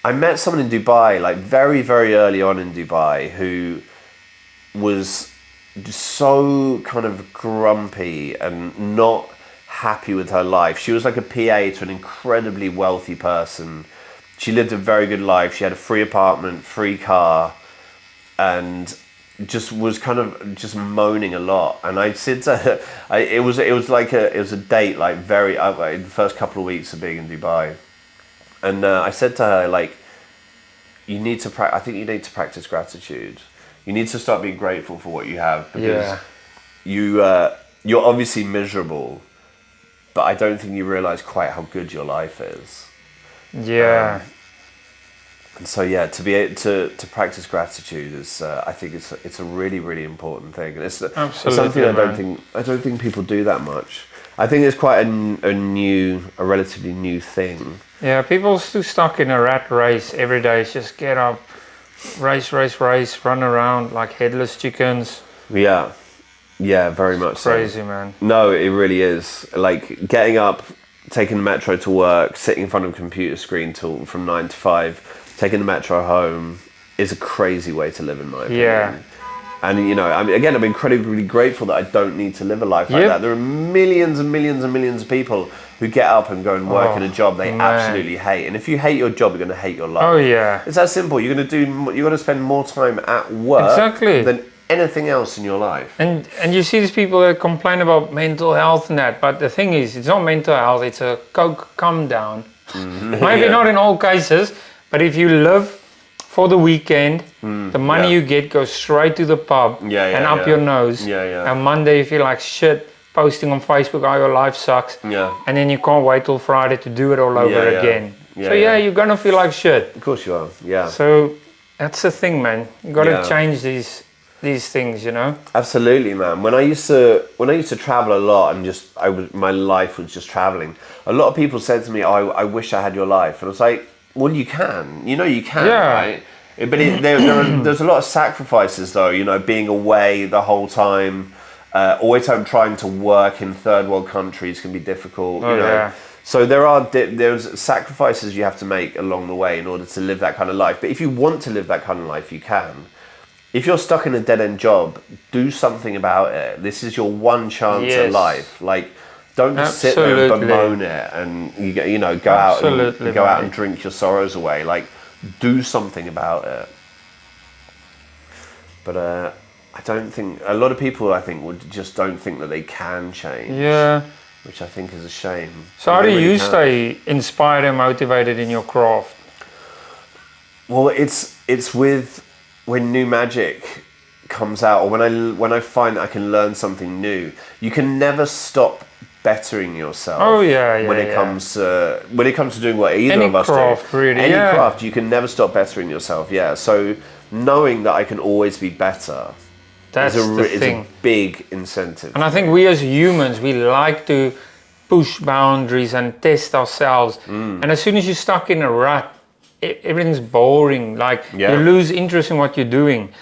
I met someone in Dubai, very, very early on in Dubai, who was just so kind of grumpy and not happy with her life. She was like a PA to an incredibly wealthy person. She lived a very good life. She had a free apartment, free car, and just was kind of just moaning a lot. And I said to her, it was a date, in the first couple of weeks of being in Dubai. And I said to her, I think you need to practice gratitude. You need to start being grateful for what you have, because you're obviously miserable, but I don't think you realize quite how good your life is. Yeah. And so to be able to practice gratitude is, I think it's a really, really important thing, and it's something I don't think people do that much. I think it's quite a relatively new thing. Yeah, people are still stuck in a rat race. Every day is just get up, race, run around like headless chickens. Yeah, very much so. Crazy, man. No, it really is. Getting up, taking the metro to work, sitting in front of a computer screen from 9 to 5, taking the metro home is a crazy way to live, in my opinion. Yeah. And I'm incredibly grateful that I don't need to live a life like that. There are millions and millions and millions of people who get up and go and work in a job they absolutely hate. And if you hate your job, you're going to hate your life. Oh yeah. It's that simple. You're going to spend more time at work than anything else in your life. And you see these people that complain about mental health and that, but the thing is, it's not mental health, it's a calm down. Maybe not in all cases, but if you live for the weekend, the money you get goes straight to the pub and up your nose. And Monday you feel like shit, posting on Facebook how your life sucks. And then you can't wait till Friday to do it all over again. You're gonna feel like shit. Of course you are. Yeah. So that's the thing, man. You gotta change these things, Absolutely, man. When I used to travel a lot, and my life was just traveling, a lot of people said to me, "Oh, I wish I had your life." And I was like, well, you can. You can, right? But there's a lot of sacrifices, though. Being away the whole time, Always trying to work in third world countries can be difficult. Oh, you know? yeah. So there's sacrifices you have to make along the way in order to live that kind of life. But if you want to live that kind of life, you can. If you're stuck in a dead-end job, do something about it. This is your one chance at life. Like, don't just sit there and bemoan it and go out and drink your sorrows away. Like, do something about it. But I don't think a lot of people just don't think that they can change. Yeah. Which I think is a shame. So how do you stay inspired and motivated in your craft? Well, it's with when new magic comes out, or when I find that I can learn something new. You can never stop bettering yourself. Oh yeah. When it comes to doing what either any of us craft, do. really. Any craft, you can never stop bettering yourself. Yeah. So knowing that I can always be better. That's a big incentive. And I think we as humans, we like to push boundaries and test ourselves. And as soon as you're stuck in a rut, everything's boring. Like you lose interest in what you're doing.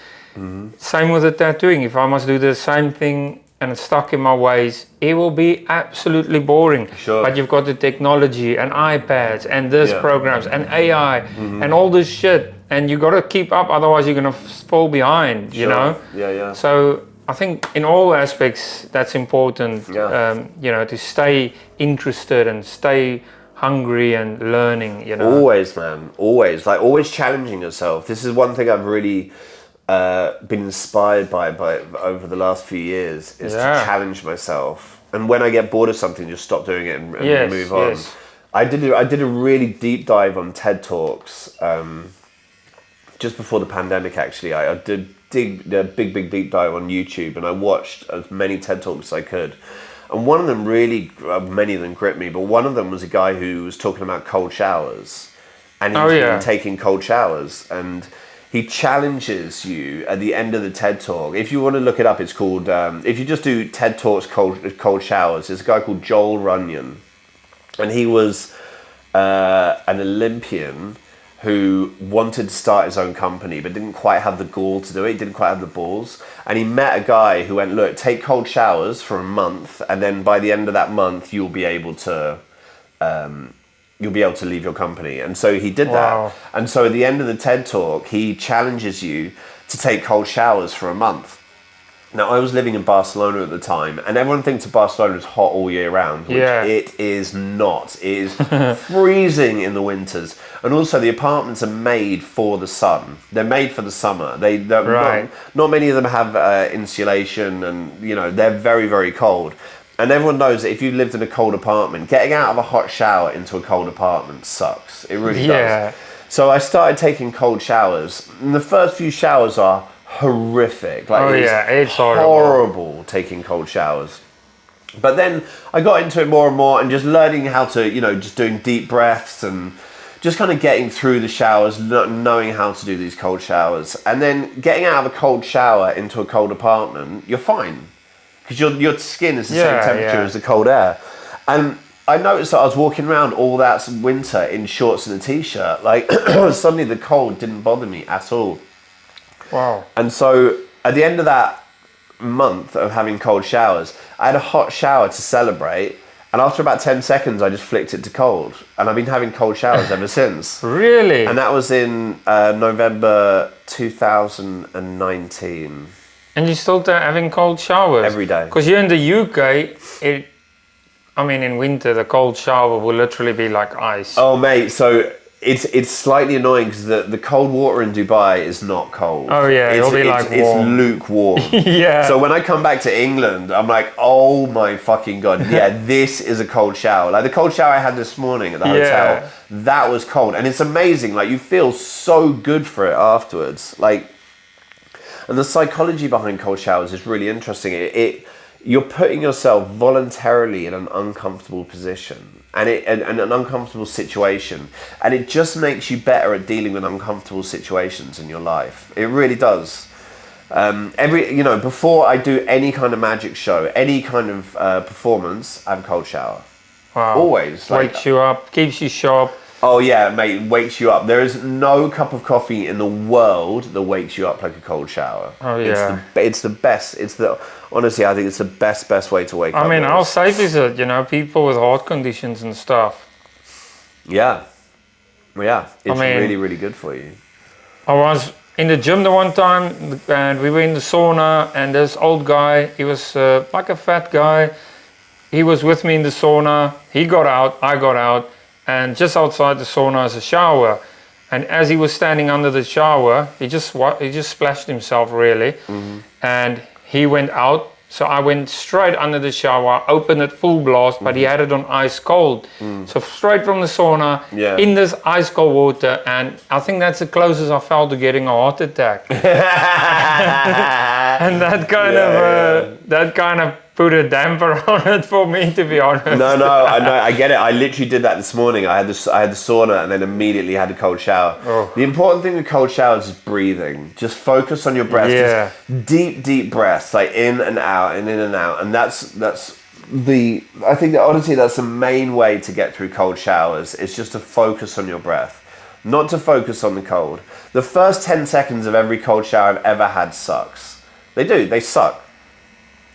Same with the tattooing. If I must do the same thing and it's stuck in my ways, it will be absolutely boring. Sure. But you've got the technology and iPads and programs and AI and all this shit. And you got to keep up, otherwise you're going to fall behind, you know? Yeah. So I think in all aspects, that's important, to stay interested and stay hungry and learning, Always, man. Always. Like, always challenging yourself. This is one thing I've really been inspired by over the last few years, is to challenge myself. And when I get bored of something, just stop doing it and move on. Yes. I did a really deep dive on TED Talks, just before the pandemic, actually. I did a big deep dive on YouTube, and I watched as many TED Talks as I could. And one of them many of them gripped me, but one of them was a guy who was talking about cold showers. And he's been taking cold showers. And he challenges you at the end of the TED Talk. If you want to look it up, it's called, if you just do TED Talks cold showers, there's a guy called Joel Runyon. And he was an Olympian who wanted to start his own company but didn't quite have the gall to do it, he didn't quite have the balls. And he met a guy who went, look, take cold showers for a month, and then by the end of that month you'll be able to leave your company. And so he did that. And so at the end of the TED Talk, he challenges you to take cold showers for a month. Now, I was living in Barcelona at the time, and everyone thinks Barcelona is hot all year round, which it is not. It is freezing in the winters. And also, the apartments are made for the sun. They're made for the summer. Not many of them have insulation, and, they're very, very cold. And everyone knows that if you lived in a cold apartment, getting out of a hot shower into a cold apartment sucks. It really does. So I started taking cold showers, and the first few showers are horrific. Like, it's horrible taking cold showers. But then I got into it more and more, and just learning how to, just doing deep breaths and just kind of getting through the showers, knowing how to do these cold showers. And then getting out of a cold shower into a cold apartment, you're fine. Because your skin is the same temperature as the cold air. And I noticed that I was walking around all that winter in shorts and a t-shirt. Like, suddenly the cold didn't bother me at all. Wow. And so at the end of that month of having cold showers, I had a hot shower to celebrate, and after about 10 seconds I just flicked it to cold, and I've been having cold showers ever since. Really? And that was in November 2019. And you're still having cold showers? Every day. Because you're in the UK, in winter the cold shower will literally be like ice. Oh mate, so it's slightly annoying because the cold water in Dubai is not cold. Oh yeah, it'll be like warm. It's lukewarm. Yeah. So when I come back to England, I'm like, oh my fucking God, this is a cold shower. Like the cold shower I had this morning at the hotel, that was cold. And it's amazing, like you feel so good for it afterwards. Like, and the psychology behind cold showers is really interesting. You're putting yourself voluntarily in an uncomfortable position. And an uncomfortable situation, and it just makes you better at dealing with uncomfortable situations in your life. It really does. Before I do any kind of magic show, any kind of performance, I have a cold shower. Wow. Always. Wakes you up, keeps you sharp. Oh yeah, mate, it wakes you up. There is no cup of coffee in the world that wakes you up like a cold shower. Oh yeah. It's the best. Honestly, I think it's the best way to wake up. I mean, how safe is it? You know, people with heart conditions and stuff. Yeah. Yeah, it's really, really good for you. I was in the gym the one time, and we were in the sauna, and this old guy, he was like a fat guy. He was with me in the sauna. He got out, I got out, and just outside the sauna is a shower. And as he was standing under the shower, he just splashed himself really, and he went out. So I went straight under the shower, opened it full blast, but he had it on ice cold. So straight from the sauna, in this ice cold water, and I think that's the closest I felt to getting a heart attack. And that kind of put a damper on it for me, to be honest. No, I get it. I literally did that this morning. I had the sauna and then immediately had a cold shower. Oh. The important thing with cold showers is breathing. Just focus on your breath. Yeah. Just deep breaths, like in and out and in and out. And I think that honestly that's the main way to get through cold showers. Is just to focus on your breath, not to focus on the cold. The first 10 seconds of every cold shower I've ever had sucks. They suck.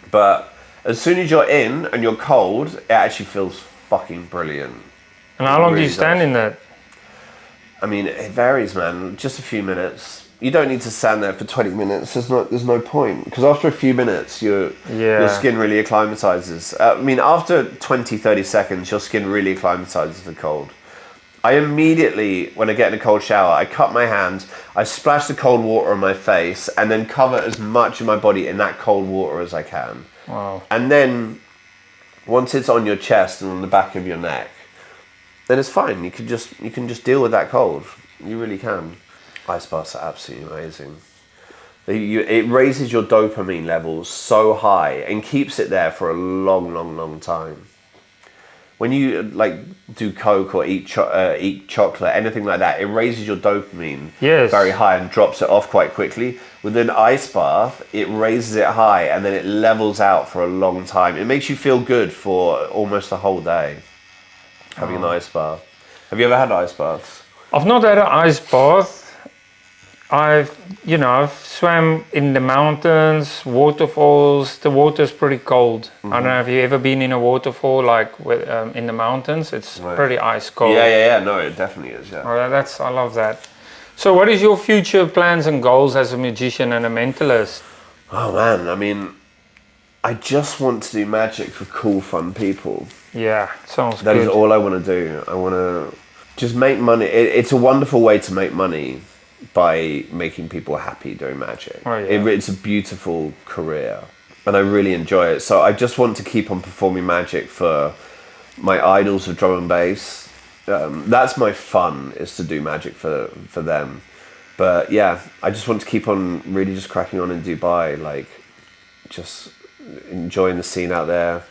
But as soon as you're in and you're cold, it actually feels fucking brilliant. And how long do you stand in that? I mean, it varies, man. Just a few minutes. You don't need to stand there for 20 minutes. There's no point. Because after a few minutes, your skin really acclimatizes. I mean, after 20, 30 seconds, your skin really acclimatizes to the cold. I immediately, when I get in a cold shower, I cut my hands, I splash the cold water on my face, and then cover as much of my body in that cold water as I can. Wow. And then once it's on your chest and on the back of your neck, then it's fine. You can just deal with that cold. You really can. Ice baths are absolutely amazing. It raises your dopamine levels so high and keeps it there for a long time. When you like do coke or eat chocolate, anything like that, it raises your dopamine very high and drops it off quite quickly. With an ice bath, it raises it high and then it levels out for a long time. It makes you feel good for almost a whole day, having an ice bath. Have you ever had ice baths? I've not had an ice bath. I've swam in the mountains, waterfalls. The water's pretty cold. I don't know, have you ever been in a waterfall like in the mountains? It's pretty ice cold. Yeah. No, it definitely is. Yeah. Oh, I love that. So, what is your future plans and goals as a magician and a mentalist? Oh man, I mean, I just want to do magic for cool, fun people. Yeah, sounds good. That is all I want to do. I want to just make money. It's a wonderful way to make money by making people happy doing magic. Oh, yeah. It's a beautiful career and I really enjoy it. So I just want to keep on performing magic for my idols of drum and bass. That's my fun, is to do magic for them. But yeah, I just want to keep on really just cracking on in Dubai, like just enjoying the scene out there.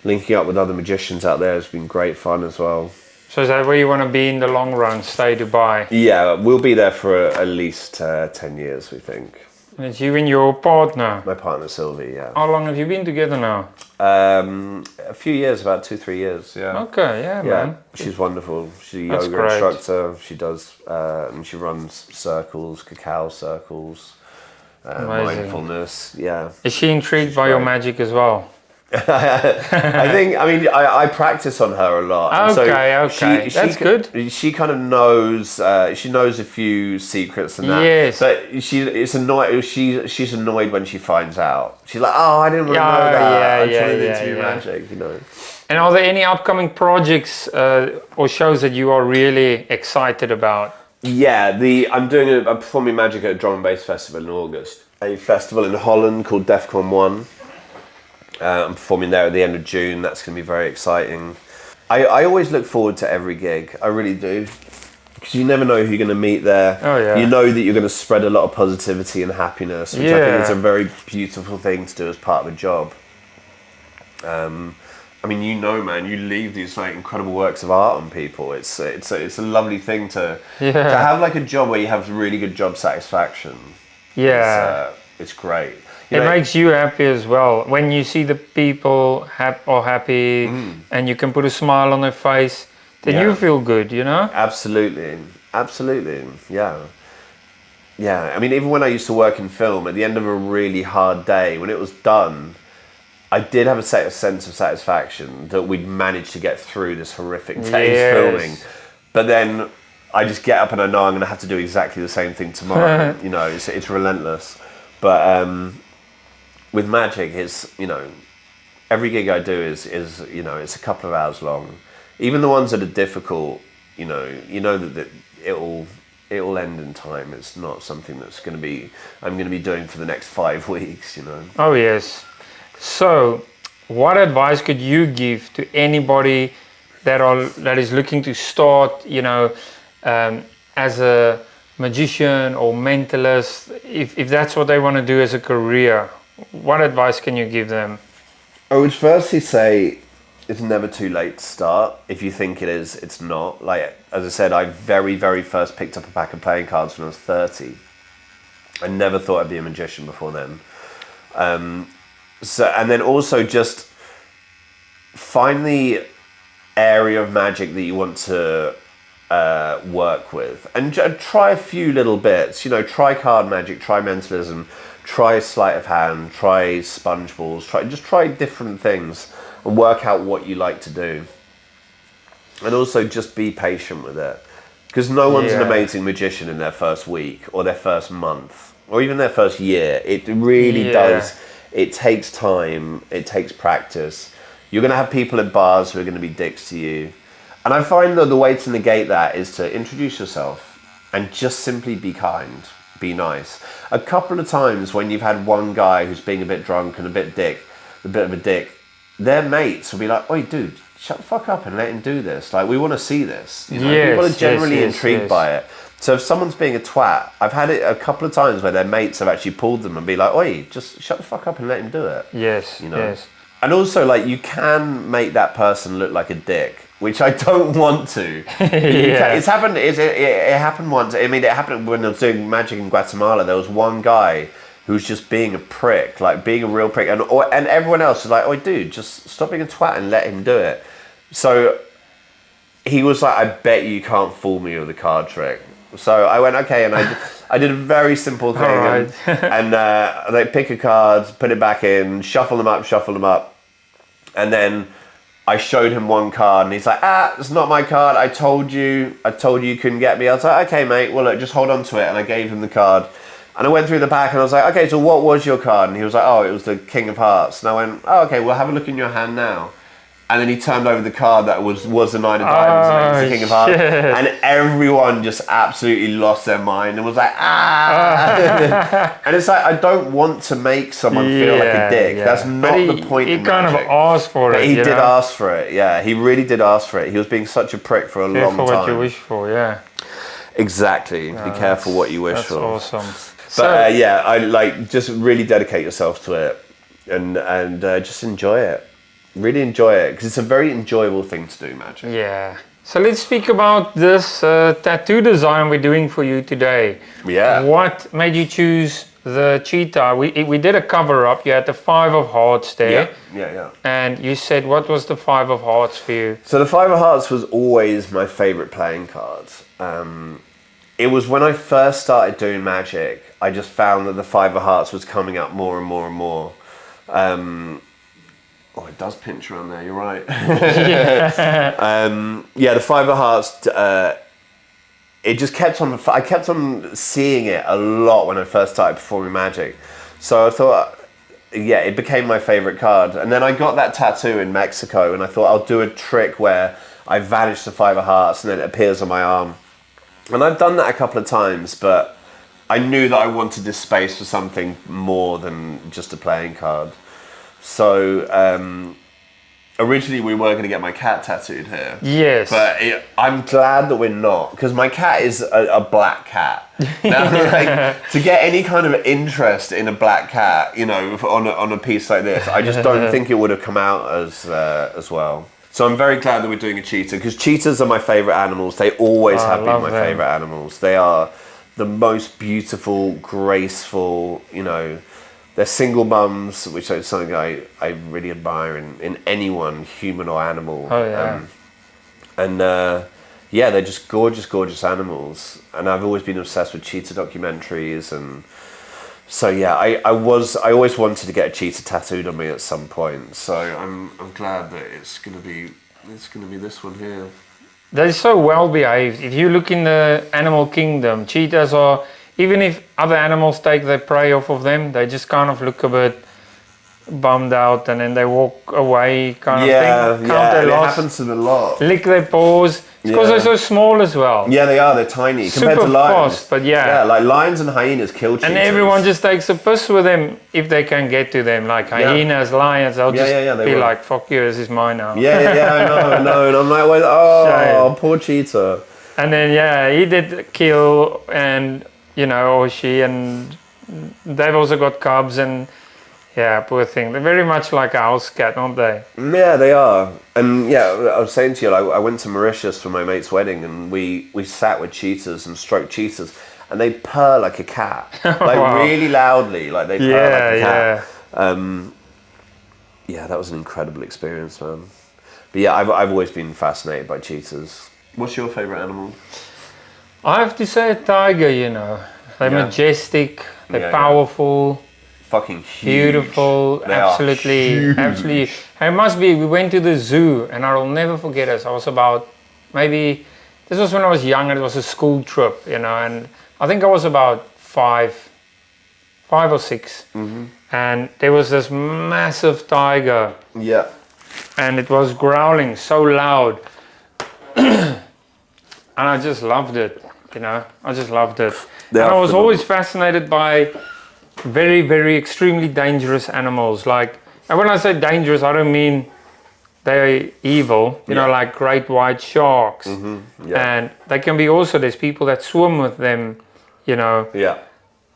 Linking up with other magicians out there has been great fun as well. So is that where you want to be in the long run, stay Dubai? Yeah, we'll be there for at least 10 years, we think. And it's you and your partner? My partner, Sylvie, yeah. How long have you been together now? A few years, about 2-3 years, yeah. Okay, yeah, man. She's wonderful. She's a yoga instructor. She does, and she runs circles, cacao circles, mindfulness, yeah. Is she intrigued by your magic as well? I practice on her a lot. Okay. That's good. She kind of knows. She knows a few secrets and that. Yes. But she's annoyed when she finds out. She's like, "Oh, I didn't really know that. I turned into magic," you know. And are there any upcoming projects or shows that you are really excited about? Yeah, I'm performing magic at a drum and bass festival in August. A festival in Holland called Deangun 1. I'm performing there at the end of June. That's going to be very exciting. I always look forward to every gig. I really do. Because you never know who you're going to meet there. Oh, yeah. You know that you're going to spread a lot of positivity and happiness, which I think is a very beautiful thing to do as part of a job. I mean, man, you leave these like incredible works of art on people. It's a lovely thing to have like a job where you have really good job satisfaction. Yeah. It's great. It makes you happy as well. When you see the people happy and you can put a smile on their face, then you feel good, you know? Absolutely. Yeah. I mean, even when I used to work in film, at the end of a really hard day, when it was done, I did have a sense of satisfaction that we'd managed to get through this horrific day's filming. But then I just get up and I know I'm going to have to do exactly the same thing tomorrow. You know, it's relentless. But with magic, it's, you know, every gig I do is you know, it's a couple of hours long. Even the ones that are difficult, you know that it'll end in time. It's not something I'm going to be doing for the next 5 weeks, you know. Oh yes. So, what advice could you give to anybody that is looking to start, you know, as a magician or mentalist, if that's what they want to do as a career? What advice can you give them? I would firstly say it's never too late to start. If you think it is, it's not. Like, as I said, I very, very first picked up a pack of playing cards when I was 30. I never thought I'd be a magician before then. And then also just find the area of magic that you want to work with, and try a few little bits. You know, try card magic, try mentalism, try sleight of hand, try sponge balls, try different things and work out what you like to do. And also just be patient with it, because no one's an amazing magician in their first week or their first month or even their first year. It really does. It takes time. It takes practice. You're going to have people at bars who are going to be dicks to you. And I find that the way to negate that is to introduce yourself and just simply be kind, be nice. A couple of times when you've had one guy who's being a bit drunk and a bit of a dick, their mates will be like, "Oi, dude, shut the fuck up and let him do this. Like, we want to see this." You know? People are generally intrigued by it. So if someone's being a twat, I've had it a couple of times where their mates have actually pulled them and be like, "Oi, just shut the fuck up and let him do it." Yes, you know? And also, like, you can make that person look like a dick, which I don't want to. It's happened. It happened once. I mean, it happened when I was doing magic in Guatemala. There was one guy who was just being a prick, like being a real prick, and everyone else was like, "Oh, dude, just stop being a twat and let him do it." So he was like, "I bet you can't fool me with a card trick." So I went, okay, and I did a very simple thing, and they pick a card, put it back in, shuffle them up, and then I showed him one card, and he's like, "It's not my card. I told you you couldn't get me." I was like, "Okay, mate, well, look, just hold on to it," and I gave him the card. And I went through the pack and I was like, "Okay, so what was your card?" And he was like, "Oh, it was the King of Hearts." And I went, "Oh, okay, well, have a look in your hand now." And then he turned over the card that was the Nine of Diamonds and it was the King of Hearts. And everyone just absolutely lost their mind and was like, "Ah!" And it's like, I don't want to make someone feel like a dick. That's not the point in magic. He kind of asked for it. But he did ask for it, yeah. He really did ask for it. He was being such a prick for a long time. Careful what you wish for, yeah. Exactly. Be careful what you wish for. That's awesome. But I like, just really dedicate yourself to it and just enjoy it. Really enjoy it, because it's a very enjoyable thing to do, magic. Yeah. So let's speak about this tattoo design we're doing for you today. Yeah. What made you choose the cheetah? We did a cover up. You had the 5 of hearts there. Yeah. And you said, what was the 5 of hearts for you? So the 5 of hearts was always my favorite playing card. It was when I first started doing magic, I just found that the 5 of hearts was coming up more and more and more. Oh, it does pinch around there, you're right. The 5 of hearts, it just I kept on seeing it a lot when I first started performing magic. So I thought, it became my favorite card. And then I got that tattoo in Mexico and I thought I'll do a trick where I vanish the 5 of hearts and then it appears on my arm. And I've done that a couple of times, but I knew that I wanted this space for something more than just a playing card. So originally we were going to get my cat tattooed here. Yes. But I'm glad that we're not, because my cat is a black cat. Now, like, to get any kind of interest in a black cat, you know, on a piece like this, I just don't think it would have come out as well. So I'm very glad that we're doing a cheetah, because cheetahs are my favourite animals. They always have been my favourite animals. They are the most beautiful, graceful, you know. They're single mums, which is something I really admire in anyone, human or animal. And they're just gorgeous animals. And I've always been obsessed with cheetah documentaries, and so I always wanted to get a cheetah tattooed on me at some point. So I'm glad that it's gonna be this one here. They're so well behaved. If you look in the animal kingdom, cheetahs are, even if other animals take their prey off of them, they just kind of look a bit bummed out, and then they walk away kind of thing. It happens to them a lot. Lick their paws. It's because they're so small as well. Yeah, they are. They're tiny compared to lions. Fast, but like lions and hyenas kill cheetahs. And everyone just takes a piss with them if they can get to them. Like hyenas, lions, they'll just be like, "Fuck you, this is mine now." I know. And I'm like, oh, poor cheetah. And then he did kill, and or she, and they've also got cubs, and poor thing. They're very much like a house cat, aren't they? Yeah, they are. And I was saying to you, I went to Mauritius for my mate's wedding, and we sat with cheetahs and stroked cheetahs, and they purr like a cat, like really loudly, like they purr like a cat. That was an incredible experience, man. But I've always been fascinated by cheetahs. What's your favorite animal? I have to say a tiger. They're majestic, they're powerful. Fucking huge. Beautiful, they absolutely. It must be. We went to the zoo, and I'll never forget it. I was about this was when I was young, and it was a school trip, and I think I was about 5 or 6, and there was this massive tiger. Yeah. And it was growling so loud, and I just loved it. I just loved it. And I was always fascinated by very, very extremely dangerous animals. Like, and when I say dangerous, I don't mean they're evil, like great white sharks. And they can be also, there's people that swim with them,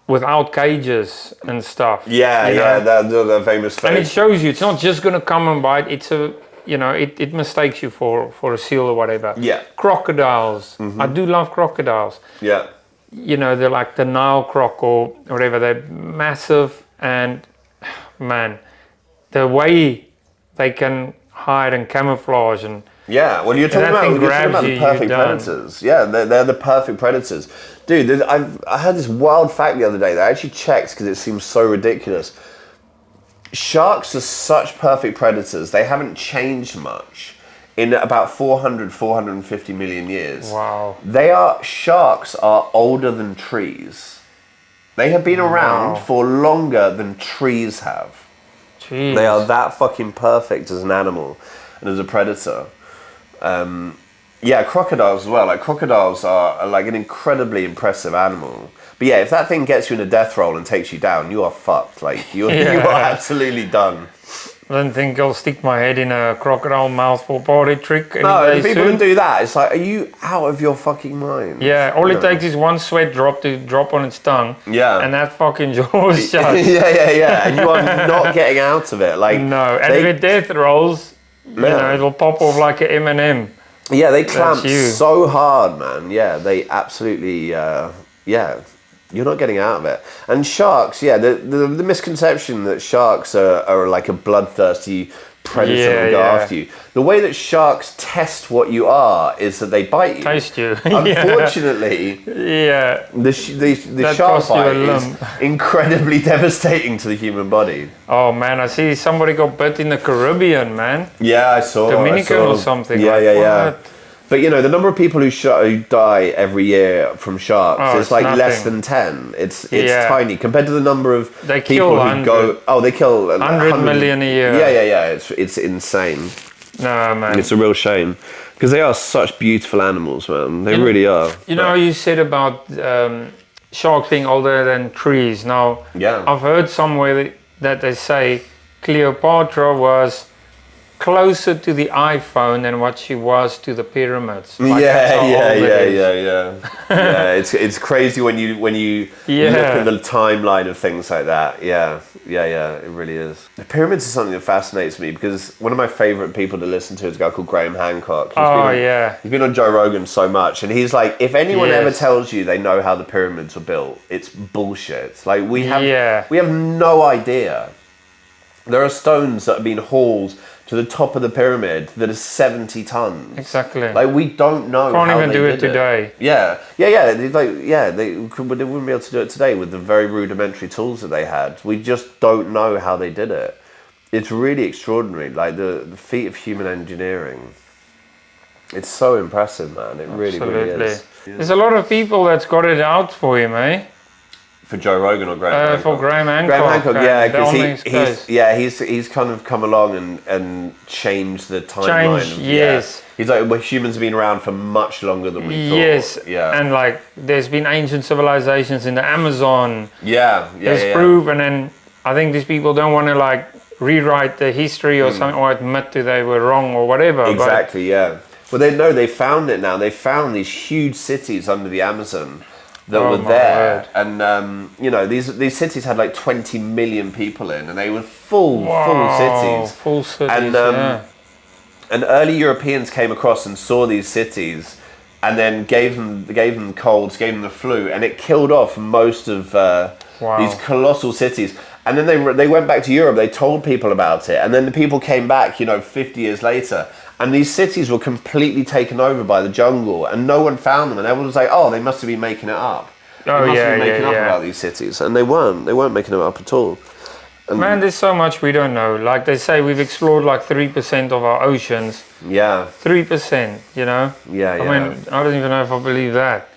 without cages and stuff. The famous face. And it shows you, it's not just going to come and bite, it's it mistakes you for a seal or whatever. Crocodiles. I do love crocodiles. They're like the Nile croc or whatever. They're massive, and man, the way they can hide and camouflage and well, you're talking about the perfect predators. They're the perfect predators, dude. I heard this wild fact the other day that I actually checked because it seems so ridiculous. Sharks are such perfect predators. They haven't changed much in about 450 million years. Wow. Sharks are older than trees. They have been around for longer than trees have. Jeez. They are that fucking perfect as an animal and as a predator. Crocodiles as well. Like, crocodiles are like an incredibly impressive animal. But if that thing gets you in a death roll and takes you down, you are fucked. Like, you are absolutely done. I don't think I'll stick my head in a crocodile mouth for a party trick. No, people don't do that. It's like, are you out of your fucking mind? Yeah, all it takes is one sweat drop to drop on its tongue. Yeah. And that fucking jaw's shut. And you are not getting out of it. Like, no, and if it death rolls, it'll pop off like an M&M. Yeah, they clamp so hard, man. Yeah, they absolutely, you're not getting out of it. And sharks, the misconception that sharks are like a bloodthirsty predator that will go after you. The way that sharks test what you are is that they bite you. Taste you. Unfortunately, the shark bite is incredibly devastating to the human body. Oh man, I see somebody got bit in the Caribbean, man. Yeah, I saw. Dominican or something. Yeah. But the number of people who die every year from sharks is like nothing. less than 10. It's tiny compared to the number of people who go. Oh, they kill 100 million a year. Yeah. It's insane. No, man. It's a real shame because they are such beautiful animals, man. They really are. You said about sharks being older than trees. Now, I've heard somewhere that they say Cleopatra was closer to the iPhone than what she was to the pyramids. Like It's crazy when you look at the timeline of things like that. Yeah, it really is. The pyramids is something that fascinates me because one of my favorite people to listen to is a guy called Graham Hancock. He's been on Joe Rogan so much, and he's like, if anyone ever tells you they know how the pyramids were built, it's bullshit. Like we have no idea. There are stones that have been hauled to the top of the pyramid that is 70 tons. Exactly. Like, we don't know. Can't how even they do it did today. Yeah. They wouldn't be able to do it today with the very rudimentary tools that they had. We just don't know how they did it. It's really extraordinary. Like the feat of human engineering. It's so impressive, man. It really is. There's a lot of people that's got it out for him, eh? For Joe Rogan or Graham Hancock? For Graham Hancock. Graham Hancock, yeah, because he's kind of come along and changed the timeline. Yes. He's like, well, humans have been around for much longer than we thought. Yes, yeah. And like, there's been ancient civilizations in the Amazon. There's proof, and then I think these people don't want to like rewrite the history or something, or admit that they were wrong or whatever. Exactly, yeah. Well, they found it now. They found these huge cities under the Amazon that were there, word. And these cities had like 20 million people in, and they were full cities. Full cities, and early Europeans came across and saw these cities, and then gave them colds, gave them the flu, and it killed off most of these colossal cities. And then they went back to Europe. They told people about it, and then the people came back, 50 years later. And these cities were completely taken over by the jungle, and no one found them. And everyone was like, "Oh, they must have been making it up. They must have been making up about these cities." And they weren't. They weren't making it up at all. And man, there's so much we don't know. Like they say, we've explored like 3% of our oceans. Yeah. 3%. Yeah. I mean, I don't even know if I believe that.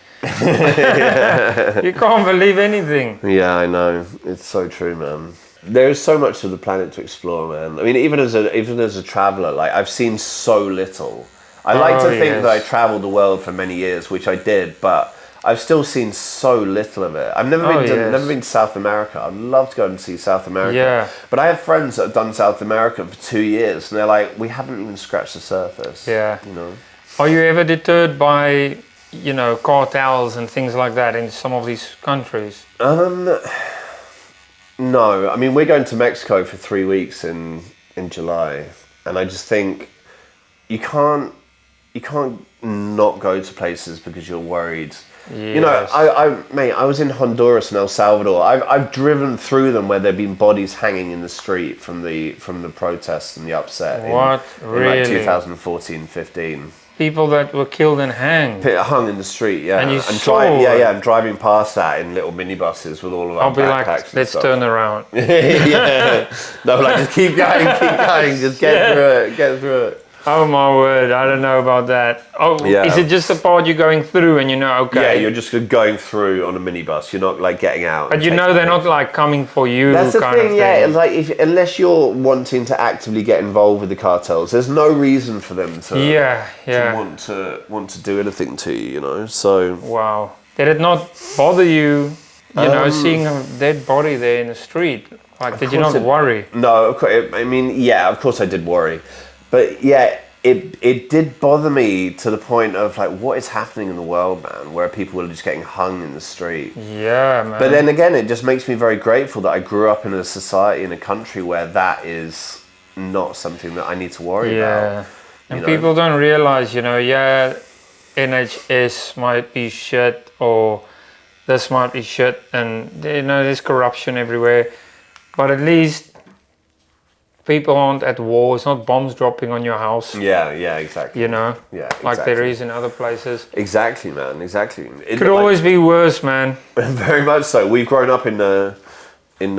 You can't believe anything. Yeah, I know. It's so true, man. There's so much of the planet to explore, man. I mean, even as a traveler, like I've seen so little. I like to think that I traveled the world for many years, which I did, but I've still seen so little of it. I've never been to South America. I'd love to go and see South America. Yeah. But I have friends that have done South America for 2 years, and they're like, we haven't even scratched the surface. Yeah. Are you ever deterred by, cartels and things like that in some of these countries? No, I mean, we're going to Mexico for 3 weeks in July, and I just think you can't not go to places because you're worried. Yes. I was in Honduras and El Salvador. I've driven through them where there've been bodies hanging in the street from the protests and the upset. Really? In like 2014-15. People that were killed and hanged. Hung in the street, yeah. And driving past that in little minibuses with all of our backpacks. I'll be like, let's turn around. Yeah. No, like just keep going, just get through it. Oh my word, I don't know about that. Oh, yeah. Is it just the part you're going through and okay? Yeah, you're just going through on a minibus. You're not like getting out. But they're not like coming for you. That's the kind thing, of thing. Yeah. Like unless you're wanting to actively get involved with the cartels, there's no reason for them to want to do anything to you. So. Wow. Did it not bother you? Seeing a dead body there in the street. Like, did you not worry? No, of course. I mean, yeah, of course I did worry. But yeah, it did bother me to the point of like, what is happening in the world, man? Where people are just getting hung in the street. Yeah, man. But then again, it just makes me very grateful that I grew up in a society, in a country where that is not something that I need to worry about. And people don't realize, NHS might be shit, or this might be shit, and there's corruption everywhere. But at least people aren't at war. It's not bombs dropping on your house. Yeah, exactly. Yeah, exactly. Like there is in other places. Exactly, man. Exactly. It could always be worse, man. Very much so. We've grown up in an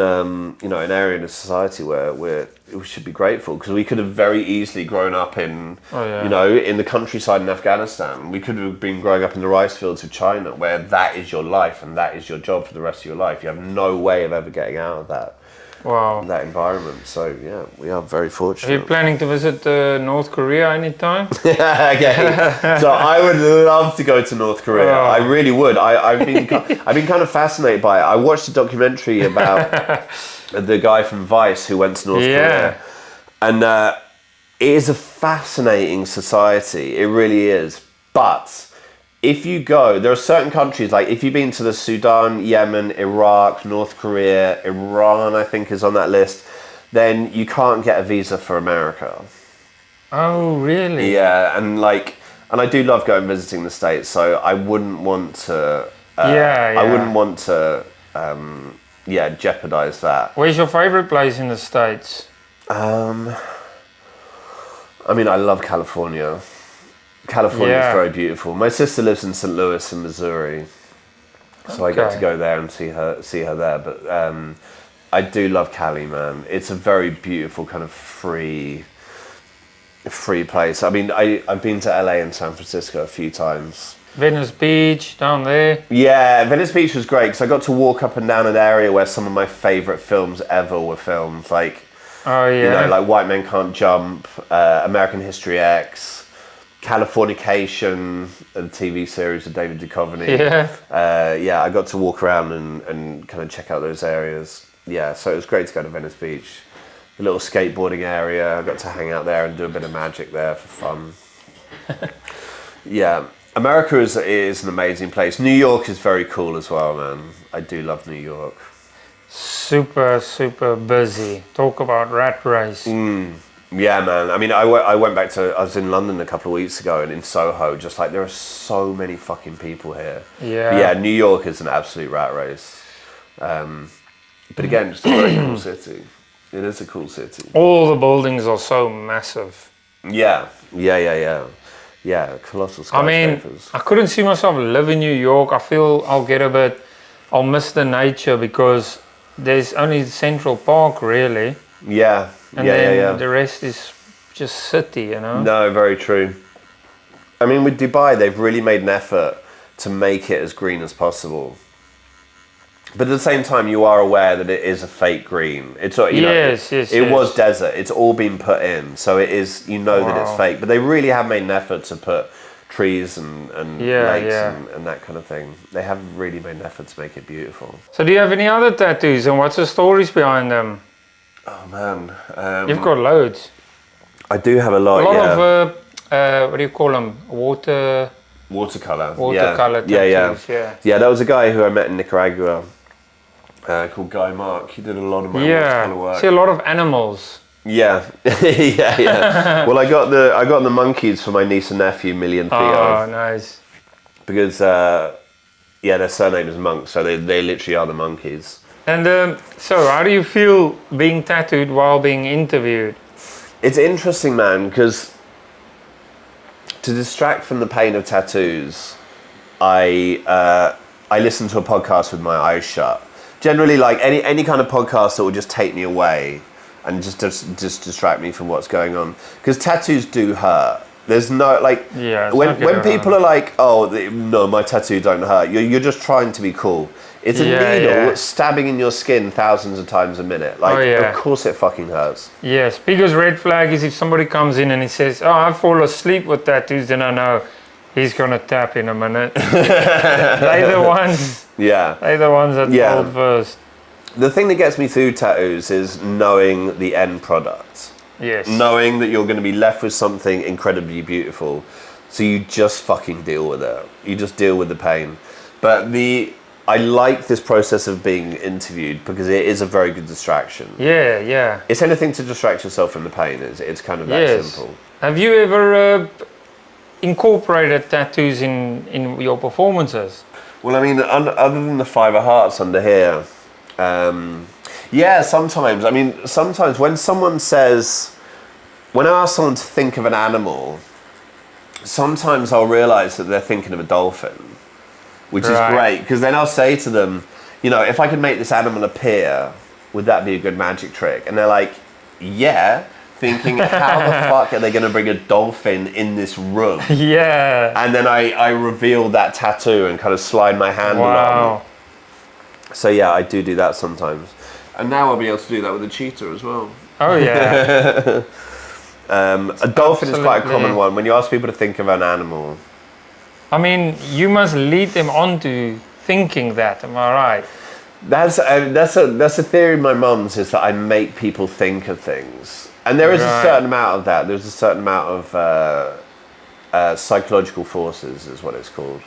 area in a society where we should be grateful, because we could have very easily grown up in in the countryside in Afghanistan. We could have been growing up in the rice fields of China, where that is your life and that is your job for the rest of your life. You have no way of ever getting out of that. Wow. That environment. So yeah, we are very fortunate. Are you planning to visit North Korea anytime? Okay. So I would love to go to North Korea. I really would. I've been kind of fascinated by it. I watched a documentary about the guy from Vice who went to North Korea, and it is a fascinating society. It really is. But if you go, there are certain countries, like if you've been to the Sudan, Yemen, Iraq, North Korea, Iran, I think is on that list, then you can't get a visa for America. Oh, really? Yeah, and I do love going visiting the States, so I wouldn't want to. I wouldn't want to. Jeopardize that. Where's your favorite place in the States? I mean, I love California. California is very beautiful. My sister lives in St. Louis in Missouri, so I get to go there and see her there. But I do love Cali, man. It's a very beautiful kind of free place. I mean, I've been to LA and San Francisco a few times. Venice Beach down there. Yeah, Venice Beach was great because I got to walk up and down an area where some of my favourite films ever were filmed, like like White Men Can't Jump, American History X, Californication, a TV series of David Duchovny. I got to walk around and kind of check out those areas. Yeah, so it was great to go to Venice Beach. A little skateboarding area. I got to hang out there and do a bit of magic there for fun. Yeah. America is an amazing place. New York is very cool as well, man. I do love New York. Super, super busy. Talk about rat race. Yeah, man. I mean, I went back to... I was in London a couple of weeks ago and in Soho, just like there are so many fucking people here. Yeah. But yeah, New York is an absolute rat race. But again, just a very cool city. It is a cool city. All the buildings are so massive. Yeah, colossal skyscrapers. I mean, I couldn't see myself live in New York. I feel I'll miss the nature because there's only Central Park really. Yeah, and then the rest is just city, you know? No, very true. I mean, with Dubai, they've really made an effort to make it as green as possible. But at the same time, you are aware that it is a fake green. It's it was desert. It's all been put in, so it is. That it's fake. But they really have made an effort to put trees and lakes and that kind of thing. They have really made an effort to make it beautiful. So, do you have any other tattoos, and what's the stories behind them? Oh man, you've got loads. I do have a lot. A lot of what do you call them? Watercolor tattoos. Yeah, that was a guy who I met in Nicaragua. Called Guy Mark. He did a lot of my watercolor work. See a lot of animals. Yeah, yeah. Well, I got the monkeys for my niece and nephew, Millie and Theo. Oh, nice. Because their surname is Monk, so they literally are the monkeys. And so, how do you feel being tattooed while being interviewed? It's interesting, man, because to distract from the pain of tattoos, I listen to a podcast with my eyes shut. Generally, like any kind of podcast that will just take me away and just distract me from what's going on. Because tattoos do hurt. There's no, like, when people are like, oh, no, my tattoo don't hurt, you're just trying to be cool. It's a needle stabbing in your skin thousands of times a minute. Like, of course it fucking hurts. Yes, biggest red flag is if somebody comes in and he says, oh, I fall asleep with tattoos, then I know he's gonna tap in a minute. They're the ones. Yeah. They're the ones that fold first. The thing that gets me through tattoos is knowing the end product. Yes. Knowing that you're going to be left with something incredibly beautiful. So you just fucking deal with it. You just deal with the pain. But I like this process of being interviewed because it is a very good distraction. Yeah. It's anything to distract yourself from the pain. It's kind of that simple. Have you ever incorporated tattoos in your performances? Well, I mean, other than the 5 of hearts under here, sometimes. I mean, sometimes when I ask someone to think of an animal, sometimes I'll realise that they're thinking of a dolphin, which is great, because then I'll say to them, if I could make this animal appear, would that be a good magic trick? And they're like, yeah. Thinking, how the fuck are they going to bring a dolphin in this room? Yeah. And then I reveal that tattoo and kind of slide my hand along. So yeah, I do that sometimes. And now I'll be able to do that with a cheetah as well. Oh yeah. A dolphin is quite a common one. When you ask people to think of an animal. I mean, you must lead them on to thinking that, am I right? That's a theory of my mum's, is that I make people think of things. And there is a certain amount of that. There's a certain amount of psychological forces, is what it's called.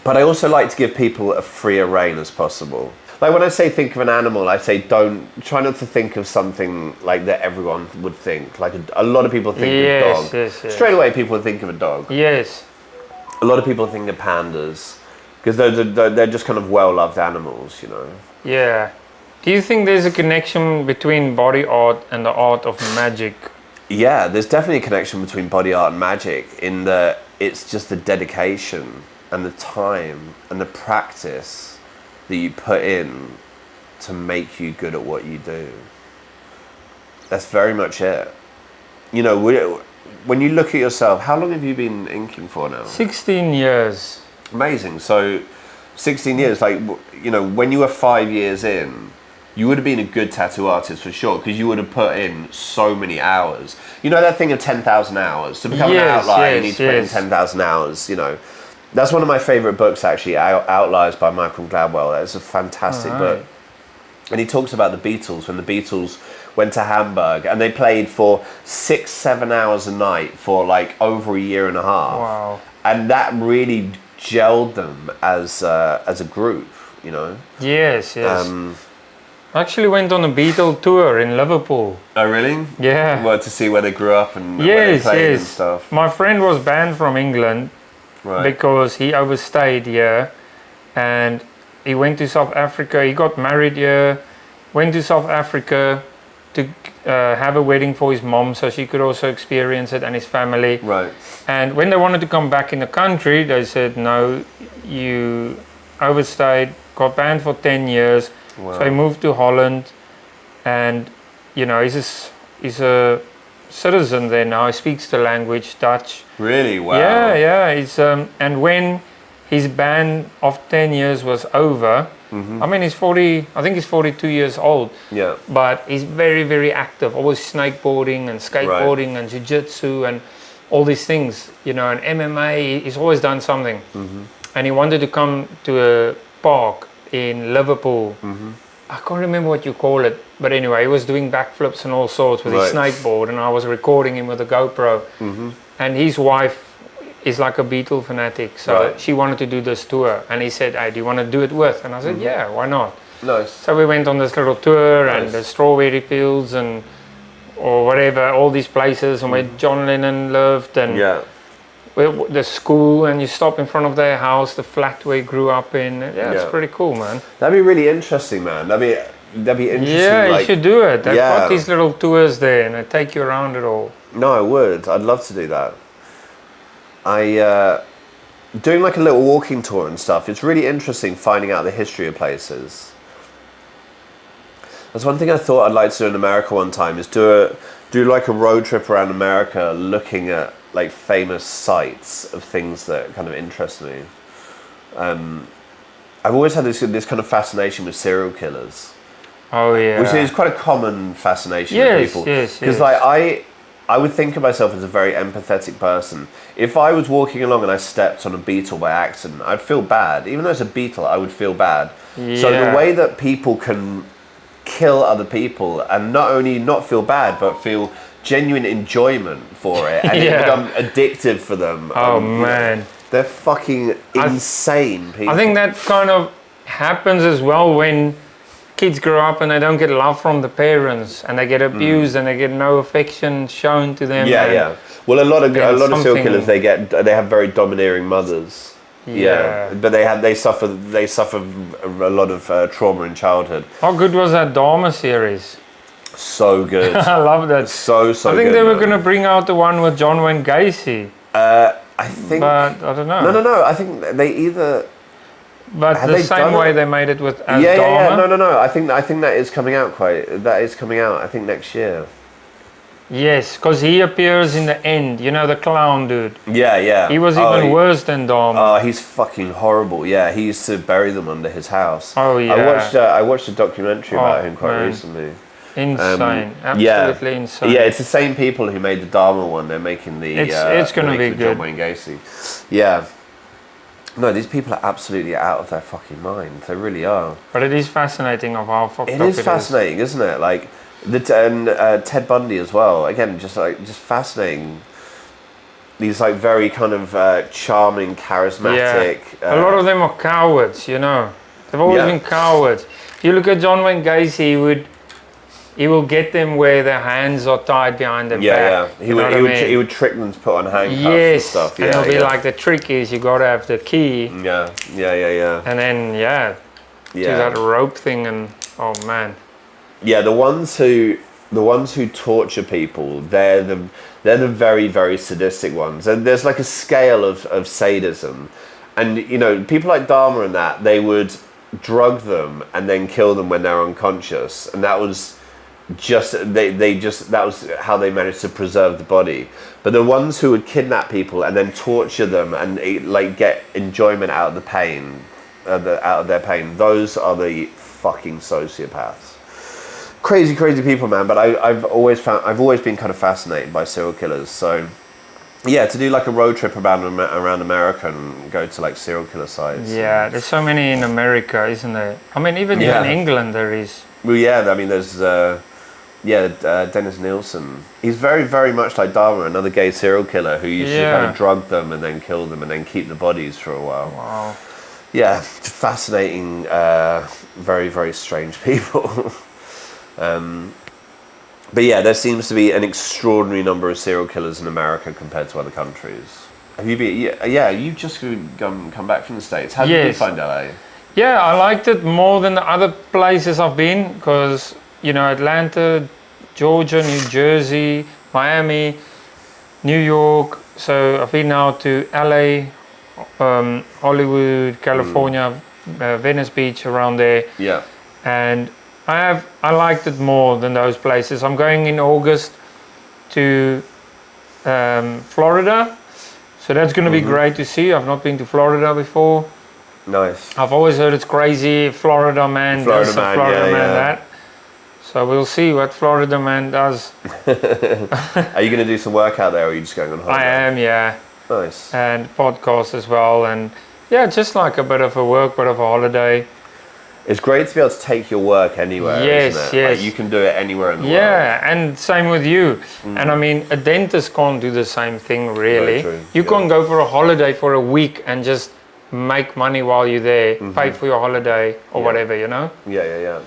But I also like to give people a freer reign as possible. Like when I say think of an animal, I say try not to think of something like that everyone would think. Like a lot of people think of dog. Yes. Straight away people would think of a dog. Yes. A lot of people think of pandas because they're just kind of well-loved animals, Yeah. Do you think there's a connection between body art and the art of magic? Yeah, there's definitely a connection between body art and magic in that it's just the dedication and the time and the practice that you put in to make you good at what you do. That's very much it. You know, when you look at yourself, how long have you been inking for now? 16 years. Amazing. So 16 years, like, you know, when you were 5 years in, you would have been a good tattoo artist for sure, because you would have put in so many hours. You know that thing of 10,000 hours? To become an outlier, you need to put in 10,000 hours, you know. That's one of my favourite books, actually, Outliers by Malcolm Gladwell. That's a fantastic book. And he talks about the Beatles, when the Beatles went to Hamburg, and they played for 6-7 hours a night for like over a year and a half. Wow. And that really gelled them as a group, you know. Yes. I actually went on a Beatle tour in Liverpool. Oh, really? Yeah. Well, to see where they grew up and where they played and stuff. My friend was banned from England because he overstayed here, and he went to South Africa. He got married here, went to South Africa to have a wedding for his mom so she could also experience it, and his family. Right. And when they wanted to come back in the country, they said, no, you overstayed, got banned for 10 years. Wow. So he moved to Holland, and you know, he's a citizen there now. He speaks the language, Dutch. Really? Wow. Yeah. He's and when his ban of 10 years was over, I mean, he's 40. I think he's 42 years old. Yeah. But he's very, very active. Always snakeboarding and skateboarding and jiu-jitsu and all these things. You know, and MMA. He's always done something. And he wanted to come to a park in Liverpool. I can't remember what you call it, but anyway, he was doing backflips and all sorts with his snakeboard, and I was recording him with a GoPro. And his wife is like a Beatle fanatic, so she wanted to do this tour, and he said, hey, do you want to do it with? And I said, yeah, why not? Nice. So we went on this little tour, and the strawberry fields and or whatever, all these places, and where John Lennon lived, and the school, and you stop in front of their house, the flat where he grew up in. It's pretty cool, man. That'd be really interesting, man. That'd be interesting. Yeah, like, you should do it. They've got these little tours there, and they take you around it all. No, I would. I'd love to do that. Doing like a little walking tour and stuff, it's really interesting finding out the history of places. That's one thing I thought I'd like to do in America one time, is do like a road trip around America looking at like famous sites of things that kind of interest me. I've always had this kind of fascination with serial killers. Oh yeah. Which is quite a common fascination with people. Because like I would think of myself as a very empathetic person. If I was walking along and I stepped on a beetle by accident, I'd feel bad. Even though it's a beetle, I would feel bad. So the way that people can kill other people and not only not feel bad, but feel genuine enjoyment for it, and it become addictive for them. Oh man. You know, they're fucking insane people. I think that kind of happens as well when kids grow up and they don't get love from the parents, and they get abused and they get no affection shown to them. Well, a lot of serial killers, they have very domineering mothers. But they suffer a lot of trauma in childhood. How good was that Dharma series? So good. I love that. So I think good, they were going to bring out the one with John Wayne Gacy. I think. But I don't know. No. I think they either. But the same way they made it with as Dharma. No. I think that is coming out I think next year. Yes, because he appears in the end. You know, the clown dude. Yeah. He was even worse than Dharma. Oh, he's fucking horrible. Yeah, he used to bury them under his house. Oh yeah. I watched a documentary about him quite recently. Insane, absolutely insane. Yeah, it's the same people who made the Dharma one. They're making the. It's going to be good. John Wayne Gacy. Yeah. No, these people are absolutely out of their fucking mind. They really are. But it is fascinating of how fucked up it is. It is fascinating, isn't it? Like Ted Bundy as well. Again, just fascinating. These like very kind of charming, charismatic. Yeah. A lot of them are cowards. You know, they've always been cowards. If you look at John Wayne Gacy, he will get them where their hands are tied behind their back. Yeah. He would trick them to put on handcuffs and stuff. And it'll be like, the trick is you got to have the key. Yeah. And then do that rope thing, and oh man. Yeah, the ones who the ones who torture people, they're the very, very sadistic ones. And there's like a scale of sadism. And, you know, people like Dharma and that, they would drug them and then kill them when they're unconscious. And that was just, that was how they managed to preserve the body. But the ones who would kidnap people and then torture them and like get enjoyment out of the pain, out of their pain, those are the fucking sociopaths. Crazy people, man. But I've always been kind of fascinated by serial killers. So yeah, to do like a road trip around America and go to like serial killer sites. Yeah, there's so many in America, isn't there? I mean, even in England there is. Well, yeah, I mean, there's Dennis Nielsen. He's very, very much like Dharma, another gay serial killer who used to kind of drug them and then kill them and then keep the bodies for a while. Wow. Yeah, fascinating, very, very strange people. But yeah, there seems to be an extraordinary number of serial killers in America compared to other countries. Have you been? Yeah, you've just come back from the States. How did you find LA? Yeah, I liked it more than the other places I've been because, you know, Atlanta, Georgia, New Jersey, Miami, New York. So I've been now to LA, Hollywood, California, Venice Beach, around there. Yeah. And I liked it more than those places. I'm going in August to Florida, so that's going to be great to see. I've not been to Florida before. Nice. I've always heard it's crazy. Florida man does that. So we'll see what Florida man does. Are you going to do some work out there, or are you just going on holiday? I am, yeah. Nice. And podcast as well, and yeah, just like a bit of a work, bit of a holiday. It's great to be able to take your work anywhere, isn't it? Yes. Like you can do it anywhere in the world. Yeah, and same with you. And I mean, a dentist can't do the same thing, really. Very true. You can't go for a holiday for a week and just make money while you're there, pay for your holiday or whatever, you know? Yeah.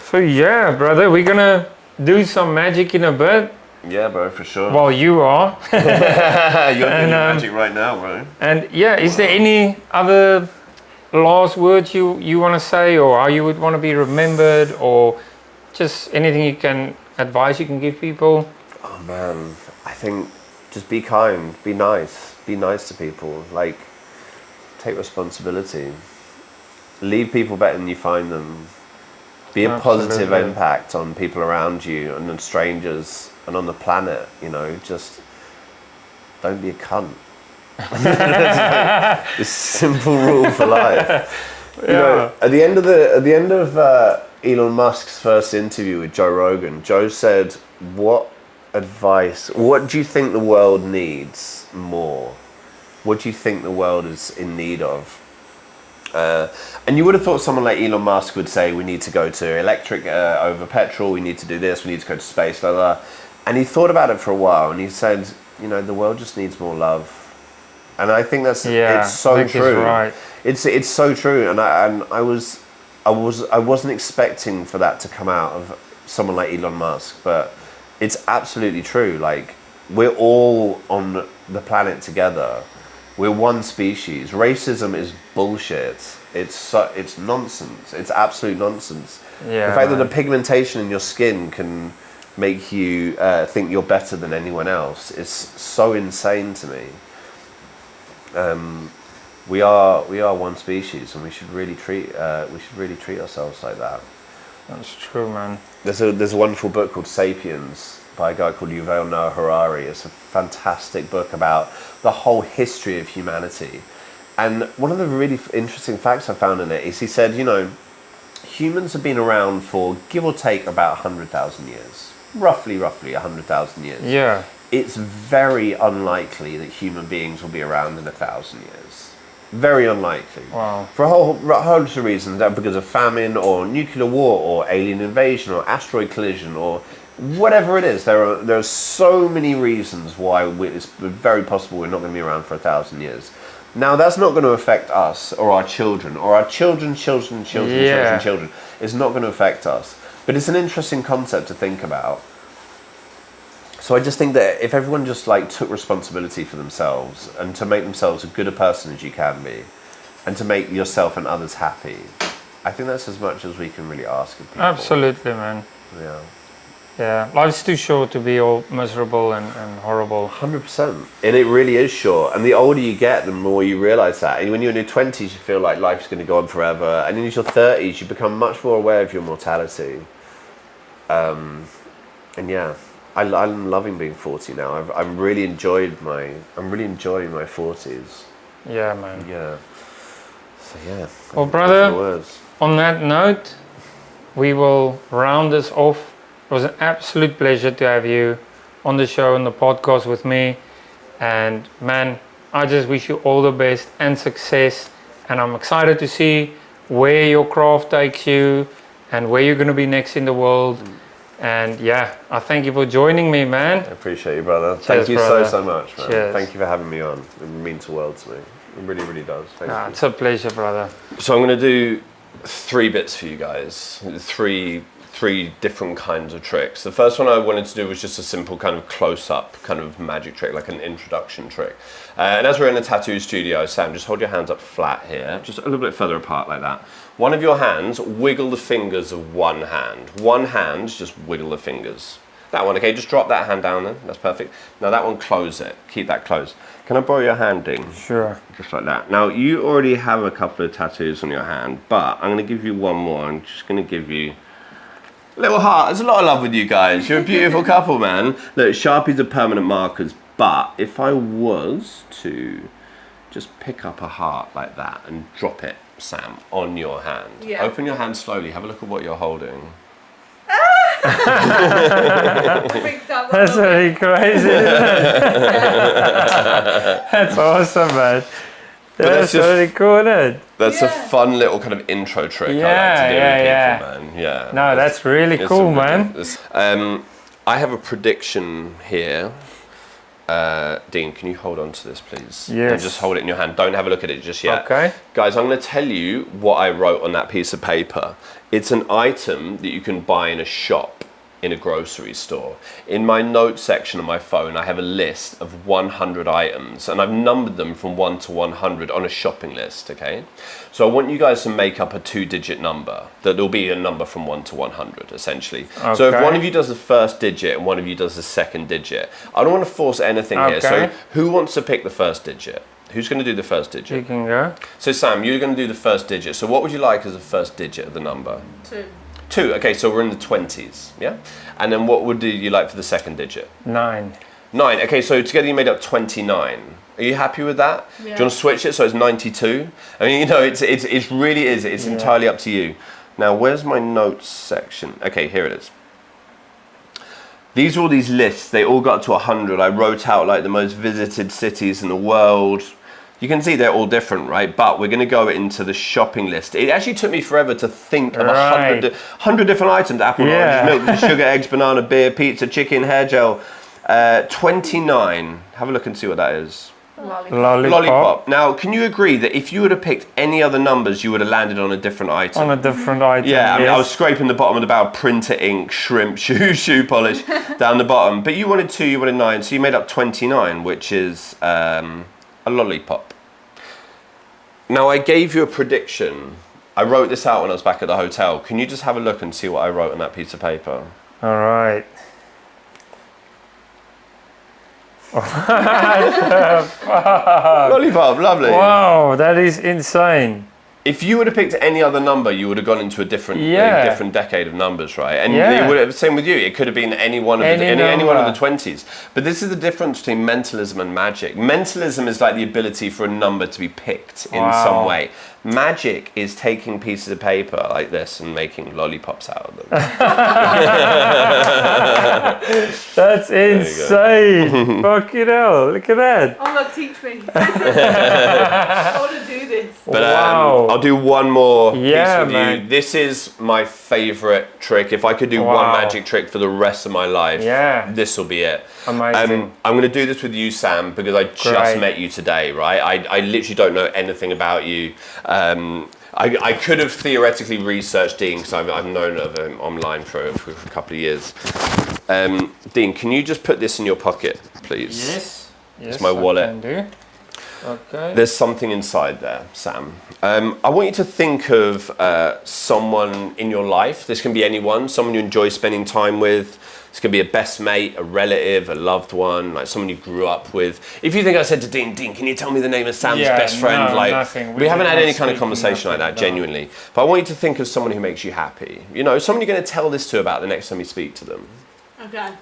So yeah, brother, we're gonna do some magic in a bit. Yeah, bro, for sure. Well, you are. You're doing magic right now, bro. And yeah, is there any other last words you want to say, or how you would want to be remembered, or just anything you can advise you can give people? Oh man, I think just be kind, be nice to people, like take responsibility, leave people better than you find them, be a positive impact on people around you and on strangers and on the planet, you know, just don't be a cunt. This simple rule for life. You know, at the end of Elon Musk's first interview with Joe Rogan, Joe said, what do you think the world needs more? What do you think the world is in need of? And you would have thought someone like Elon Musk would say, we need to go to electric over petrol, we need to do this, we need to go to space, blah, blah. And he thought about it for a while and he said, you know, the world just needs more love. And I think it's so true. Right. It's so true, and I wasn't expecting for that to come out of someone like Elon Musk, but it's absolutely true. Like, we're all on the planet together. We're one species. Racism is bullshit. It's nonsense. It's absolute nonsense. Yeah, the fact that the pigmentation in your skin can make you think you're better than anyone else is so insane to me. We are one species, and we should really treat ourselves like that. That's true, man. There's a wonderful book called Sapiens by a guy called Yuval Noah Harari. It's a fantastic book about the whole history of humanity. And one of the really interesting facts I found in it is he said, you know, humans have been around for give or take about 100,000 years, roughly 100,000 years. Yeah. It's very unlikely that human beings will be around in 1,000 years. Very unlikely. Wow. For a whole host of reasons, because of famine or nuclear war or alien invasion or asteroid collision or whatever it is. There are so many reasons why it's very possible we're not going to be around for 1,000 years. Now, that's not going to affect us or our children or our children's children. It's not going to affect us. But it's an interesting concept to think about. So I just think that if everyone just like took responsibility for themselves and to make themselves as good a person as you can be and to make yourself and others happy, I think that's as much as we can really ask of people. Absolutely, man. Yeah. Yeah, life's too short to be all miserable and horrible. 100%. And it really is short. And the older you get, the more you realise that. And when you're in your 20s, you feel like life's going to go on forever. And in your 30s, you become much more aware of your mortality. And yeah, I'm loving being 40 now. I'm really enjoying my 40s. Yeah, man. Yeah. So yeah. Well, brother, on that note, we will round this off. It was an absolute pleasure to have you on the show, on the podcast with me. And man, I just wish you all the best and success. And I'm excited to see where your craft takes you and where you're going to be next in the world. And yeah, I thank you for joining me, man. I appreciate you, brother. Cheers, thank you brother. so much, man. Cheers. Thank you for having me on. It means the world to me. It really, really does. Thank you. It's a pleasure, brother. So I'm going to do 3 bits for you guys. Three different kinds of tricks. The first one I wanted to do was just a simple kind of close-up kind of magic trick, like an introduction trick. And as we're in a tattoo studio, Sam, just hold your hands up flat here, just a little bit further apart like that. One of your hands, wiggle the fingers of one hand. One hand, just wiggle the fingers. That one, okay, just drop that hand down then, that's perfect. Now that one, close it, keep that closed. Can I borrow your hand, Dean? Sure. Just like that. Now, you already have a couple of tattoos on your hand, but I'm going to give you one more. I'm just going to give you a little heart. There's a lot of love with you guys. You're a beautiful couple, man. Look, Sharpies are permanent markers, but if I was to just pick up a heart like that and drop it, Sam, on your hand. Yeah. Open your hand slowly. Have a look at what you're holding. That's really crazy, isn't it? That's awesome, man. That's really cool, isn't it? That's a fun little kind of intro trick I like to do with people, man. Yeah. No, that's really cool, man. I have a prediction here. Dean, can you hold on to this, please? Yes. And just hold it in your hand. Don't have a look at it just yet. Okay. Guys, I'm going to tell you what I wrote on that piece of paper. It's an item that you can buy in a shop, in a grocery store. In my notes section on my phone, I have a list of 100 items, and I've numbered them from 1 to 100 on a shopping list, okay? So I want you guys to make up a 2-digit number. That'll be a number from 1 to 100, essentially. Okay. So if one of you does the first digit and one of you does the second digit, I don't want to force anything here. So who wants to pick the first digit? Who's going to do the first digit? You can go. So Sam, you're going to do the first digit. So what would you like as the first digit of the number? 2. Okay, so we're in the 20s, yeah? And then what would you like for the second digit? 9. 9, okay, so together you made up 29. Are you happy with that? Yeah. Do you want to switch it so it's 92? I mean, you know, it really is, it's entirely up to you. Now, where's my notes section? Okay, here it is. These are all these lists, they all got to 100. I wrote out like the most visited cities in the world. You can see they're all different, right? But we're going to go into the shopping list. It actually took me forever to think of 100 different items. Apple, orange, milk, sugar, eggs, banana, beer, pizza, chicken, hair gel. 29. Have a look and see what that is. Lollipop. Now, can you agree that if you would have picked any other numbers, you would have landed on a different item? On a different item, yeah, I mean, I was scraping the bottom of the barrel, printer ink, shrimp, shoe polish, down the bottom. But you wanted 2, you wanted 9, so you made up 29, which is a lollipop. Now, I gave you a prediction. I wrote this out when I was back at the hotel. Can you just have a look and see what I wrote on that piece of paper? All right. Lollipop, lovely. Wow, that is insane. If you would have picked any other number, you would have gone into a different decade of numbers, right? And it would have, same with you. It could have been any one of the 20s. But this is the difference between mentalism and magic. Mentalism is like the ability for a number to be picked in some way. Magic is taking pieces of paper like this and making lollipops out of them. That's insane. Fucking hell, look at that. Oh, look, teach me. I want to do this. But I'll do one more piece with man. you. This is my favorite trick. If I could do one magic trick for the rest of my life, this will be it. Amazing. I'm going to do this with you, Sam, because I just met you today, right? I literally don't know anything about you. I could have theoretically researched Dean because I've known of him online for a couple of years. Dean, can you just put this in your pocket, please? Yes. It's my wallet. I can do. Okay. There's something inside there, Sam. I want you to think of someone in your life. This can be anyone, someone you enjoy spending time with. This could be a best mate, a relative, a loved one, like someone you grew up with. If you think I said to Dean, can you tell me the name of Sam's best friend? No, like, nothing. We haven't had any kind of conversation like that, genuinely. But I want you to think of someone who makes you happy. You know, someone you're going to tell this to about the next time you speak to them. Okay.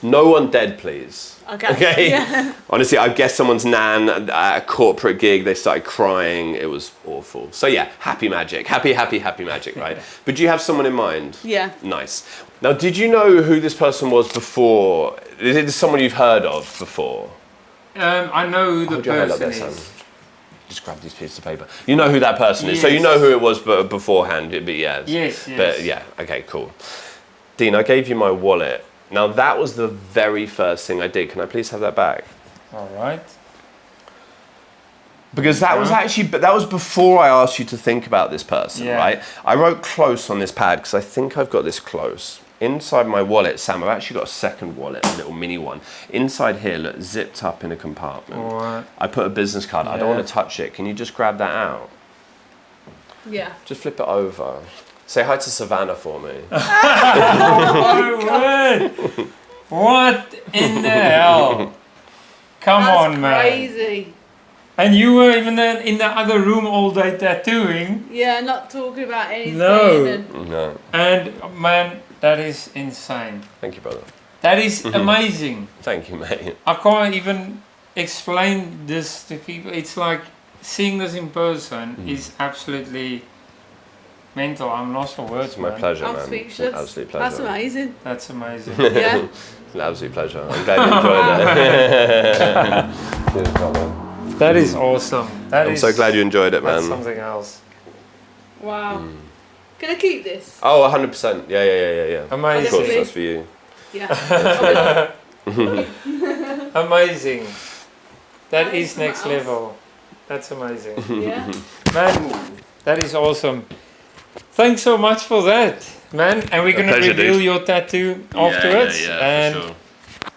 No one dead, please. Okay. Yeah. Honestly, I guess someone's nan at a corporate gig, they started crying. It was awful. So yeah, happy magic. Happy magic, right? But do you have someone in mind? Yeah. Nice. Now, did you know who this person was before? Is it someone you've heard of before? I know who the person is. Sam. Just grab these pieces of paper. You know who that person is. So you know who it was beforehand, it'd be yes. Yes. But yeah, okay, cool. Dean, I gave you my wallet. Now that was the very first thing I did. Can I please have that back? All right. Because that was before I asked you to think about this person, right? I wrote close on this pad because I think I've got this close. Inside my wallet, Sam, I've actually got a second wallet, a little mini one. Inside here, look, zipped up in a compartment. All right. I put a business card. I don't want to touch it. Can you just grab that out? Yeah. Just flip it over. Say hi to Savannah for me. Oh my word! What in the hell? Come on, man. Crazy. And you were even in the other room all day tattooing. Yeah, not talking about anything. No. And man, that is insane. Thank you, brother. That is amazing. Thank you, mate. I can't even explain this to people. It's like seeing this in person is absolutely mental. I'm lost for words. It's my pleasure, man. I'm speechless. Absolute pleasure. That's amazing. That's amazing. Yeah. It's an absolute pleasure. I'm glad you enjoyed it. Cheers, brother. That is awesome. I'm so glad you enjoyed it, man. That's something else. Wow. Can I keep this? Oh, 100%. Yeah. Amazing. Of course, that's for you. Yeah. Amazing. That is next level. That's amazing. Yeah. Man, that is awesome. Thanks so much for that, man. And we're going to reveal your tattoo afterwards. Yeah, for sure.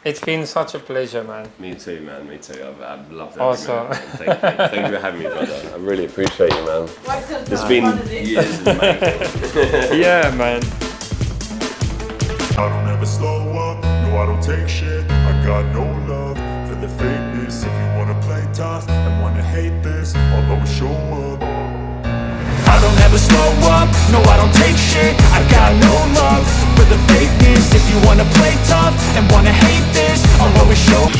It's been such a pleasure, man. Me too, man. Me too. I've loved that. Awesome. Thank you for having me, brother. I really appreciate you, man. It's been years in the making. Yeah, man. I don't ever slow up, no I don't take shit. I got no love for the fakeness. If you wanna play tough and wanna hate this, I'll always show up. I don't ever slow up, no I don't take shit. I got no love for the fakeness. If you wanna play tough and wanna hate this, I'll always show up.